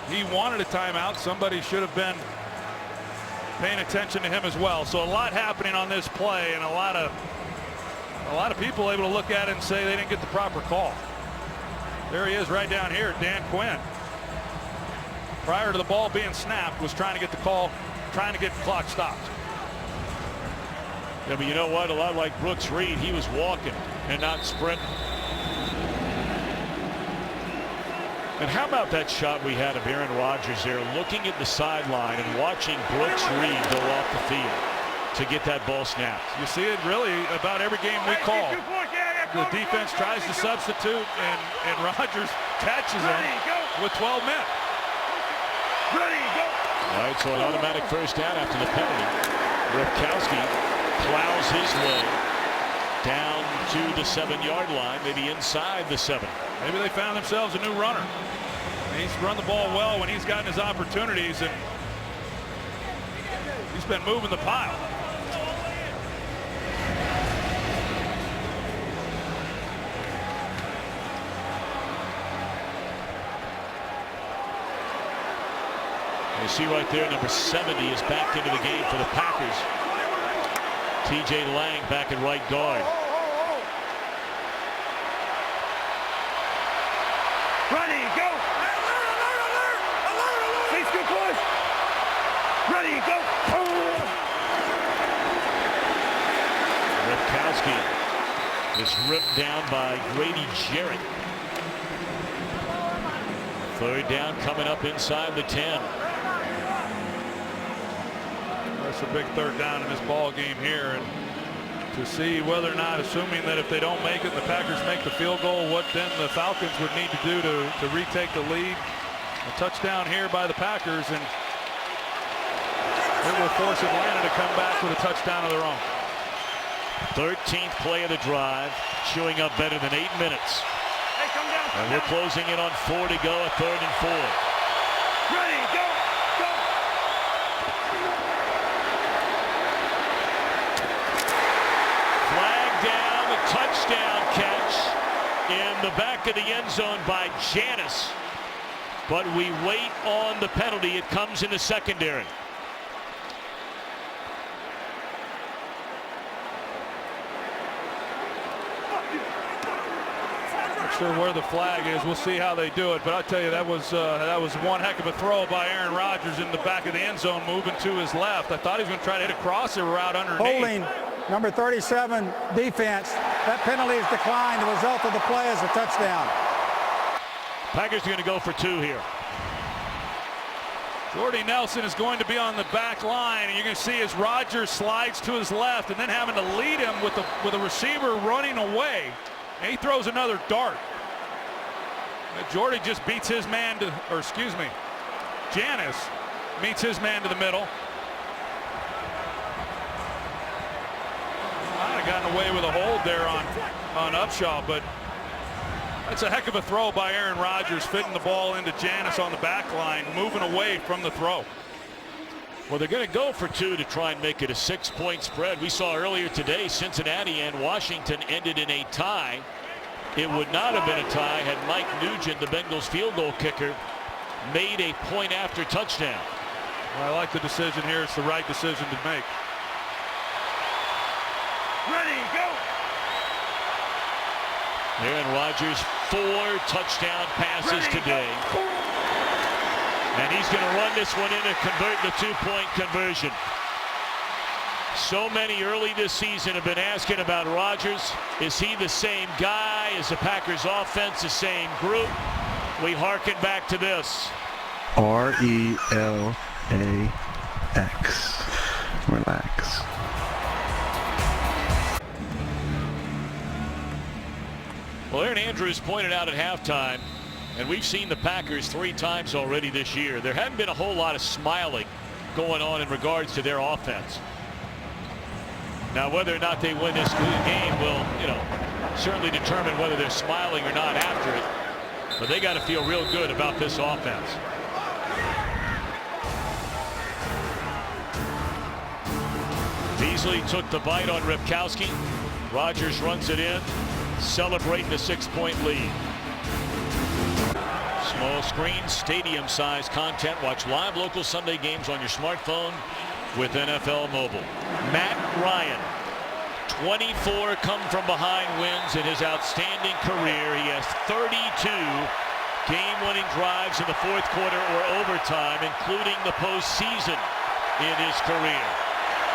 [SPEAKER 3] he wanted a timeout. Somebody should have been paying attention to him as well. So a lot happening on this play, and a lot of people able to look at it and say they didn't get the proper call. There he is right down here, Dan Quinn. Prior to the ball being snapped, was trying to get the call, trying to get the clock stopped.
[SPEAKER 2] Yeah, but you know what? A lot like Brooks Reed, he was walking and not sprinting. And how about that shot we had of Aaron Rodgers there, looking at the sideline and watching Brooks Reed go off the field to get that ball snapped.
[SPEAKER 3] You see it really about every game we call. The defense tries to substitute, and Rodgers catches him with 12 men.
[SPEAKER 7] Ready, go.
[SPEAKER 2] All right, so an automatic first down after the penalty. Ripkowski plows his way down to the 7-yard line, maybe inside the 7.
[SPEAKER 3] Maybe they found themselves a new runner. He's run the ball well when he's gotten his opportunities, and he's been moving the pile.
[SPEAKER 2] You see right there, number 70 is back into the game for the Packers. TJ Lang back at right guard.
[SPEAKER 7] Ready, go. Face good push. Ready, go.
[SPEAKER 2] Ripkowski is ripped down by Grady Jarrett. Third down coming up inside the 10.
[SPEAKER 3] That's a big third down in this ball game here, and to see whether or not, assuming that if they don't make it, the Packers make the field goal, what then the Falcons would need to do to retake the lead. A touchdown here by the Packers, and it will force Atlanta to come back with a touchdown of their own.
[SPEAKER 2] 13th play of the drive, chewing up better than 8 minutes.
[SPEAKER 7] Hey, come down.
[SPEAKER 2] And we're closing in on 4 to go, a 3rd and 4.
[SPEAKER 7] Ready, go. Go.
[SPEAKER 2] Flag down, a touchdown catch in the back of the end zone by Janis. But we wait on the penalty. It comes in the secondary.
[SPEAKER 3] Sure where the flag is. We'll see how they do it, but I'll tell you, that was one heck of a throw by Aaron Rodgers in the back of the end zone, moving to his left. I thought he was going to try to hit a crosser route underneath.
[SPEAKER 4] Holding number 37 defense. That penalty is declined. The result of the play is a touchdown.
[SPEAKER 2] Packers are going to go for 2 here.
[SPEAKER 3] Jordy Nelson is going to be on the back line, and you're going to see as Rodgers slides to his left and then having to lead him with a receiver running away. And he throws another dart. Jordy just beats his man to, or excuse me, Janis meets his man to the middle. Might have gotten away with a hold there on Upshaw, but that's a heck of a throw by Aaron Rodgers, fitting the ball into Janis on the back line, moving away from the throw.
[SPEAKER 2] Well, they're going to go for 2 to try and make it a 6-point spread. We saw earlier today Cincinnati and Washington ended in a tie. It would not have been a tie had Mike Nugent, the Bengals field goal kicker, made a point after touchdown.
[SPEAKER 3] Well, I like the decision here. It's the right decision to make.
[SPEAKER 7] Ready, go.
[SPEAKER 2] Aaron Rodgers, 4 touchdown passes today. And he's going to run this one in and convert the 2-point conversion. So many early this season have been asking about Rodgers. Is he the same guy? Is the Packers offense the same group? We harken back to this.
[SPEAKER 10] RELAX. Relax.
[SPEAKER 2] Well, Aaron Andrews pointed out at halftime, and we've seen the Packers 3 times already this year. There hadn't been a whole lot of smiling going on in regards to their offense. Now, whether or not they win this game will, certainly determine whether they're smiling or not after it. But they got to feel real good about this offense. Beasley took the bite on Ripkowski. Rodgers runs it in, celebrating the 6-point lead. Small screen, stadium-sized content. Watch live local Sunday games on your smartphone with NFL Mobile. Matt Ryan, 24 come from behind wins in his outstanding career. He has 32 game-winning drives in the fourth quarter or overtime, including the postseason in his career.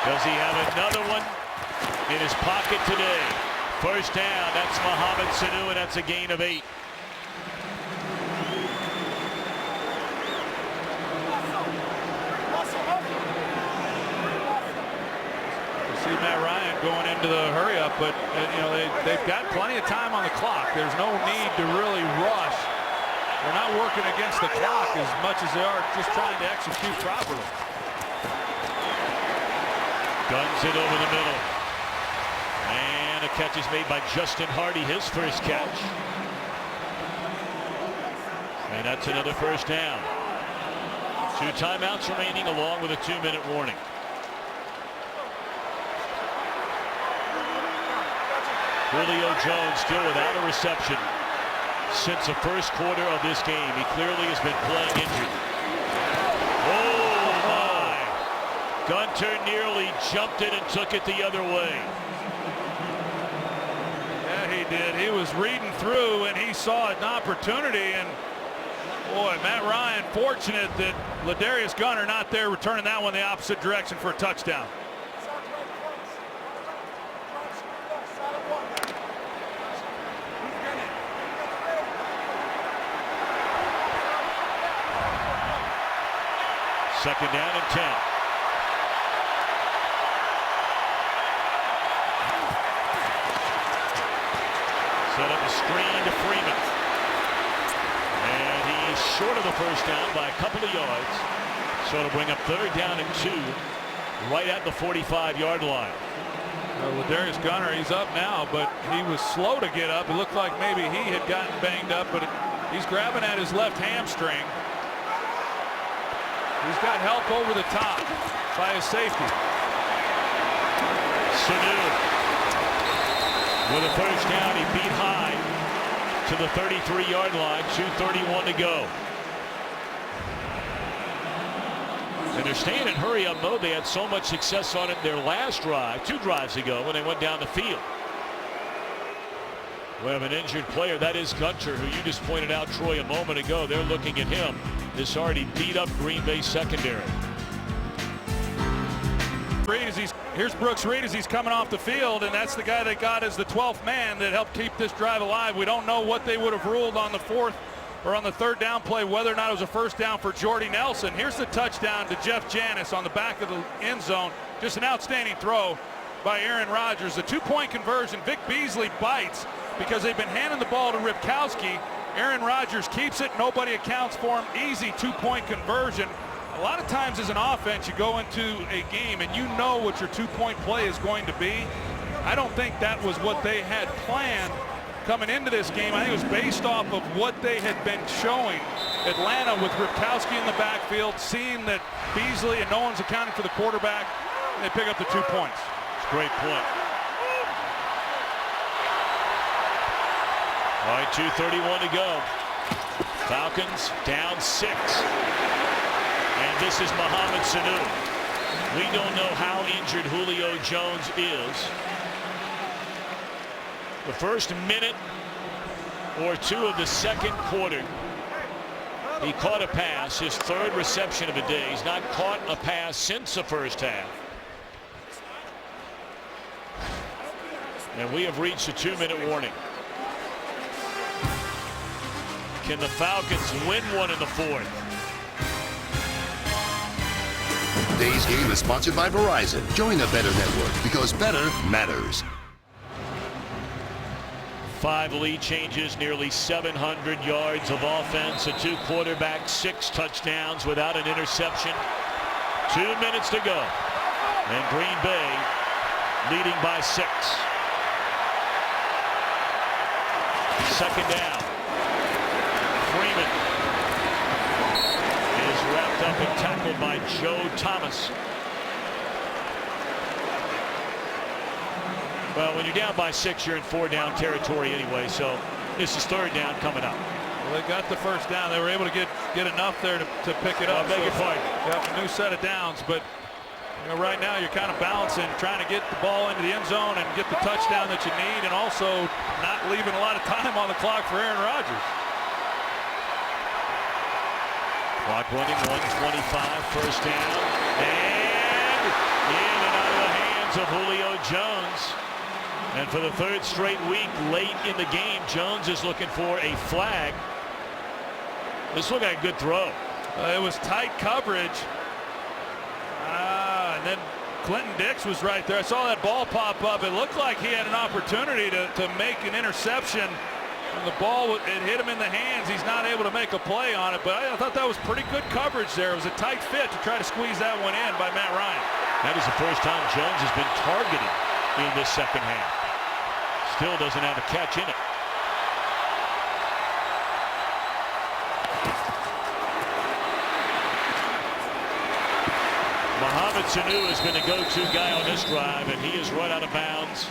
[SPEAKER 2] Does he have another one in his pocket today? First down, that's Mohamed Sanu, and that's a gain of 8.
[SPEAKER 3] See Matt Ryan going into the hurry up, but they've got plenty of time on the clock. There's no need to really rush. They're not working against the clock as much as they are just trying to execute properly.
[SPEAKER 2] Guns it over the middle. And a catch is made by Justin Hardy, his first catch. And that's another first down. 2 timeouts remaining along with a 2-minute warning. Julio Jones still without a reception since the first quarter of this game. He clearly has been playing injured. Oh my! Gunter nearly jumped it and took it the other way.
[SPEAKER 3] Yeah, he did. He was reading through and he saw an opportunity, and boy, Matt Ryan fortunate that Ladarius Gunter not there, returning that one the opposite direction for a touchdown.
[SPEAKER 2] Second down and 10. Set up a screen to Freeman. And he's short of the first down by a couple of yards. So it'll bring up 3rd down and 2 right at the 45-yard line.
[SPEAKER 3] Ladarius Gunter, he's up now, but he was slow to get up. It looked like maybe he had gotten banged up, but he's grabbing at his left hamstring. He's got help over the top by his safety.
[SPEAKER 2] Sanu with a first down. He beat high to the 33-yard line. 2:31 to go. And they're staying in hurry-up mode. They had so much success on it their last drive, 2 drives ago, when they went down the field. We have an injured player. That is Gunter, who you just pointed out, Troy, a moment ago. They're looking at him. This already beat up Green Bay secondary.
[SPEAKER 3] Here's Brooks Reed as he's coming off the field, and that's the guy they got as the 12th man that helped keep this drive alive. We don't know what they would have ruled on the 4th or on the 3rd down play, whether or not it was a first down for Jordy Nelson. Here's the touchdown to Jeff Janis on the back of the end zone. Just an outstanding throw by Aaron Rodgers. The 2-point conversion. Vic Beasley bites because they've been handing the ball to Ripkowski. Aaron Rodgers keeps it. Nobody accounts for him. Easy 2-point conversion. A lot of times as an offense, you go into a game and you know what your 2-point play is going to be. I don't think that was what they had planned coming into this game. I think it was based off of what they had been showing Atlanta with Ripkowski in the backfield, seeing that Beasley and no one's accounting for the quarterback, and they pick up the 2 points.
[SPEAKER 2] It's a great point. All right, 2:31 to go. Falcons down 6. And this is Mohamed Sanu. We don't know how injured Julio Jones is. The first minute or 2 of the second quarter, he caught a pass, his 3rd reception of the day. He's not caught a pass since the first half. And we have reached a 2-minute warning. Can the Falcons win one in the fourth?
[SPEAKER 5] Today's game is sponsored by Verizon. Join the Better Network because better matters.
[SPEAKER 2] 5 lead changes, nearly 700 yards of offense, a 2 quarterbacks, 6 touchdowns without an interception. 2 minutes to go. And Green Bay leading by 6. Second down. Freeman is wrapped up and tackled by Joe Thomas. Well, when you're down by 6, you're in 4-down territory anyway, so this is 3rd down coming up.
[SPEAKER 3] Well, they got the first down. They were able to get enough there to pick it up.
[SPEAKER 2] I beg your pardon.
[SPEAKER 3] Got a new set of downs, but right now you're kind of balancing, trying to get the ball into the end zone and get the touchdown that you need, and also not leaving a lot of time on the clock for Aaron Rodgers.
[SPEAKER 2] Clock running, 1:25, first down, and in and out of the hands of Julio Jones. And for the 3rd straight week, late in the game, Jones is looking for a flag. This looked like a good throw.
[SPEAKER 3] It was tight coverage. And then Clinton Dix was right there. I saw that ball pop up. It looked like he had an opportunity to make an interception. And the ball, it hit him in the hands. He's not able to make a play on it, but I thought that was pretty good coverage there. It was a tight fit to try to squeeze that one in by Matt Ryan.
[SPEAKER 2] That is the first time Jones has been targeted in this second half. Still doesn't have a catch in it. Mohamed Sanu has been the go-to guy on this drive, and he is run out of bounds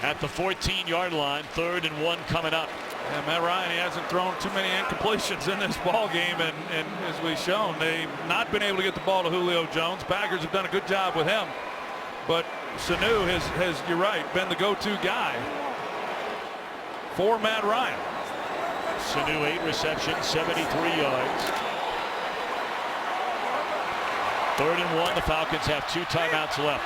[SPEAKER 2] at the 14-yard line. 3rd and 1 coming up.
[SPEAKER 3] Yeah, Matt Ryan, he hasn't thrown too many incompletions in this ball game, and as we've shown, they've not been able to get the ball to Julio Jones. Packers have done a good job with him, but Sanu has, you're right, been the go-to guy for Matt Ryan.
[SPEAKER 2] Sanu 8 receptions, 73 yards. 3rd and 1. The Falcons have 2 timeouts left.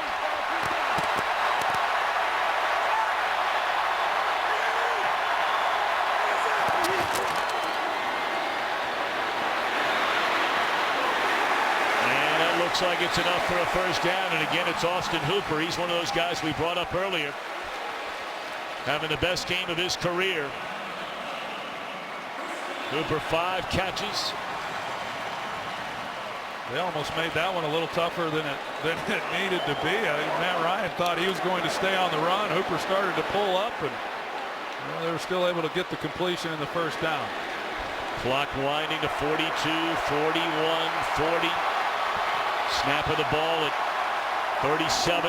[SPEAKER 2] And it looks like it's enough for a first down. And again, it's Austin Hooper. He's one of those guys we brought up earlier, having the best game of his career. Hooper 5 catches.
[SPEAKER 3] They almost made that one a little tougher than it needed to be. Matt Ryan thought he was going to stay on the run. Hooper started to pull up, and they were still able to get the completion in the first down.
[SPEAKER 2] Clock winding to 42, 41, 40. Snap of the ball at 37.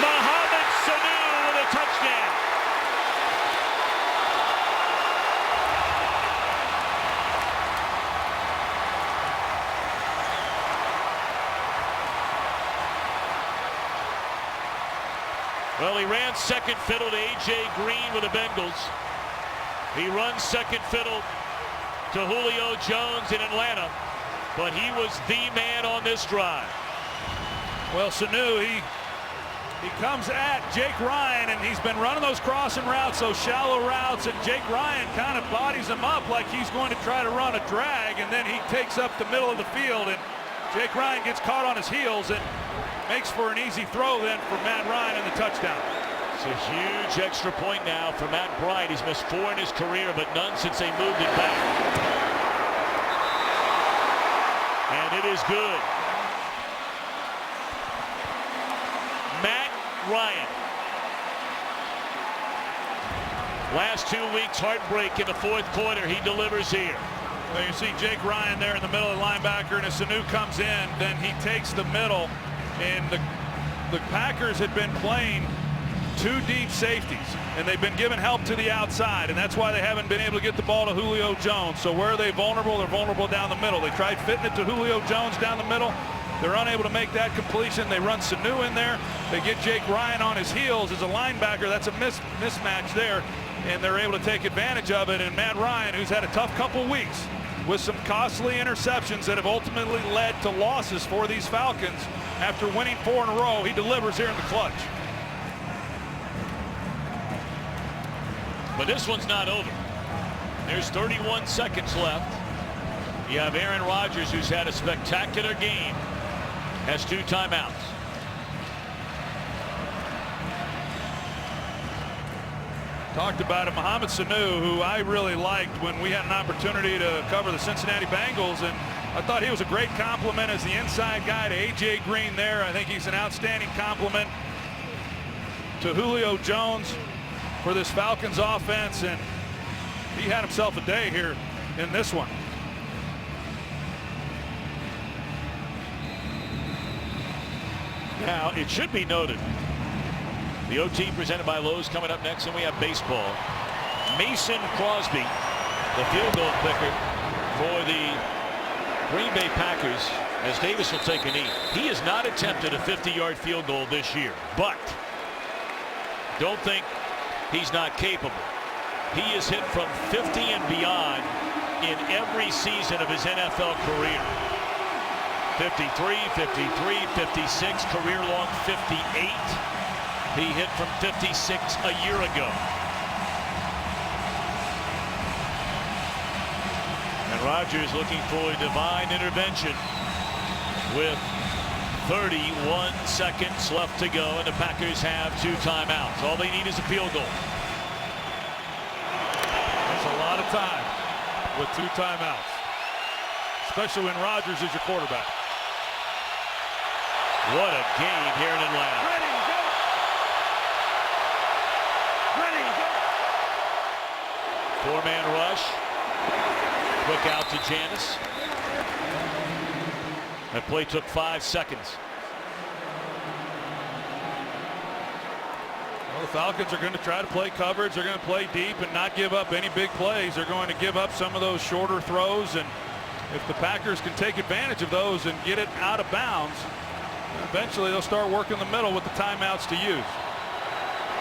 [SPEAKER 2] Mohamed Sanu with a touchdown. Well, he ran second fiddle to A.J. Green with the Bengals. He runs second fiddle to Julio Jones in Atlanta, but he was the man on this drive.
[SPEAKER 3] Well, Sanu, he comes at Jake Ryan, and he's been running those crossing routes, those shallow routes, and Jake Ryan kind of bodies him up like he's going to try to run a drag, and then he takes up the middle of the field, and Jake Ryan gets caught on his heels and makes for an easy throw then for Matt Ryan and the touchdown.
[SPEAKER 2] It's a huge extra point now for Matt Bryant. He's missed 4 in his career, but none since they moved it back. And it is good. Matt Ryan. Last 2 weeks, heartbreak in the 4th quarter. He delivers here.
[SPEAKER 3] Well, you see Jake Ryan there in the middle of the linebacker, and as Sanu comes in, then he takes the middle, and the Packers had been playing 2 deep safeties, and they've been giving help to the outside, and that's why they haven't been able to get the ball to Julio Jones. So where are they vulnerable? They're vulnerable down the middle. They tried fitting it to Julio Jones down the middle. They're unable to make that completion. They run Sanu in there. They get Jake Ryan on his heels as a linebacker. That's a mismatch there, and they're able to take advantage of it. And Matt Ryan, who's had a tough couple weeks with some costly interceptions that have ultimately led to losses for these Falcons, after winning 4 in a row, he delivers here in the clutch.
[SPEAKER 2] But this one's not over. There's 31 seconds left. You have Aaron Rodgers, who's had a spectacular game, has 2 timeouts.
[SPEAKER 3] Talked about it, Mohamed Sanu, who I really liked when we had an opportunity to cover the Cincinnati Bengals, and I thought he was a great compliment as the inside guy to A.J. Green there. I think he's an outstanding compliment to Julio Jones for this Falcons offense, and he had himself a day here in this one.
[SPEAKER 2] Now, it should be noted, the OT presented by Lowe's coming up next, and we have baseball. Mason Crosby, the field goal kicker for the Green Bay Packers, as Davis will take a knee. He has not attempted a 50-yard field goal this year, but don't think he's not capable. He is hit from 50 and beyond in every season of his NFL career. 53, 53, 56, career long 58. He hit from 56 a year ago. And Rodgers looking for a divine intervention with 31 seconds left to go, and the Packers have 2 timeouts. All they need is a field goal.
[SPEAKER 3] That's a lot of time with 2 timeouts, especially when Rodgers is your quarterback.
[SPEAKER 2] What a game here in Atlanta.
[SPEAKER 7] Ready, go. Ready, go.
[SPEAKER 2] 4-man rush. Quick out to Janis. That play took 5 seconds.
[SPEAKER 3] Well, the Falcons are going to try to play coverage. They're going to play deep and not give up any big plays. They're going to give up some of those shorter throws, and if the Packers can take advantage of those and get it out of bounds, eventually they'll start working the middle with the timeouts to use.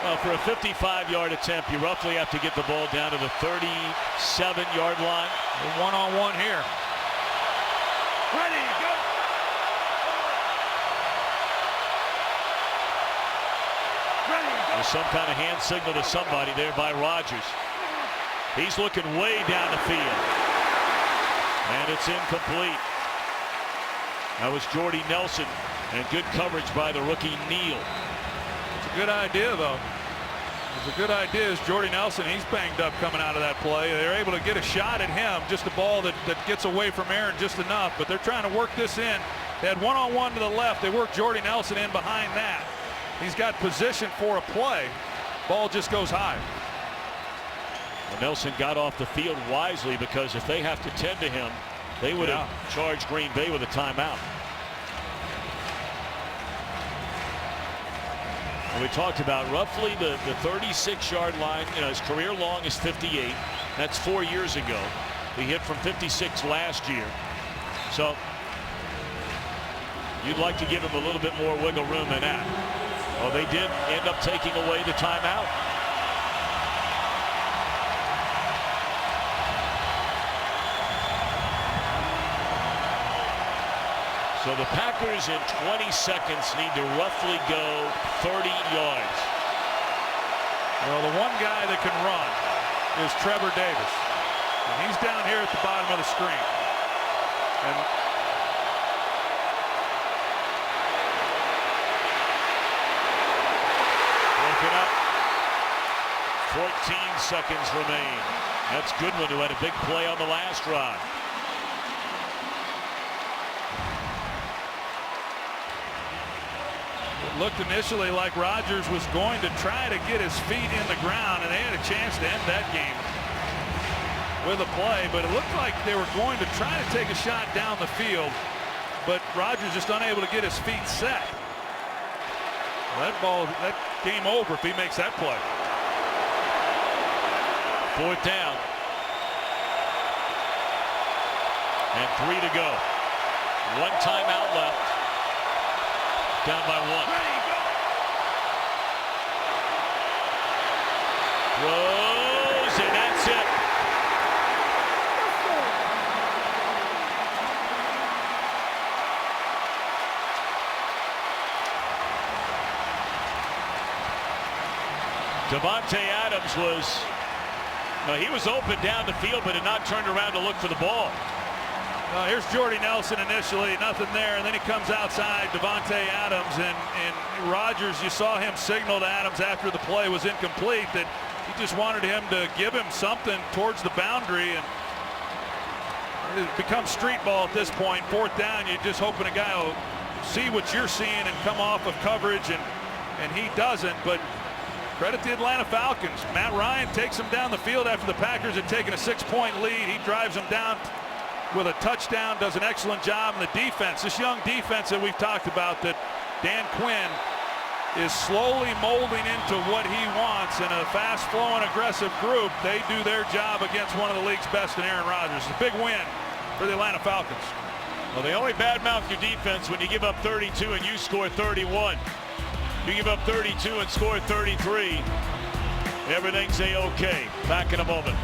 [SPEAKER 2] Well, for a 55-yard attempt, you roughly have to get the ball down to the 37-yard line.
[SPEAKER 3] One-on-one here.
[SPEAKER 7] Ready, go. Ready, go.
[SPEAKER 2] There's some kind of hand signal to somebody there by Rodgers. He's looking way down the field. And it's incomplete. That was Jordy Nelson, and good coverage by the rookie Neal.
[SPEAKER 3] It's a good idea, though. It's a good idea as Jordy Nelson, he's banged up coming out of that play. They're able to get a shot at him, just a ball that gets away from Aaron just enough, but they're trying to work this in. They had one-on-one to the left. They worked Jordy Nelson in behind that. He's got position for a play. Ball just goes high.
[SPEAKER 2] Well, Nelson got off the field wisely, because if they have to tend to him, they would have charged Green Bay with a timeout. And we talked about roughly the 36-yard line. You know, his career long is 58. That's 4 years ago. He hit from 56 last year. So you'd like to give him a little bit more wiggle room than that. Well, they did end up taking away the timeout. So the Packers in 20 seconds need to roughly go 30 yards.
[SPEAKER 3] Well, the one guy that can run is Trevor Davis. And he's down here at the bottom of the screen. And
[SPEAKER 2] broken up. 14 seconds remain. That's Goodwin, who had a big play on the last drive.
[SPEAKER 3] looked initially like Rodgers was going to try to get his feet in the ground, and they had a chance to end that game with a play, but it looked like they were going to try to take a shot down the field, but Rodgers just unable to get his feet set. Well, that game over if he makes that play.
[SPEAKER 2] Fourth down. And 3 to go. One timeout left. Down by 1. Throws, and that's it. Davante Adams was No, he was open down the field, but had not turned around to look for the ball.
[SPEAKER 3] Here's Jordy Nelson initially, nothing there, and then he comes outside Devontae Adams, and Rodgers, you saw him signal to Adams after the play was incomplete that he just wanted him to give him something towards the boundary, and it becomes street ball at this point. Fourth down, you're just hoping a guy will see what you're seeing and come off of coverage, and he doesn't. But credit the Atlanta Falcons. Matt Ryan takes him down the field after the Packers had taken a 6-point lead. He drives him down with a touchdown, does an excellent job. And the defense, this young defense that we've talked about, that Dan Quinn is slowly molding into what he wants in a fast-flowing, aggressive group. They do their job against one of the league's best in Aaron Rodgers. It's a big win for the Atlanta Falcons.
[SPEAKER 2] Well, they only badmouth your defense when you give up 32 and you score 31. You give up 32 and score 33. Everything's A-OK. Back in a moment.